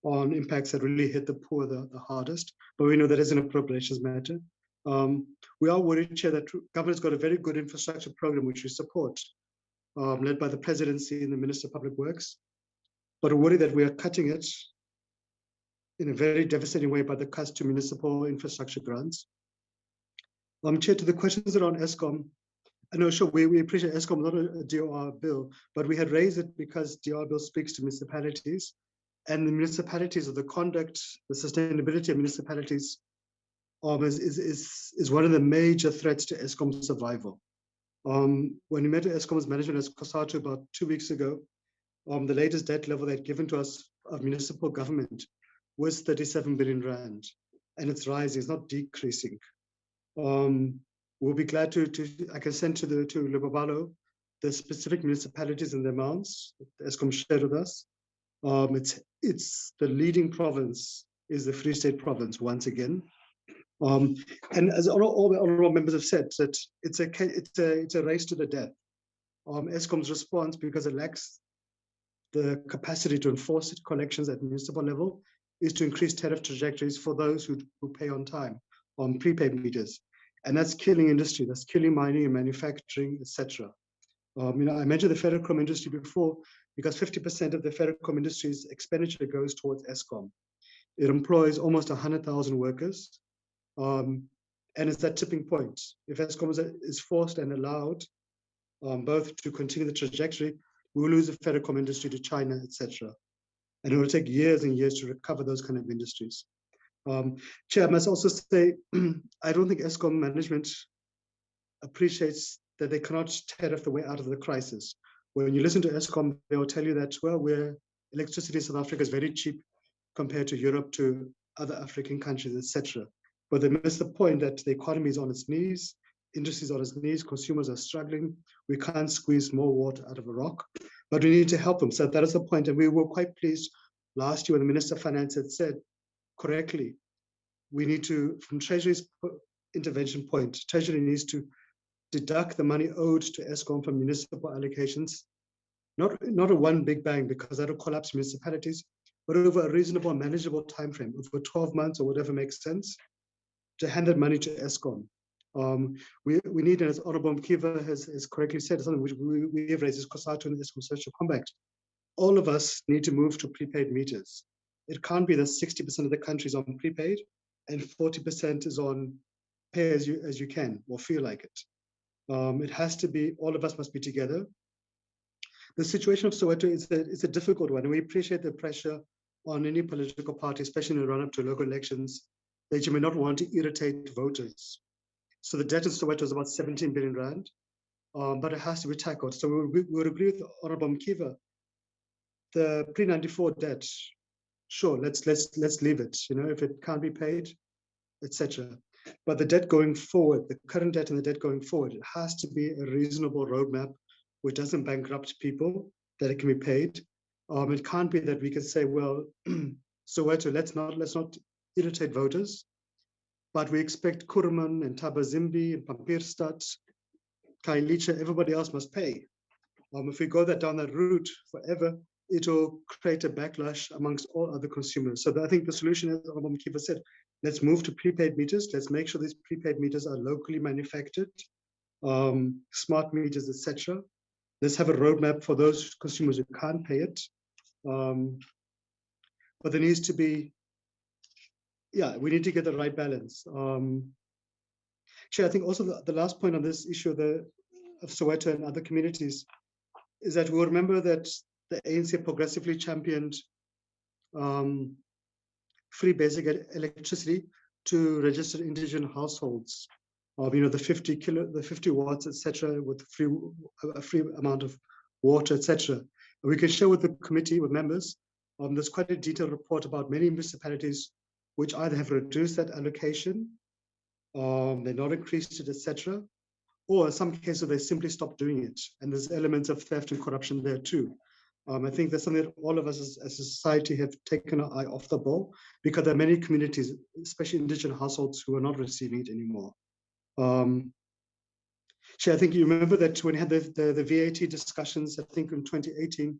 on impacts that really hit the poor the hardest. But we know that is an appropriations matter. We are worried, Chair, that government's got a very good infrastructure program which we support, led by the presidency and the Minister of Public Works. But we're worried that we are cutting it in a very devastating way by the cuts to municipal infrastructure grants. Chair, to the questions around Eskom, I know, sure, we appreciate Eskom, not a DOR bill, but we had raised it because DOR bill speaks to municipalities, and the municipalities of the conduct, the sustainability of municipalities is one of the major threats to Eskom's survival. When we met with Eskom's management as COSATU about 2 weeks ago, the latest debt level they'd given to us of municipal government was 37 billion Rand, and it's rising, it's not decreasing. We'll be glad I can send to Lebabalo the specific municipalities and the amounts that Eskom shared with us. It's the leading province is the Free State province once again. And as all the honourable members have said, that it's a race to the death. Eskom's response, because it lacks the capacity to enforce collections at municipal level, is to increase tariff trajectories for those who pay on time on prepaid meters. And that's killing industry, that's killing mining and manufacturing, etc. I mentioned the ferrochrome industry before, because 50% of the ferrochrome industry's expenditure goes towards Eskom. It employs almost 100,000 workers, and it's that tipping point. If Eskom is forced and allowed both to continue the trajectory, we will lose the ferrochrome industry to China, etc. And it will take years and years to recover those kind of industries. Chair, I must also say, I don't think Eskom management appreciates that they cannot tariff the way out of the crisis. When you listen to Eskom, they will tell you that, well, electricity in South Africa is very cheap compared to Europe, to other African countries, etc. But they miss the point that the economy is on its knees, industry is on its knees, consumers are struggling. We can't squeeze more water out of a rock, but we need to help them. So that is the point. And we were quite pleased last year when the Minister of Finance had said correctly, we need to, from Treasury's intervention point, Treasury needs to deduct the money owed to Eskom from municipal allocations, not a one big bang, because that will collapse municipalities, but over a reasonable, manageable time frame, over 12 months or whatever makes sense, to hand that money to Eskom. We need, as Honorable Mkiva has correctly said, something which we have raised, is COSATU and Eskom Social Compact. All of us need to move to prepaid meters. It can't be that 60% of the country is on prepaid and 40% is on pay as you can or feel like it. It has to be, all of us must be together. The situation of Soweto is a difficult one, and we appreciate the pressure on any political party, especially in the run-up to local elections, that you may not want to irritate voters. So the debt in Soweto is about 17 billion rand, but it has to be tackled. So we would agree with Honorable Mkiva. The pre-94 debt, sure, let's leave it. If it can't be paid, etc. But the debt going forward, the current debt and the debt going forward, it has to be a reasonable roadmap which doesn't bankrupt people, that it can be paid. It can't be that we can say, well, Soweto, let's not irritate voters, but we expect Kuruman and Tabazimbi and Pampierstad, Kailicha, everybody else must pay. If we go down that route forever, it will create a backlash amongst all other consumers. So I think the solution, as Honorable Mkiva said, let's move to prepaid meters. Let's make sure these prepaid meters are locally manufactured, smart meters, etc. Let's have a roadmap for those consumers who can't pay it. But there needs to be, we need to get the right balance. Chair, I think also the last point on this issue of Soweto and other communities is that we'll remember that the ANC progressively championed free basic electricity to registered indigenous households. The 50 watts, etc., with a free amount of water, etc. We can share with the committee, with members, there's quite a detailed report about many municipalities which either have reduced that allocation, they're not increased it, etc., or in some cases they simply stopped doing it. And there's elements of theft and corruption there too. I think that's something that all of us as a society have taken our eye off the ball, because there are many communities, especially indigenous households, who are not receiving it anymore. Chair, I think you remember that when we had the VAT discussions, I think in 2018,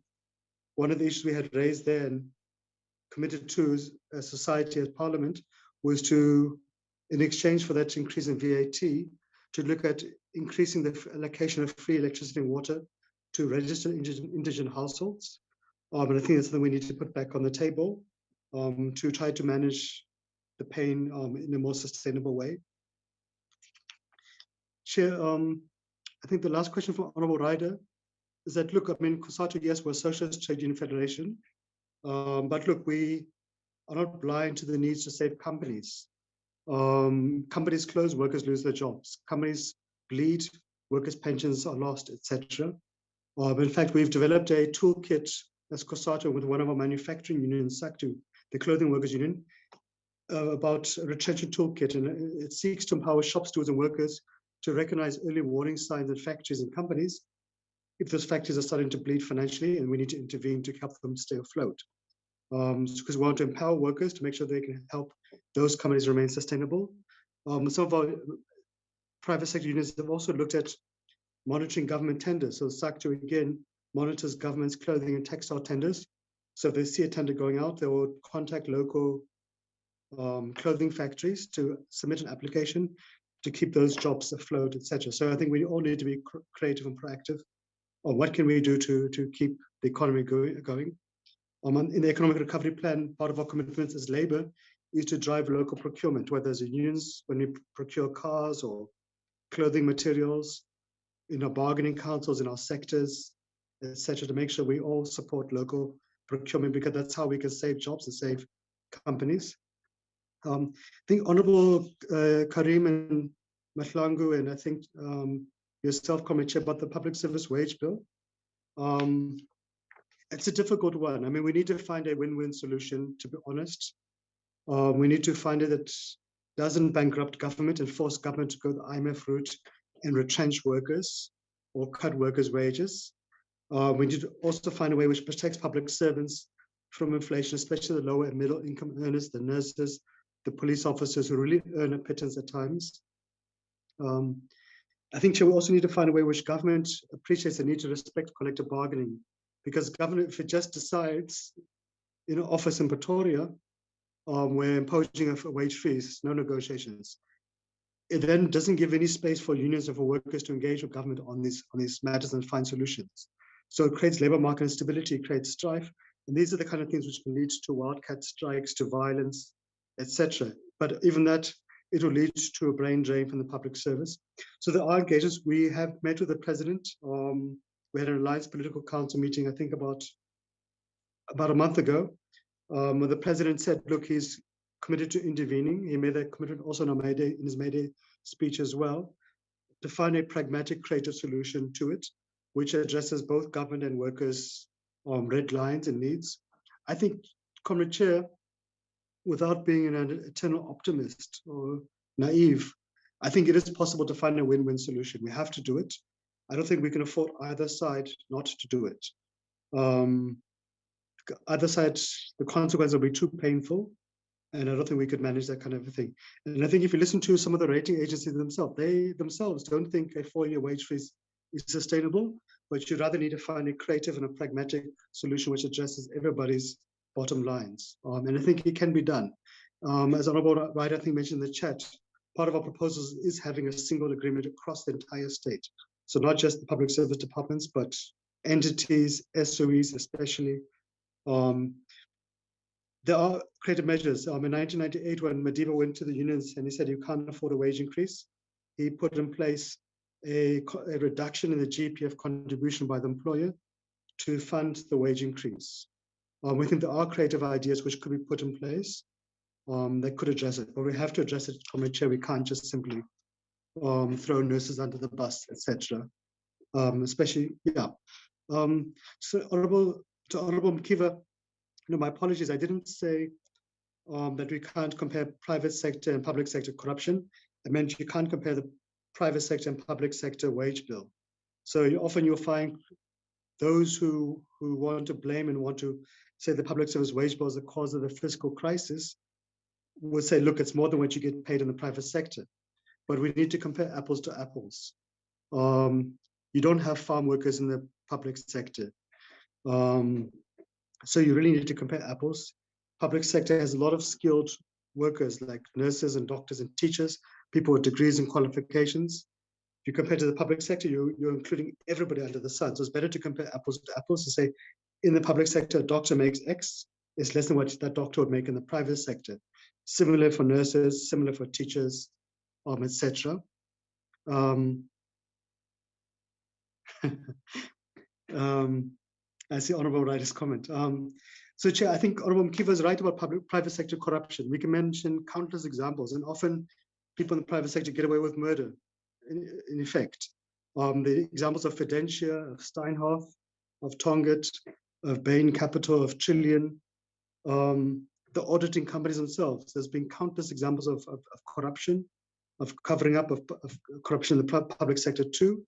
one of the issues we had raised there and committed to as society, as Parliament, was to, in exchange for that increase in VAT, to look at increasing the allocation of free electricity and water to registered indigenous households. And I think that's something we need to put back on the table to try to manage the pain in a more sustainable way. Chair, I think the last question from Honorable Ryder is that, look, COSATU, yes, we're a socialist trade union federation, but look, we are not blind to the needs to save companies. Companies close, workers lose their jobs. Companies bleed, workers' pensions are lost, etc. In fact, we've developed a toolkit as COSATU with one of our manufacturing unions, SACTU, the Clothing Workers Union, about a retrenchment toolkit, and it seeks to empower shop stewards and workers to recognize early warning signs in factories and companies if those factories are starting to bleed financially, and we need to intervene to help them stay afloat. Because we want to empower workers to make sure they can help those companies remain sustainable. Some of our private sector unions have also looked at monitoring government tenders. So SACTO again monitors government's clothing and textile tenders. So if they see a tender going out, they will contact local clothing factories to submit an application to keep those jobs afloat, etc. So I think we all need to be creative and proactive on what can we do to keep the economy going. In the economic recovery plan, part of our commitments as Labour is to drive local procurement, whether as unions, when we procure cars or clothing materials, in our bargaining councils, in our sectors, etc., to make sure we all support local procurement, because that's how we can save jobs and save companies. I think Honourable Karim and Mahlangu, and I think yourself, Comrade Chair, about the public service wage bill. It's a difficult one. I mean, we need to find a win-win solution, to be honest. We need to find it that doesn't bankrupt government and force government to go the IMF route and retrench workers or cut workers' wages. We need to also find a way which protects public servants from inflation, especially the lower and middle income earners, the nurses, the police officers who really earn a pittance at times. I think we also need to find a way which government appreciates the need to respect collective bargaining, because government, if it just decides, office in Pretoria, we're imposing a wage freeze, no negotiations. It then doesn't give any space for unions or for workers to engage with government on these matters and find solutions. So it creates labor market instability, it creates strife, and these are the kind of things which can lead to wildcat strikes, to violence, etc. But even that, it will lead to a brain drain from the public service. So there are engagements. We have met with the president. We had an Alliance Political Council meeting, I think about a month ago, where the president said, look, he's committed to intervening. He made that commitment also in his May Day speech as well, to find a pragmatic, creative solution to it, which addresses both government and workers' red lines and needs. I think, Comrade Chair, without being an eternal optimist or naive, I think it is possible to find a win-win solution. We have to do it. I don't think we can afford either side not to do it. Either side, the consequences will be too painful, and I don't think we could manage that kind of a thing. And I think if you listen to some of the rating agencies themselves, they themselves don't think a 4-year wage freeze is sustainable, but you rather need to find a creative and a pragmatic solution which addresses everybody's bottom lines. And I think it can be done. As Honourable Wright, I think, mentioned in the chat, part of our proposals is having a single agreement across the entire state. So not just the public service departments, but entities, SOEs especially. There are creative measures. In 1998, when Madiba went to the unions and he said you can't afford a wage increase, he put in place a reduction in the GPF contribution by the employer to fund the wage increase. We think there are creative ideas which could be put in place that could address it, but we have to address it from a chair. We can't just simply throw nurses under the bus, etc. Especially, yeah. So Honourable Mkiva, my apologies, I didn't say that we can't compare private sector and public sector corruption. I meant you can't compare the private sector and public sector wage bill. So often you'll find those who want to blame and want to say the public service wage bill is the cause of the fiscal crisis will say, look, it's more than what you get paid in the private sector. But we need to compare apples to apples. You don't have farm workers in the public sector. So you really need to compare apples. Public sector has a lot of skilled workers like nurses and doctors and teachers, people with degrees and qualifications. If you compare to the public sector, you're including everybody under the sun. So it's better to compare apples to apples to say, in the public sector, a doctor makes X, it's less than what that doctor would make in the private sector. Similar for nurses, similar for teachers, etc. I see Honourable Wright's comment. So Chair, I think Honourable Mkiva is right about private sector corruption. We can mention countless examples, and often people in the private sector get away with murder, in effect. The examples of Fidentia, of Steinhoff, of Tongat, of Bain Capital, of Trillion, the auditing companies themselves. There's been countless examples of corruption, of covering up of corruption in the public sector too.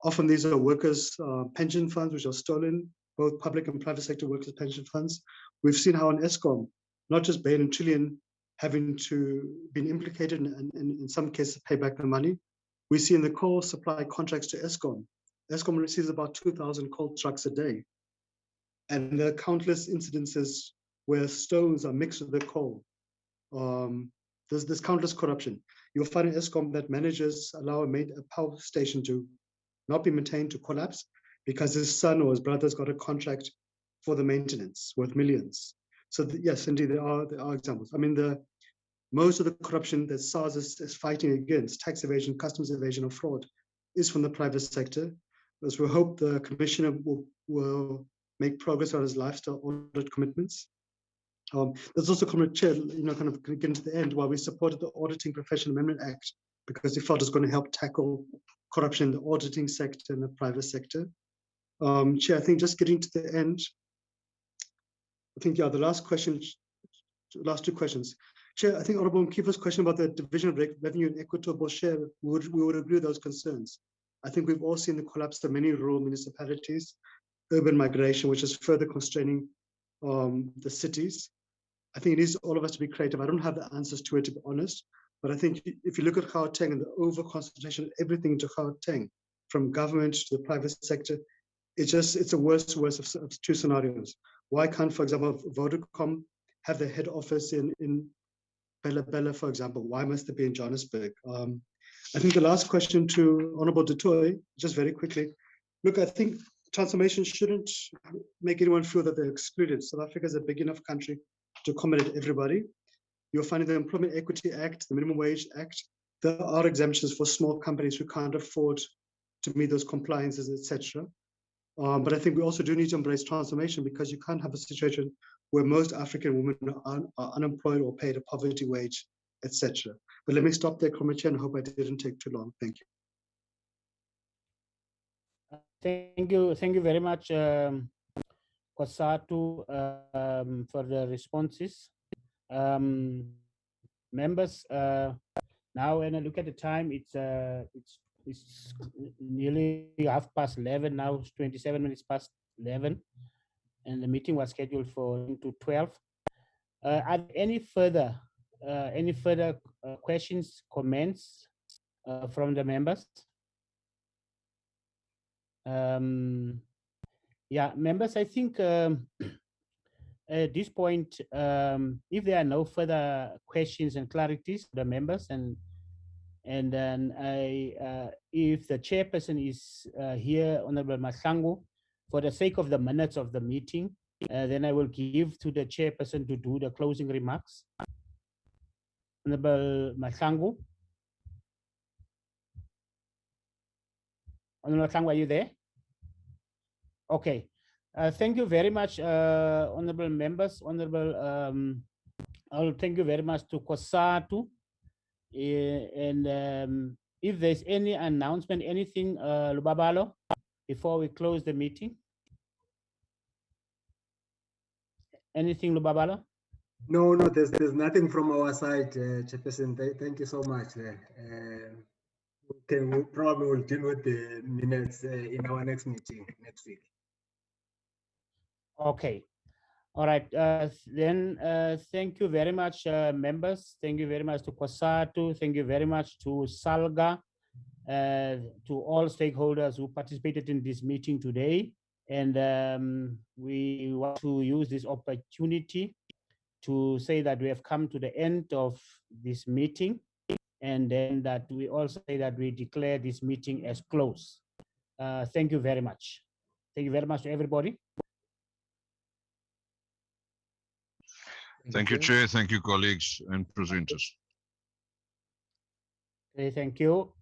Often these are workers' pension funds which are stolen, both public and private sector workers' pension funds. We've seen how in Eskom, not just Bain and Trillion having to been implicated and in some cases pay back the money. We see in the coal supply contracts to Eskom, Eskom receives about 2,000 coal trucks a day. And there are countless incidences where stones are mixed with the coal. There's countless corruption. You'll find in Eskom that managers allow a power station to not be maintained, to collapse, because his son or his brother's got a contract for the maintenance worth millions. So yes, indeed, there are examples. I mean, most of the corruption that SARS is fighting against, tax evasion, customs evasion, or fraud, is from the private sector. As we hope the commissioner will make progress on his lifestyle audit commitments. There's also, Comrade Chair, kind of getting to the end, while we supported the Auditing Profession Amendment Act because we felt it's going to help tackle corruption in the auditing sector and the private sector. Chair, I think just getting to the end, I think, yeah, the last two questions. Chair, I think Honorable Mkifa's question about the division of revenue and equitable share, we would agree with those concerns. I think we've all seen the collapse of many rural municipalities, urban migration, which is further constraining the cities. I think it needs all of us to be creative. I don't have the answers to it, to be honest, but I think if you look at Gauteng and the over-concentration of everything into Gauteng, from government to the private sector, it's a worst of two scenarios. Why can't, for example, Vodacom have their head office in Bella, for example? Why must it be in Johannesburg? I think the last question to Honorable Dutoy, just very quickly. Look, I think transformation shouldn't make anyone feel that they're excluded. South Africa is a big enough country to accommodate everybody. You'll find in the Employment Equity Act, the Minimum Wage Act, there are exemptions for small companies who can't afford to meet those compliances, etc. But I think we also do need to embrace transformation, because you can't have a situation where most African women are unemployed or paid a poverty wage, etc. But let me stop there, Comrade Chair, and hope I didn't take too long. Thank you. Thank you very much, Kwasatu, for the responses. Members, now when I look at the time, it's nearly 11:30 now. It's 27 minutes past 11, and the meeting was scheduled for 12. Are there any further questions, comments from the members? Yeah, members, I think at this point, if there are no further questions and clarities, the members, and then if the chairperson is here, Honorable Mahlangu, for the sake of the minutes of the meeting, then I will give to the chairperson to do the closing remarks. Honorable Mahlangu. Honorable Mahlangu, are you there? Okay. Thank you very much, honorable members. I'll thank you very much to Kwasatu. And if there's any announcement, anything, Lubabalo, before we close the meeting? Anything, Lubabalo? No, there's nothing from our side, Chairperson. Thank you so much. We probably will deal with the minutes in our next meeting next week. Okay. All right. Then thank you very much, members. Thank you very much to Kwasatu. Thank you very much to SALGA, to all stakeholders who participated in this meeting today. And we want to use this opportunity to say that we have come to the end of this meeting, and then that we also say that we declare this meeting as closed. Thank you very much. Thank you very much to everybody. Thank you, Chair. Thank you, colleagues and presenters. Okay, thank you.